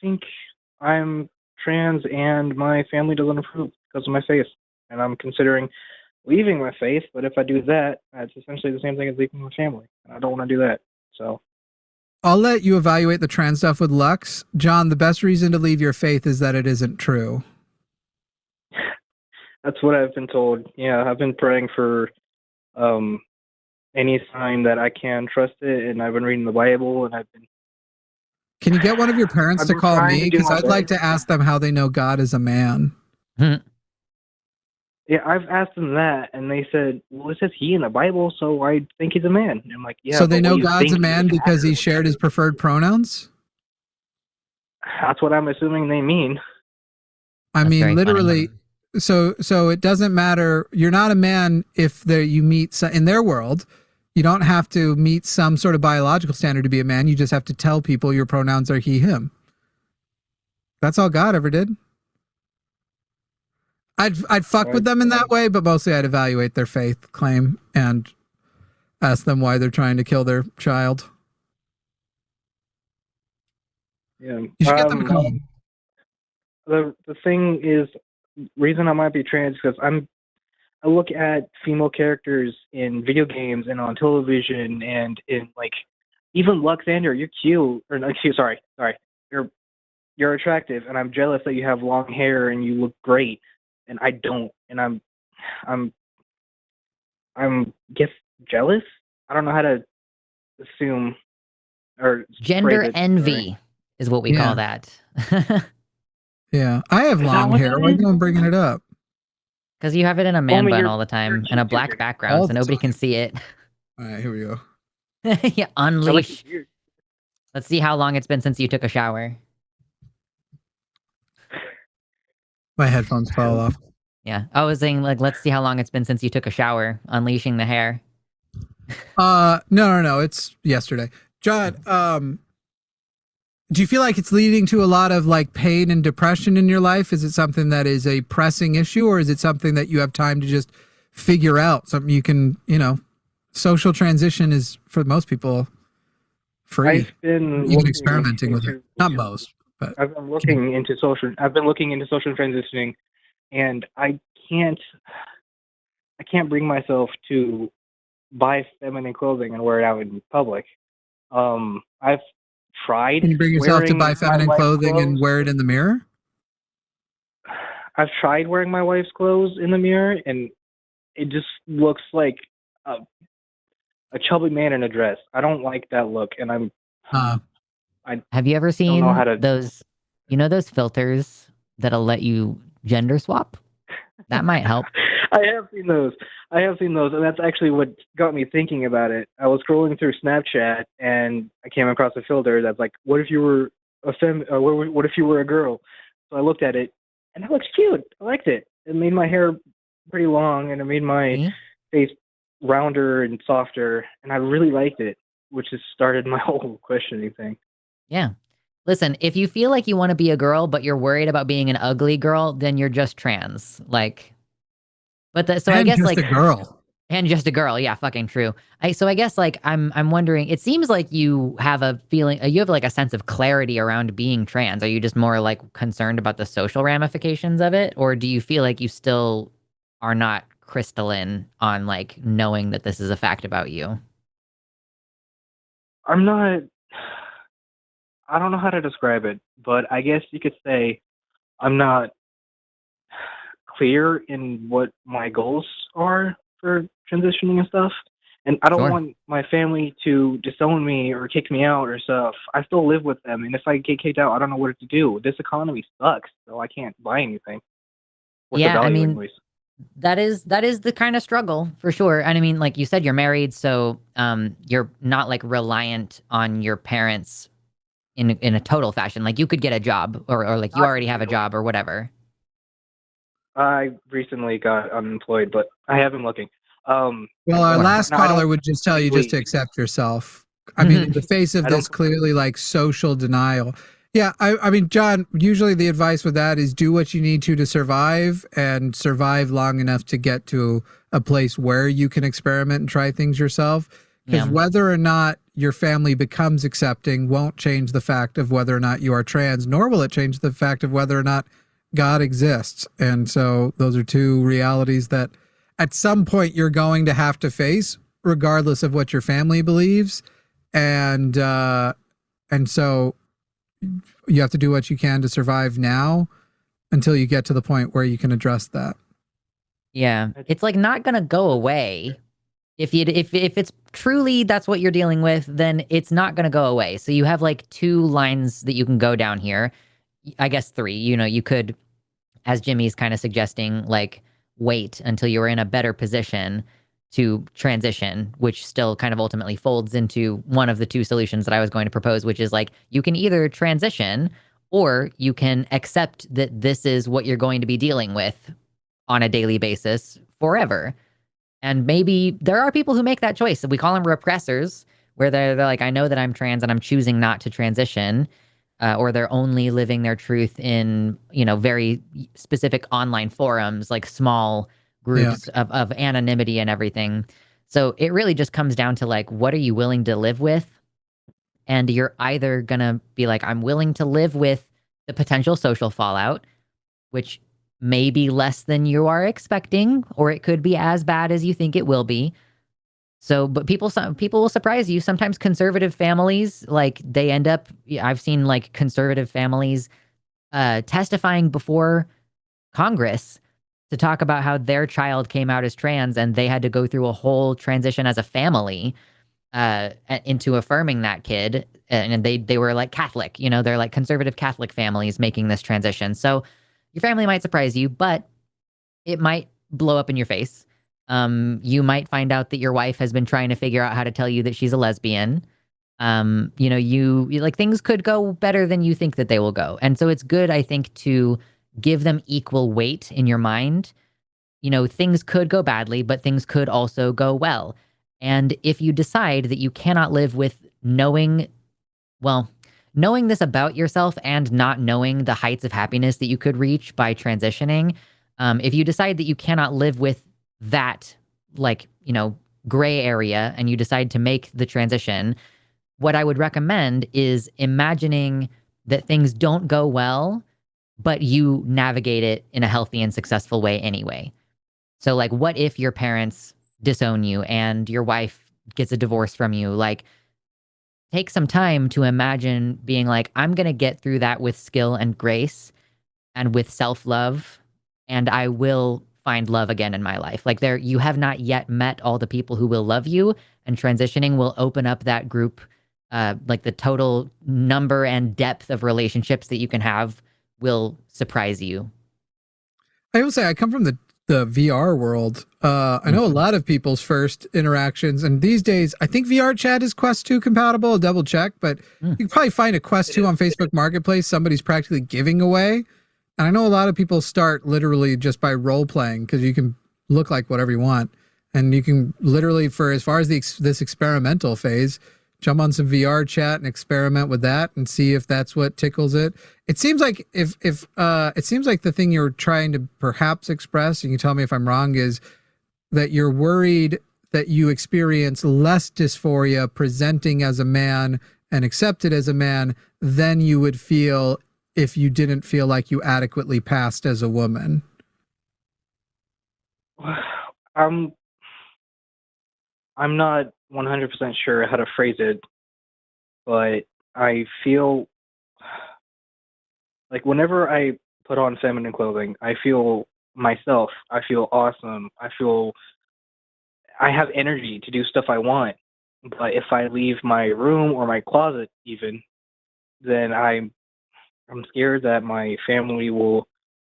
think I'm trans and my family doesn't approve because of my face. And I'm considering leaving my faith, but if I do that, it's essentially the same thing as leaving my family, and I don't want to do that. So I'll let you evaluate the trans stuff with Lux. John, the best reason to leave your faith is that it isn't true. that's what I've been told. Yeah, I've been praying for any sign that I can trust it, and I've been reading the Bible, and I've been. Can you get one of your parents I've to been call trying me? to do Because my I'd like best. to ask them how they know God is a man. Yeah, I've asked them that, and they said, "Well, it says he in the Bible, so I think he's a man." And I'm like, "Yeah." So they but know what do you God's a think man he's because he actually? shared his preferred pronouns? That's what I'm assuming they mean. I That's mean, very literally. funny. So it doesn't matter. You're not a man if you meet in their world. You don't have to meet some sort of biological standard to be a man. You just have to tell people your pronouns are he, him. That's all God ever did. I'd fuck with them in that way, but mostly I'd evaluate their faith claim and ask them why they're trying to kill their child. Yeah. You should get them to call. The thing is, reason I might be trans because I look at female characters in video games and on television and in like even Luxander. You're cute, or not cute. Sorry. You're attractive, and I'm jealous that you have long hair and you look great, and I don't, and I'm guess jealous. I don't know how to assume or Gender phrase it. envy is what we Yeah. call that. Yeah, I have Is that long what hair. that Why are is? you bringing it up? Because you have it in a man mean, bun you're- all the time you're and a cute, black you're- background, All so the nobody time. can see it. All right, here we go. Yeah, I like unleash. your beard. Let's see how long it's been since you took a shower. My headphones fell off. Yeah, I was saying like, let's see how long it's been since you took a shower, unleashing the hair. No. It's yesterday. John, do you feel like it's leading to a lot of like pain and depression in your life? Is it something that is a pressing issue, or is it something that you have time to just figure out? Something you can, social transition is for most people free. I've been Even looking experimenting with it. into- Not most, but I've been looking into social. I've been looking into social transitioning, and I can't bring myself to buy feminine clothing and wear it out in public. I've tried. can you bring yourself to wearing buy my feminine wife's clothing and clothes. wear it in the mirror? I've tried wearing my wife's clothes in the mirror, and it just looks like a chubby man in a dress. I don't like that look, and I'm Have you ever seen know how to- those, those filters that'll let you gender swap? That might help. I have seen those, and that's actually what got me thinking about it. I was scrolling through Snapchat, and I came across a filter that's like, "What if you were what if you were a girl?" So I looked at it, and it looks cute. I liked it. It made my hair pretty long, and it made my See? face rounder and softer, and I really liked it, which has started my whole questioning thing. Yeah. Listen, if you feel like you want to be a girl, but you're worried about being an ugly girl, then you're just trans. Like, so I And guess just like, a girl. and just a girl. Yeah, fucking true. So I guess like I'm wondering. It seems like you have a feeling. You have like a sense of clarity around being trans. Are you just more like concerned about the social ramifications of it, or do you feel like you still are not crystalline on like knowing that this is a fact about you? I'm not. I don't know how to describe it, but I guess you could say I'm not clear in what my goals are for transitioning and stuff. And I don't Sure. want my family to disown me or kick me out or stuff. I still live with them, and if I get kicked out, I don't know what to do. This economy sucks, so I can't buy anything. What's Yeah, the I value mean, anyways? that is the kind of struggle for sure. And I mean, like you said, you're married, so you're not like reliant on your parents in a total fashion. Like you could get a job or like you Not already have a really. job or whatever. I recently got unemployed, but I have been looking. Well, our Sure. last No, I don't caller would just tell you just to really- accept yourself. I mean, in the face of I don't- this clearly like social denial. Yeah, I mean, John, usually the advice with that is do what you need to survive and survive long enough to get to a place where you can experiment and try things yourself. Because Yeah. whether or not your family becomes accepting won't change the fact of whether or not you are trans, nor will it change the fact of whether or not God exists. And so those are two realities that at some point you're going to have to face, regardless of what your family believes. And so you have to do what you can to survive now until you get to the point where you can address that. Yeah. It's like not going to go away. If it's truly that's what you're dealing with, then it's not going to go away. So you have like 2 lines that you can go down here. I guess 3. You could, as Jimmy's kind of suggesting, like wait until you're in a better position to transition, which still kind of ultimately folds into one of the 2 solutions that I was going to propose, which is like you can either transition or you can accept that this is what you're going to be dealing with on a daily basis forever. And maybe there are people who make that choice. We call them repressors, where they're like, I know that I'm trans and I'm choosing not to transition, or they're only living their truth in, very specific online forums, like small groups of anonymity and everything. So it really just comes down to like, what are you willing to live with? And you're either going to be like, I'm willing to live with the potential social fallout, which may be less than you are expecting, or it could be as bad as you think it will be. So, but people will surprise you. Sometimes conservative families, like they end up, I've seen like conservative families testifying before Congress to talk about how their child came out as trans and they had to go through a whole transition as a family into affirming that kid. And they were like Catholic, they're like conservative Catholic families making this transition. So your family might surprise you, but it might blow up in your face. You might find out that your wife has been trying to figure out how to tell you that she's a lesbian. You like things could go better than you think that they will go. And so it's good, I think, to give them equal weight in your mind. Things could go badly, but things could also go well. And if you decide that you cannot live with knowing this about yourself and not knowing the heights of happiness that you could reach by transitioning, if you decide that you cannot live with that, gray area, and you decide to make the transition, what I would recommend is imagining that things don't go well, but you navigate it in a healthy and successful way anyway. So, like, what if your parents disown you and your wife gets a divorce from you? Like, take some time to imagine being like, I'm going to get through that with skill and grace and with self-love, and I will find love again in my life. Like, you have not yet met all the people who will love you, and transitioning will open up that group. Like, the total number and depth of relationships that you can have will surprise you. I will say I come from the VR world. I know a lot of people's first interactions, and these days I think VR chat is Quest 2 compatible. I'll double check, but you can probably find a Quest 2 on Facebook Marketplace somebody's practically giving away. And I know a lot of people start literally just by role playing, because you can look like whatever you want, and you can literally, for as far as this experimental phase, jump on some VR chat and experiment with that and see if that's what tickles it. It seems like it seems like the thing you're trying to perhaps express, you can tell me if I'm wrong, is that you're worried that you experience less dysphoria presenting as a man and accepted as a man than you would feel if you didn't feel like you adequately passed as a woman. I'm not 100% sure how to phrase it, but I feel like whenever I put on feminine clothing, I feel myself. I feel awesome. I feel I have energy to do stuff I want. But if I leave my room or my closet even, then I'm scared that my family will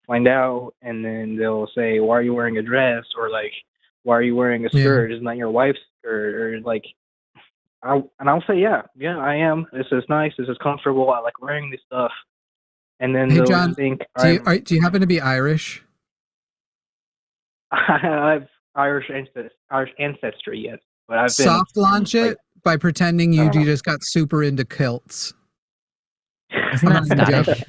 find out, and then they'll say, "Why are you wearing a dress?" Or like, "Why are you wearing a skirt? Isn't that your wife's skirt?" Or like, I'll say, yeah, I am. This is nice. This is comfortable. I like wearing this stuff. And then Hey, they'll John, think do you happen to be Irish? I have Irish ancestry, yes. But I've been soft launch it by pretending you know. just got super into kilts. Isn't that Scottish?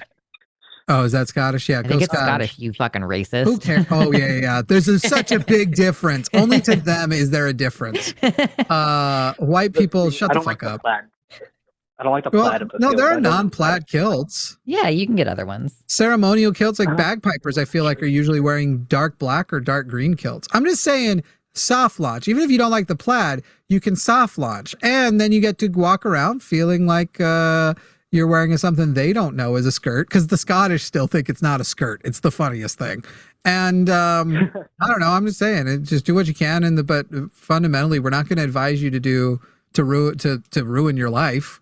Oh, is that Scottish? Yeah, I think it's Scottish, you fucking racist. Who cares? Oh, yeah. There's such a big difference. Only to them is there a difference. White people, shut the fuck up. I don't like the Well, plaid of the no, kilt. there are That doesn't- non-plaid kilts. Yeah, you can get other ones. Ceremonial kilts like Uh-huh. bagpipers, I feel like, are usually wearing dark black or dark green kilts. I'm just saying soft launch. Even if you don't like the plaid, you can soft launch. And then you get to walk around feeling like you're wearing something they don't know is a skirt, because the Scottish still think it's not a skirt. It's the funniest thing. And I don't know. I'm just saying, just do what you can. But fundamentally, we're not going to advise you to ruin your life.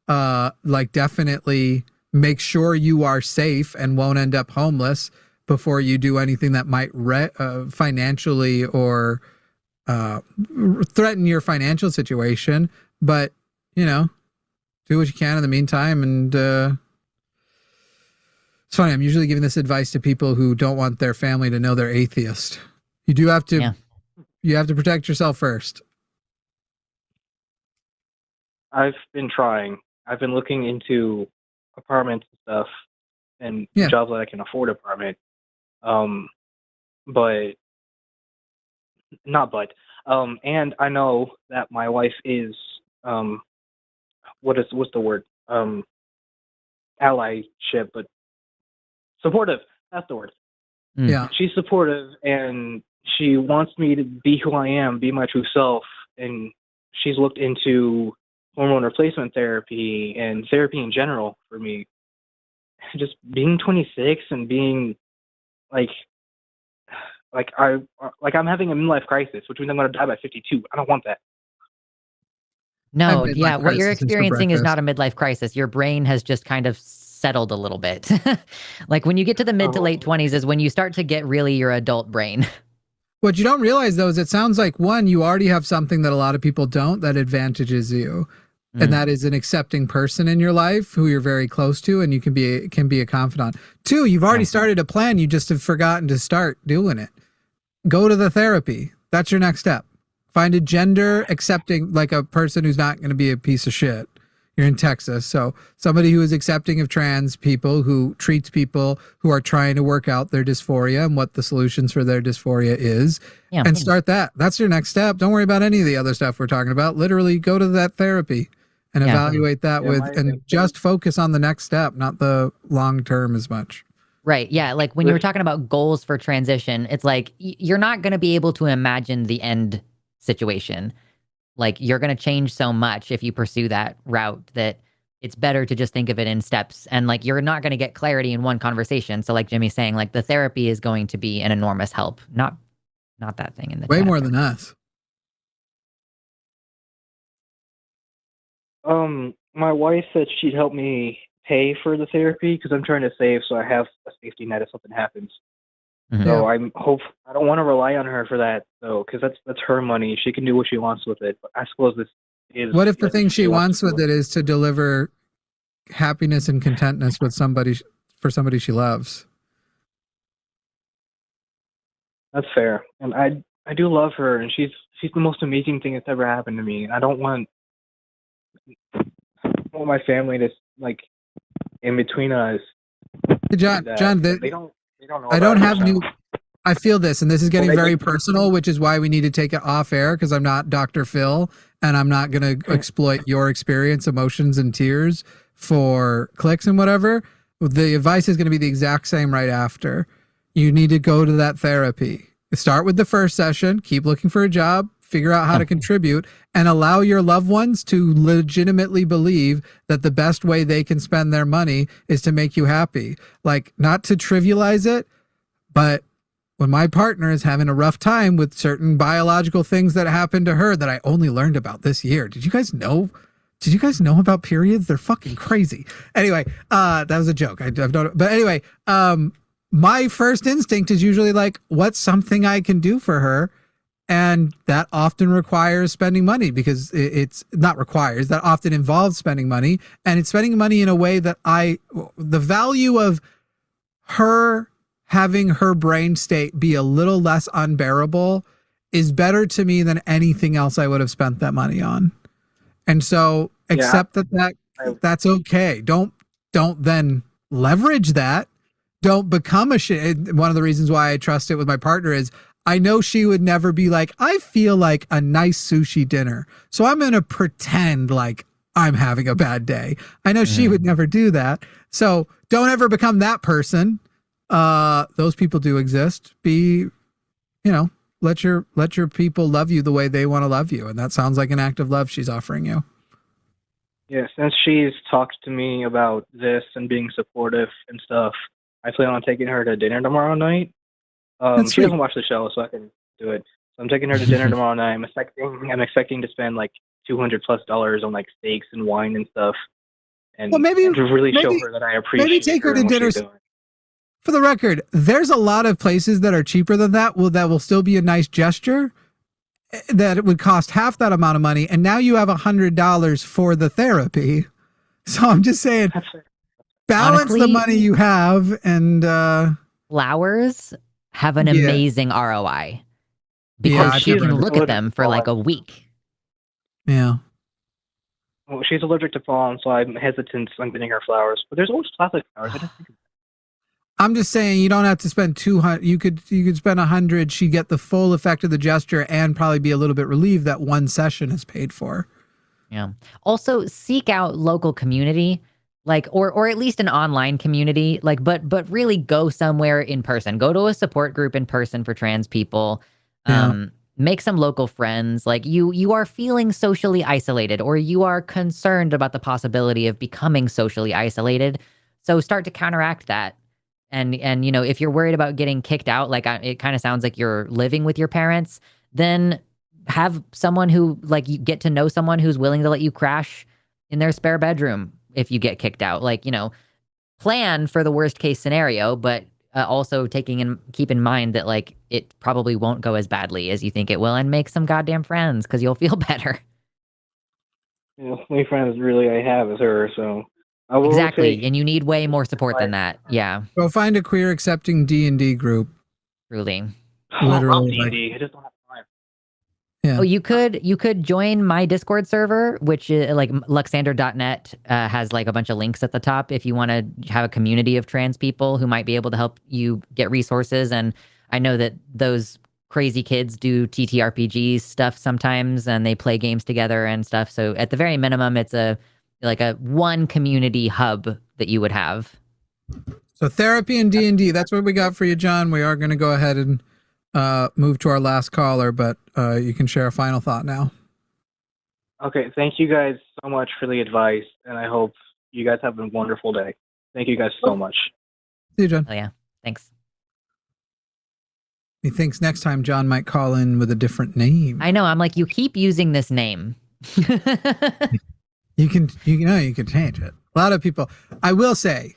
Like, definitely make sure you are safe and won't end up homeless before you do anything that might financially or threaten your financial situation. But, you know, do what you can in the meantime. And it's funny, I'm usually giving this advice to people who don't want their family to know they're atheist. You do have to, you have to protect yourself first. I've been trying. I've been looking into apartments and stuff and jobs that I can afford apartment. But not but. And I know that my wife is what's the word? Allyship, but supportive. That's the word. Yeah. She's supportive and she wants me to be who I am, be my true self, and she's looked into hormone replacement therapy and therapy in general for me. Just being 26 and being like I'm having a midlife crisis, which means I'm going to die by 52. I don't want that. No, yeah, what you're experiencing is not a midlife crisis. Your brain has just kind of settled a little bit. Like when you get to the mid to late 20s is when you start to get really your adult brain. What you don't realize, though, is it sounds like, one, you already have something that a lot of people don't that advantages you. And that is an accepting person in your life who you're very close to and you can be a confidant. Two, you've already started a plan. You just have forgotten to start doing it. Go to the therapy. That's your next step. Find a gender accepting, like a person who's not going to be a piece of shit. You're in Texas. So somebody who is accepting of trans people, who treats people who are trying to work out their dysphoria and what the solutions for their dysphoria is. Yeah, and start that. That's your next step. Don't worry about any of the other stuff we're talking about. Literally go to that therapy and evaluate that and just focus on the next step, not the long term as much. Right. Yeah. Like when you were talking about goals for transition, it's like you're not going to be able to imagine the end situation. Like you're going to change so much if you pursue that route that it's better to just think of it in steps. And like you're not going to get clarity in one conversation. So like Jimmy's saying, like the therapy is going to be an enormous help. Not that thing in the way chat. More than us. My wife said she'd help me pay for the therapy because I'm trying to save so I have a safety net if something happens. So I don't want to rely on her for that though, because that's her money. She can do what she wants with it. But I suppose this is. What if the thing she wants with it is to deliver happiness and contentness with somebody she loves? That's fair, and I do love her, and she's the most amazing thing that's ever happened to me. And I don't want my family to like in between us. John, they don't know. I don't have new. I feel this, and this is getting very personal, which is why we need to take it off air, because I'm not Dr. Phil, and I'm not going to exploit your experience, emotions, and tears for clicks and whatever. The advice is going to be the exact same right after. You need to go to that therapy. Start with the first session, keep looking for a job, figure out how to contribute, and allow your loved ones to legitimately believe that the best way they can spend their money is to make you happy. Like, not to trivialize it, but when my partner is having a rough time with certain biological things that happened to her that I only learned about this year. Did you guys know about periods? They're fucking crazy. Anyway, that was a joke. I've done it. But anyway, my first instinct is usually like, what's something I can do for her? And that often requires spending money, because it's not requires, that often involves spending money. And it's spending money in a way that the value of her having her brain state be a little less unbearable is better to me than anything else I would have spent that money on. And so accept that's okay. Don't then leverage that. Don't become a shit. One of the reasons why I trust it with my partner is I know she would never be like, I feel like a nice sushi dinner, so I'm going to pretend like I'm having a bad day. I know she would never do that. So don't ever become that person. Those people do exist. Let your people love you the way they want to love you. And that sounds like an act of love she's offering you. Yeah, since she's talked to me about this and being supportive and stuff, I plan on taking her to dinner tomorrow night. That's She sweet. doesn't watch the show, so I can do it. So I'm taking her to dinner tomorrow night. I'm expecting to spend like $200+ on like steaks and wine and stuff, and, Well, maybe- and to really show maybe- her that I appreciate take her her to and what dinner. she's doing. For the record, there's a lot of places that are cheaper than that will still be a nice gesture, that it would cost half that amount of money, and now you have $100 for the therapy. So I'm just saying, That's it. balance the Honestly- money you have, and Flowers have an amazing ROI because I've you never can heard look at them for like a week. yeah. Well, she's allergic to pollen, so I'm hesitant on getting her flowers. But there's always plastic flowers. I just think I'm just saying, you don't have to spend 200. You could spend 100. She'd get the full effect of the gesture and probably be a little bit relieved that one session is paid for. Yeah. Also, seek out local community, like or at least an online community, like but really go somewhere in person. Go to a support group in person for trans people. Yeah. Make some local friends. Like you are feeling socially isolated, or you are concerned about the possibility of becoming socially isolated. So start to counteract that. And if you're worried about getting kicked out, like it kind of sounds like you're living with your parents, then have someone who, like, you get to know someone who's willing to let you crash in their spare bedroom if you get kicked out. Like, plan for the worst case scenario, but also keep in mind that, like, it probably won't go as badly as you think it will, and make some goddamn friends because you'll feel better. the only friends really I have is her. So I will Exactly. take- And you need way more support than that. Yeah, Go find a queer accepting D&D group. truly. I love literally, like- D&D. I just don't have time. Yeah. Oh, you could join my Discord server, which is like Luxander.net has like a bunch of links at the top if you want to have a community of trans people who might be able to help you get resources. And I know that those crazy kids do TTRPG stuff sometimes, and they play games together and stuff. So at the very minimum, it's a one community hub that you would have. So therapy and D&D, that's what we got for you, John. We are going to go ahead and move to our last caller, but you can share a final thought now. Okay, thank you guys so much for the advice, and I hope you guys have a wonderful day. Thank you guys so much. See you, John. Oh yeah, thanks. He thinks next time John might call in with a different name. I know. I'm like, you keep using this name. You can change it. A lot of people, I will say,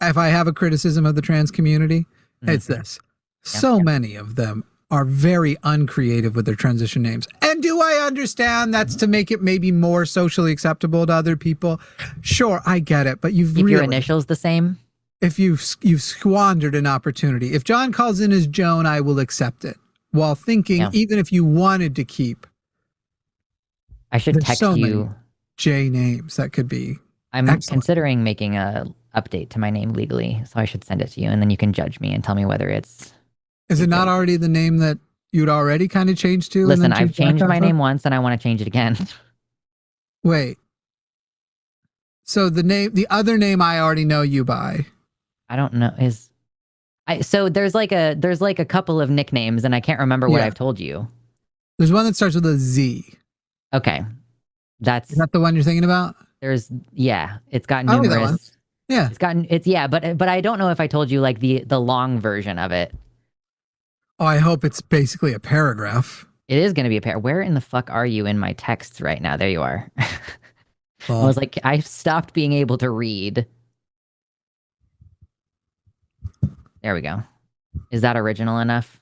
if I have a criticism of the trans community, it's this. So many of them are very uncreative with their transition names. And do I understand that's to make it maybe more socially acceptable to other people? Sure, I get it, but Keep your initials the same. if you've squandered an opportunity. If John calls in as Joan, I will accept it. While thinking, even if you wanted to keep, I should there's text so many you. J names that could be. I'm excellent. considering making a update to my name legally, so I should send it to you, and then you can judge me and tell me whether it's. Is it not already the name that you'd already kind of changed to? and Listen, then I've changed back changed my off of? name once, and I want to change it again. Wait. So the other name I already know you by. I don't know so there's like a couple of nicknames, and I can't remember what Yeah. I've told you. There's one that starts with a Z. Okay, Is that the one you're thinking about? it's got I know that one. numerous. Yeah. But I don't know if I told you like the long version of it. Oh, I hope it's basically a paragraph. It is going to be a pair. Where in the fuck are you in my texts right now? There you are. I Well, was like, I stopped being able to read. There we go. Is that original enough?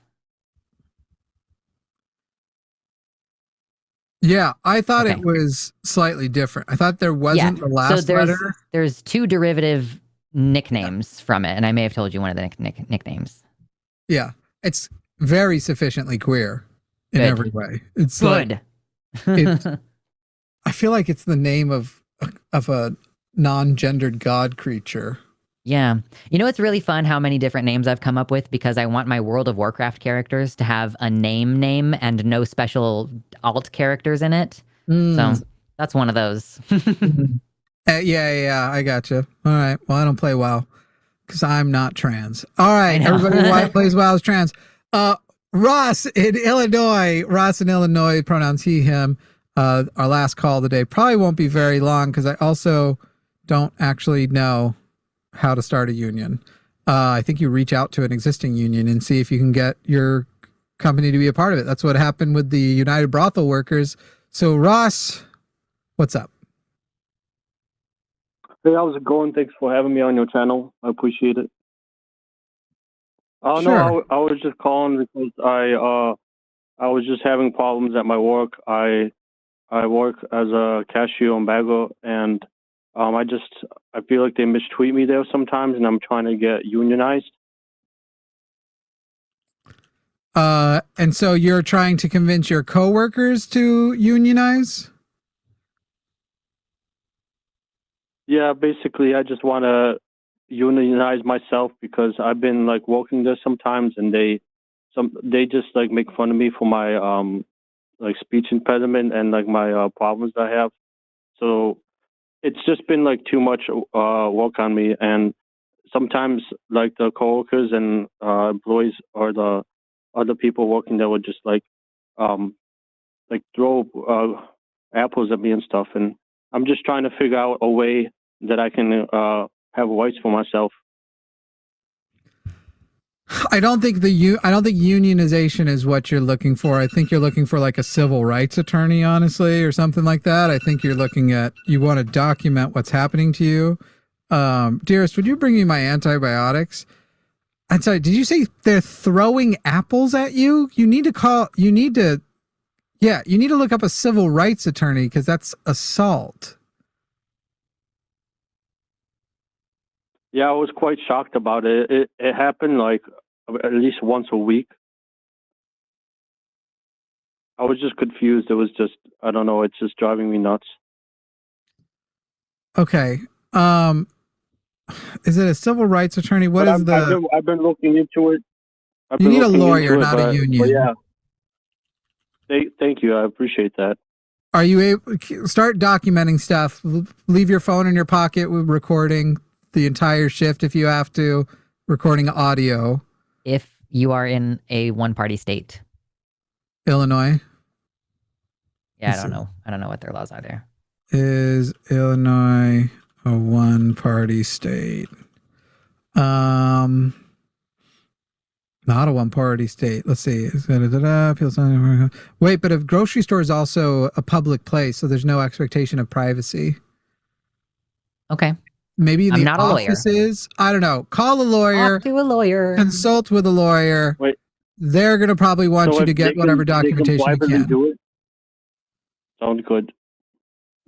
yeah, I thought Okay. it was slightly different. I thought there wasn't the last so letter. there's two derivative nicknames from it, and I may have told you one of the nicknames. Yeah, it's very sufficiently queer in Good. every way. It's Good. It- I feel like it's the name of a non-gendered god creature. Yeah. You know, it's really fun how many different names I've come up with because I want my World of Warcraft characters to have a name and no special alt characters in it. Mm. So That's one of those. Yeah, I got you. All right. Well, I don't play WoW because I'm not trans. All right, know. everybody who plays WoW is trans. Ross in Illinois. Ross in Illinois, pronouns he, him. Our last call today probably won't be very long because I also don't actually know how to start a union. I think you reach out to an existing union and see if you can get your company to be a part of it. That's what happened with the United Brothel Workers. So, Ross, what's up? Hey, how's it going? Thanks for having me on your channel. I appreciate it. Sure. No, I was just calling because I was just having problems at my work. I work as a cashier on MAGA, and I feel like they mistreat me there sometimes, and I'm trying to get unionized. And so you're trying to convince your coworkers to unionize? Yeah, basically, I just want to unionize myself because I've been like working there sometimes, and they just like make fun of me for my like speech impediment and like my problems that I have. So it's just been like too much work on me, and sometimes like the coworkers and employees or the other people working there would just like throw apples at me and stuff, and I'm just trying to figure out a way that I can have rights for myself. I don't think unionization is what you're looking for. I think you're looking for like a civil rights attorney, honestly, or something like that. I think you're looking at, you want to document what's happening to you. Dearest, would you bring me my antibiotics? I'm sorry, did you say they're throwing apples at you? You need to look up a civil rights attorney because that's assault. Yeah, I was quite shocked about it. It happened like at least once a week. I was just confused. It was just, I don't know, it's just driving me nuts. Okay. Is it a civil rights attorney? I've been looking into it. You need a lawyer, not a union. But yeah. Thank you. I appreciate that. Are you able start documenting stuff? Leave your phone in your pocket with recording the entire shift if you have to, recording audio. If you are in a one-party state. Illinois? Yeah, I don't know what their laws are there. Is Illinois a one-party state? Not a one-party state. Let's see. Wait, but a grocery store is also a public place, so there's no expectation of privacy. Okay. Maybe I'm the not a lawyer. offices. I don't know. Call a lawyer. Talk to a lawyer. Consult with a lawyer. Wait. They're going to probably want you to get whatever documentation you can. Do it? Sounds good.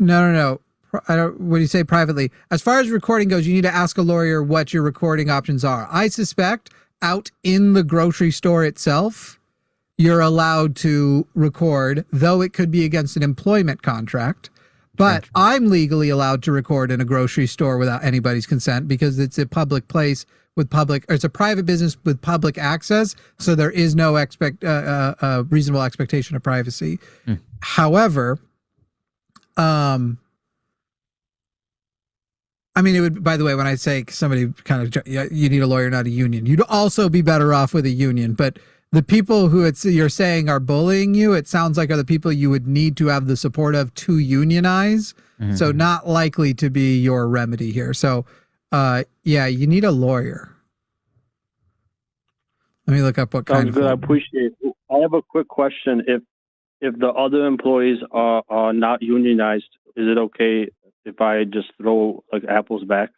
No. What do you say privately? As far as recording goes, you need to ask a lawyer what your recording options are. I suspect out in the grocery store itself, you're allowed to record, though it could be against an employment contract. But Sure. I'm legally allowed to record in a grocery store without anybody's consent because it's a public place with it's a private business with public access. So there is no reasonable expectation of privacy. However, I mean, it would, by the way, when I say somebody kind of, you need a lawyer, not a union, you'd also be better off with a union. But the people who you're saying are bullying you, it sounds like are the people you would need to have the support of to unionize. Mm-hmm. So not likely to be your remedy here. So, yeah, you need a lawyer. Let me look up what kind of. Sounds good. I appreciate it. I have a quick question. If the other employees are not unionized, is it okay if I just throw like apples back?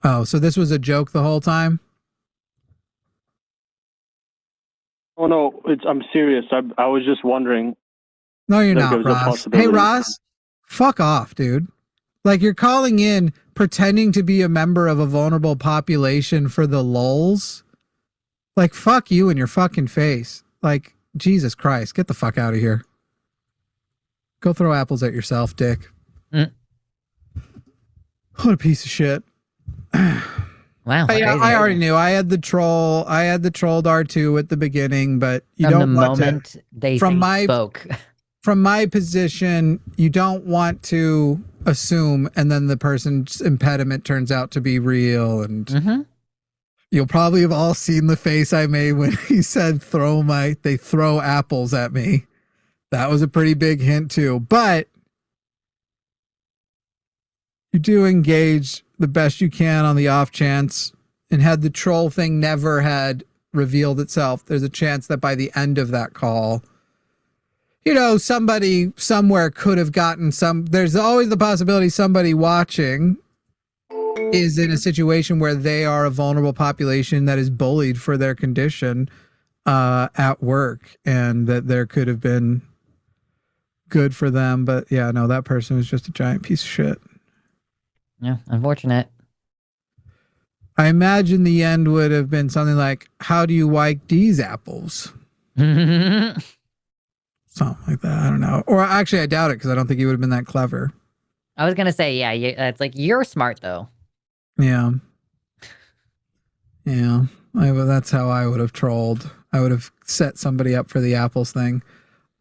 Oh, so this was a joke the whole time? Oh no, I'm serious. I was just wondering. No, you're not, Ross. Hey, Ross, fuck off, dude. Like, you're calling in pretending to be a member of a vulnerable population for the lulz. Like, fuck you in your fucking face. Like, Jesus Christ, get the fuck out of here. Go throw apples at yourself, dick. What a piece of shit. Wow. I already knew. I had the trolled R2 at the beginning, but you from don't the want moment to, they from my spoke. from my position, you don't want to assume, and then the person's impediment turns out to be real. And you'll probably have all seen the face I made when he said, they throw apples at me. That was a pretty big hint too. But you do engage the best you can on the off chance, and had the troll thing never had revealed itself, there's a chance that by the end of that call, somebody somewhere could have gotten there's always the possibility somebody watching is in a situation where they are a vulnerable population that is bullied for their condition at work, and that there could have been good for them. But yeah, no, that person was just a giant piece of shit. Yeah, unfortunate. I imagine the end would have been something like, how do you like these apples? Something like that. I don't know. Or actually, I doubt it, because I don't think he would have been that clever. I was going to say, yeah, it's like, you're smart, though. Yeah. Yeah. That's how I would have trolled. I would have set somebody up for the apples thing.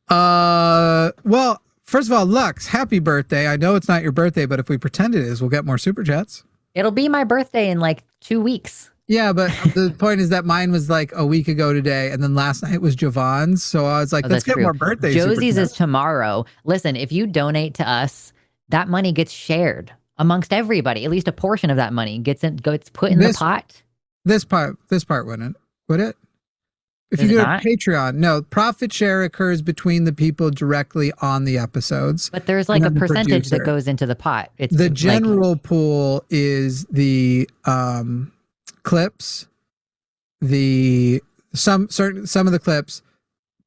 Well, first of all, Lux, happy birthday. I know it's not your birthday, but if we pretend it is, we'll get more super chats. It'll be my birthday in like 2 weeks. Yeah, but the point is that mine was like a week ago today, and then last night was Javon's. So I was like, let's get more birthdays. Josie's is tomorrow. Listen, if you donate to us, that money gets shared amongst everybody. At least a portion of that money gets put in the pot. This part wouldn't, would it? If you go to Patreon, no, profit share occurs between the people directly on the episodes. But there's like a percentage that goes into the pot. It's the general pool is the clips, some of the clips,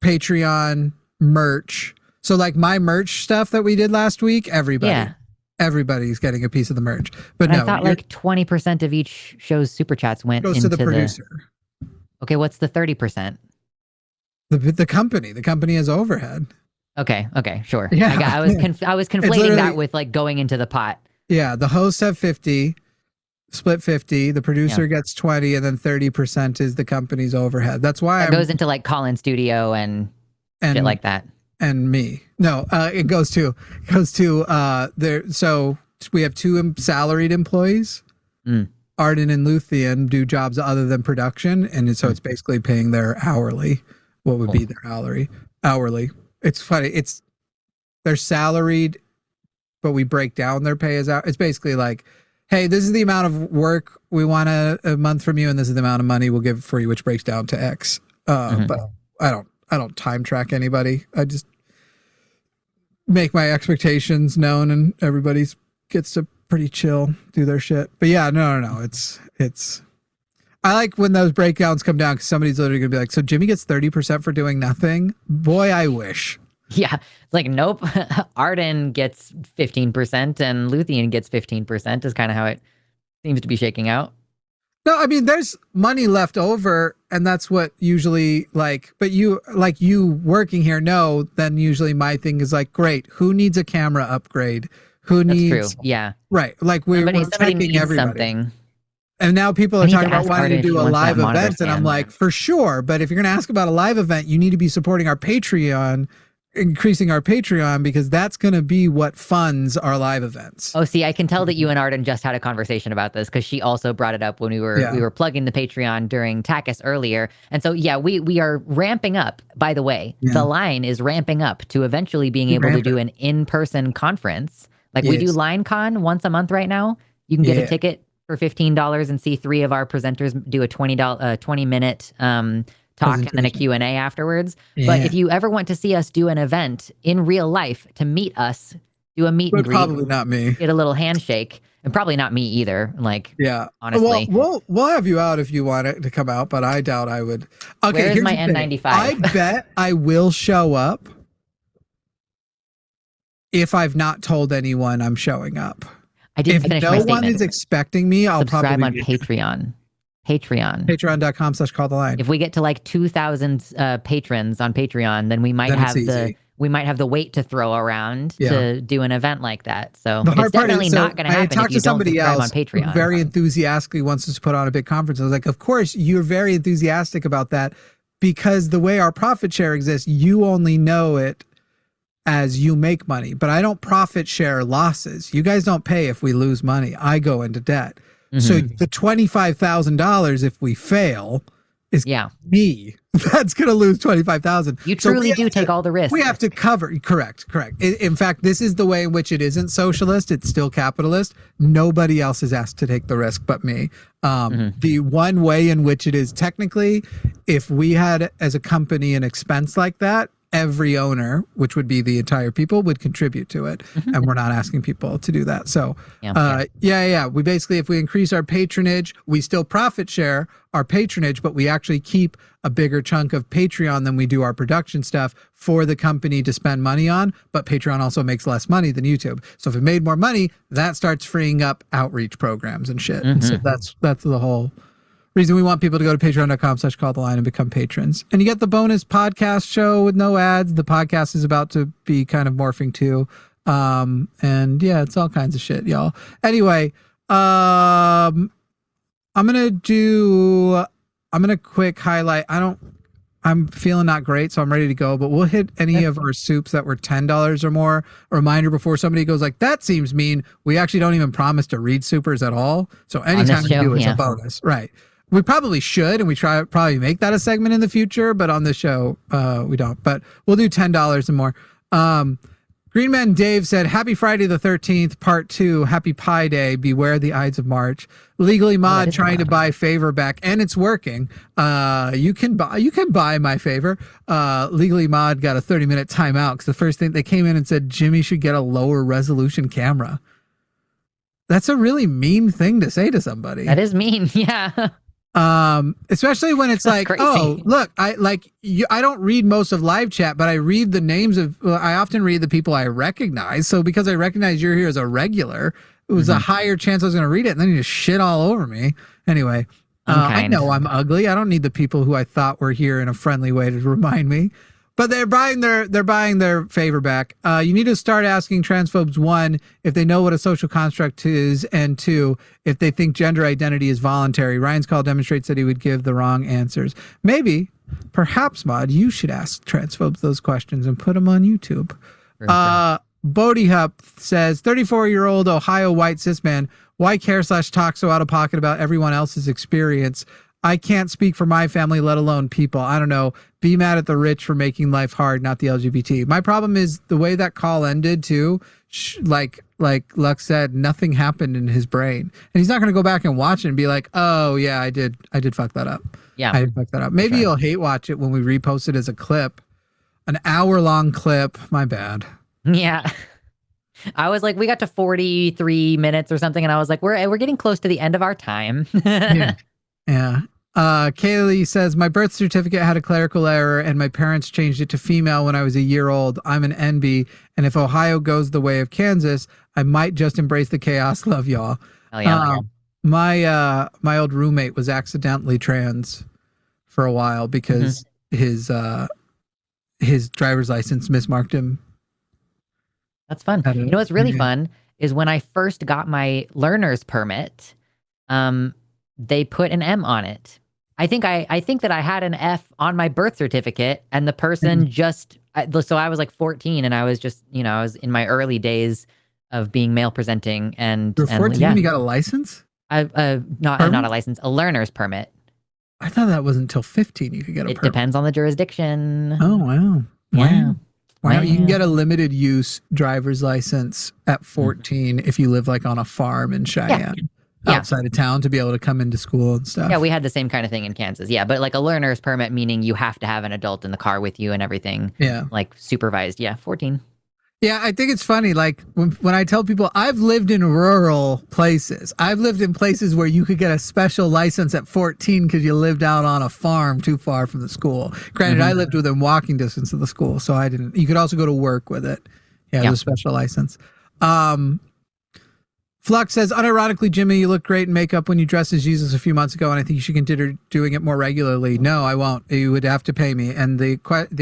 Patreon, merch. So like my merch stuff that we did last week, everybody's getting a piece of the merch. But no, I thought like 20% of each show's super chats goes into the producer. Okay, what's the 30%? The company. The company has overhead. Okay, sure. Yeah, I was conflating that with like going into the pot. Yeah, the hosts have 50, split 50. The producer gets 20, and then 30% is the company's overhead. That's why it goes into like call-in studio and shit like that. And me. No, it goes to there. So we have 2 salaried employees. Arden and Luthien do jobs other than production, and so it's basically paying their hourly. What would be their hourly? It's funny. They're salaried, but we break down their pay as hour. It's basically like, hey, this is the amount of work we want a month from you, and this is the amount of money we'll give for you, which breaks down to X. But I don't time track anybody. I just make my expectations known, and everybody gets to pretty chill, do their shit. But yeah, no. It's I like when those breakdowns come down, because somebody's literally gonna be like, so Jimmy gets 30% for doing nothing? Boy, I wish. Yeah. It's like, nope. Arden gets 15% and Luthien gets 15% is kind of how it seems to be shaking out. No, I mean, there's money left over, and that's what usually but you working here know, then usually my thing is like, great, who needs a camera upgrade? Who needs? That's true. Yeah. Right. Like we're checking needs everybody. Something. And now people are talking about wanting to do a live event, and I'm like, for sure. But if you're going to ask about a live event, you need to be supporting our Patreon, increasing our Patreon, because that's going to be what funds our live events. Oh, see, I can tell that you and Arden just had a conversation about this, because she also brought it up when we were plugging the Patreon during Takis earlier. And so, yeah, we are ramping up. By the way, the line is ramping up to eventually being able to do an in-person conference. Like we do LineCon once a month right now. You can get a ticket for $15 and see 3 of our presenters do a 20-minute talk and then a Q&A afterwards. But if you ever want to see us do an event in real life, to meet us, do a meet and greet. Probably not me. Get a little handshake. And probably not me either. Like, honestly. Well, we'll have you out if you want it to come out, but I doubt I would. Okay, where's my N95? I bet I will show up if I've not told anyone I'm showing up. I didn't finish my statement. If no one is expecting me, I'll subscribe probably on Patreon. Patreon.com/calltheline. If we get to like 2,000 patrons on Patreon, then we might have the weight to throw around to do an event like that. So it's definitely not going to happen if you don't subscribe on Patreon. Who very enthusiastically wants us to put on a big conference. I was like, of course, you're very enthusiastic about that, because the way our profit share exists, you only know it as you make money, but I don't profit share losses. You guys don't pay if we lose money. I go into debt. So the $25,000 if we fail is me. That's going to lose 25,000. You truly do take all the risk. We have to cover. Correct. In fact, this is the way in which it isn't socialist. It's still capitalist. Nobody else is asked to take the risk but me. The one way in which it is technically, if we had as a company an expense like that, every owner, which would be the entire people, would contribute to it. And we're not asking people to do that. So we basically, if we increase our patronage, we still profit share our patronage, but we actually keep a bigger chunk of Patreon than we do our production stuff for the company to spend money on. But Patreon also makes less money than YouTube. So if it made more money, that starts freeing up outreach programs and shit. And so that's the whole reason we want people to go to patreon.com/calltheline and become patrons. And you get the bonus podcast show with no ads. The podcast is about to be kind of morphing too. And yeah, it's all kinds of shit, y'all. Anyway, I'm going to quick highlight. I'm feeling not great, so I'm ready to go, but we'll hit any of our soups that were $10 or more. A reminder before somebody goes like, that seems mean. We actually don't even promise to read supers at all. So anytime we do, it's a bonus. Right. We probably should, and we probably make that a segment in the future, but on the show, we don't. But we'll do $10 and more. Green Man Dave said, Happy Friday the 13th, part 2, Happy Pi Day, beware the Ides of March. Legally Mod trying to buy favor back, and it's working. You can buy my favor. Legally Mod got a 30-minute timeout because the first thing they came in and said Jimmy should get a lower resolution camera. That's a really mean thing to say to somebody. That is mean, yeah. Especially when it's like, crazy. Oh, look, I don't read most of live chat, but I read the names I often read the people I recognize. So because I recognize you're here as a regular, it was a higher chance I was going to read it. And then you just shit all over me. Anyway, I know I'm ugly. I don't need the people who I thought were here in a friendly way to remind me. But they're buying their favor back. You need to start asking transphobes, 1, if they know what a social construct is, and 2, if they think gender identity is voluntary. Ryan's call demonstrates that he would give the wrong answers. Perhaps, Mod, you should ask transphobes those questions and put them on YouTube. Bodhi Hup says, 34-year-old Ohio white cis man, why care/talk so out of pocket about everyone else's experience? I can't speak for my family, let alone people. I don't know. Be mad at the rich for making life hard, not the LGBT. My problem is the way that call ended too. Like Lux said, nothing happened in his brain, and he's not going to go back and watch it and be like, "Oh yeah, I did fuck that up." Yeah, I did fuck that up. Maybe he'll hate watch it when we repost it as a clip, an hour-long clip. My bad. Yeah. I was like, we got to 43 minutes or something, and I was like, we're getting close to the end of our time. Yeah. Kaylee says, my birth certificate had a clerical error and my parents changed it to female when I was a year old. I'm an NB, and if Ohio goes the way of Kansas, I might just embrace the chaos. Love y'all. Hell yeah. My old roommate was accidentally trans for a while because his driver's license mismarked him. That's fun. You know what's really fun is when I first got my learner's permit, they put an M on it. I think that I had an F on my birth certificate, and the person so I was like 14, and I was just, I was in my early days of being male presenting, and you're 14 and you got a license? Not a license, a learner's permit. I thought that wasn't until 15 you could get a permit. It depends on the jurisdiction. Oh, wow. Yeah. Wow, you can get a limited use driver's license at 14 if you live like on a farm in Cheyenne. Outside of town to be able to come into school and stuff. Yeah, we had the same kind of thing in Kansas. Yeah, but like a learner's permit, meaning you have to have an adult in the car with you and everything. Yeah. Like supervised. Yeah, 14. Yeah, I think it's funny. Like when I tell people I've lived in rural places, I've lived in places where you could get a special license at 14 because you lived out on a farm too far from the school. Granted, I lived within walking distance of the school, so I didn't. You could also go to work with it. Yeah, it was a special license. Flux says, unironically, Jimmy, you look great in makeup when you dressed as Jesus a few months ago, and I think you should consider doing it more regularly. No, I won't. You would have to pay me. And the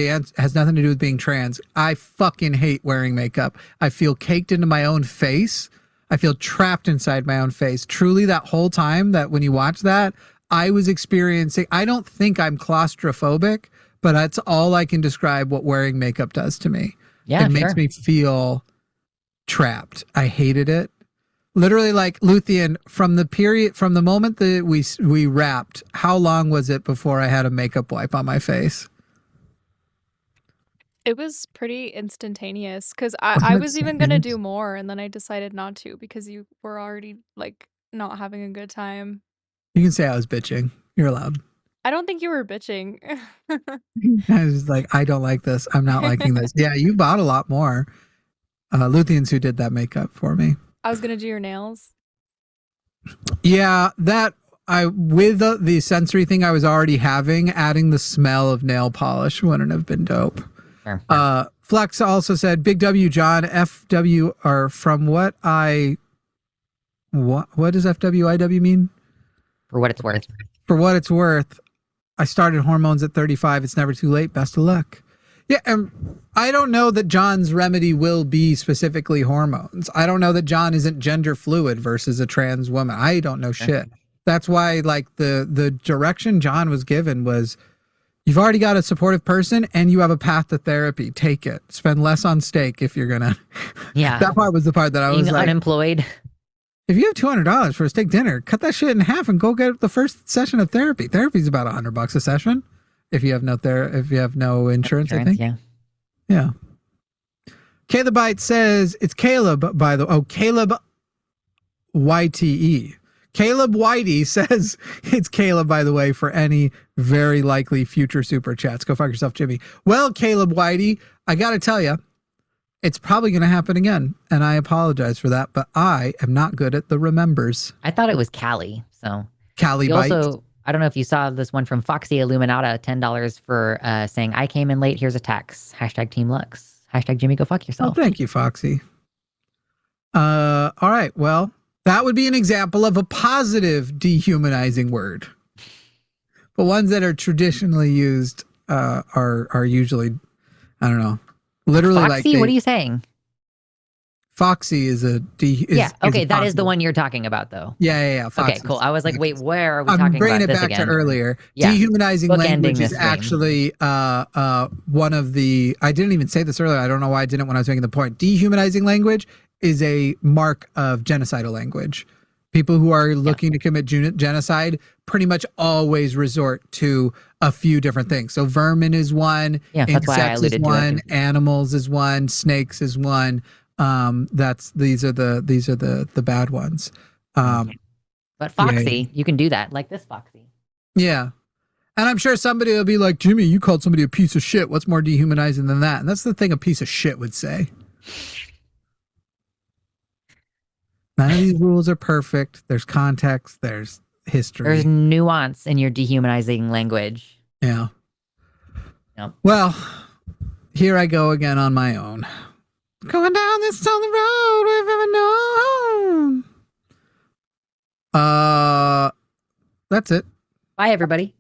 answer has nothing to do with being trans. I fucking hate wearing makeup. I feel caked into my own face. I feel trapped inside my own face. Truly, that whole time that when you watch that, I was experiencing, I don't think I'm claustrophobic, but that's all I can describe what wearing makeup does to me. Yeah, It makes sure. me feel trapped. I hated it. Literally, like Luthien, from the moment that we wrapped, how long was it before I had a makeup wipe on my face? It was pretty instantaneous because I was even gonna do more and then I decided not to because you were already like not having a good time. You can say I was bitching. You're allowed. I don't think you were bitching. I was just like, I don't like this. I'm not liking this. Yeah, you bought a lot more. Luthians who did that makeup for me. I was gonna do your nails. Yeah, that with the sensory thing I was already having, adding the smell of nail polish wouldn't have been dope. Sure. Flex also said, Big W, John, FW are from what does FWIW mean? For what it's worth. For what it's worth, I started hormones at 35. It's never too late. Best of luck. Yeah, I don't know that John's remedy will be specifically hormones. I don't know that John isn't gender fluid versus a trans woman. I don't know shit. That's why, like, the direction John was given was, you've already got a supportive person and you have a path to therapy. Take it. Spend less on steak if you're gonna. Yeah. That part was the part that I was Being like, unemployed. if you have $200 for a steak dinner, cut that shit in half and go get the first session of therapy. Therapy's about $100 a session. If you have no insurance, I think. Yeah. Yeah. Caleb Byte says it's Caleb, by the Caleb YTE. Caleb Whitey says it's Caleb, by the way, for any very likely future super chats. Go fuck yourself, Jimmy. Well, Caleb Whitey, I got to tell you, it's probably going to happen again. And I apologize for that, but I am not good at the remembers. I thought it was Callie. So Callie you Byte. also, I don't know if you saw this one from Foxy Illuminata, $10 for saying, I came in late. Here's a tax. # Team Lux. # Jimmy, go fuck yourself. Oh, thank you, Foxy. All right. Well, that would be an example of a positive dehumanizing word. But ones that are traditionally used are usually, I don't know, literally Foxy, like what are you saying? Foxy is a okay, that is the positive. one you're talking about, though. Yeah. Okay, cool. I was like, wait, where are we talking bringing about it this back again? to earlier. Yeah. Dehumanizing Bookending language is this stream. actually one of the. I didn't even say this earlier. I don't know why I didn't when I was making the point. Dehumanizing language is a mark of genocidal language. People who are looking to commit genocide pretty much always resort to a few different things. So vermin is one, Yeah, that's why I insects is alluded to one, it. animals is one, snakes is one. These are the bad ones. But Foxy, you can do that, like this Foxy. Yeah. And I'm sure somebody will be like, Jimmy, you called somebody a piece of shit. What's more dehumanizing than that? And that's the thing a piece of shit would say. None of these rules are perfect. There's context. There's history. There's nuance in your dehumanizing language. Yeah. Yep. Well, here I go again on my own. Going down this on the road we've ever known. That's it. Bye, everybody.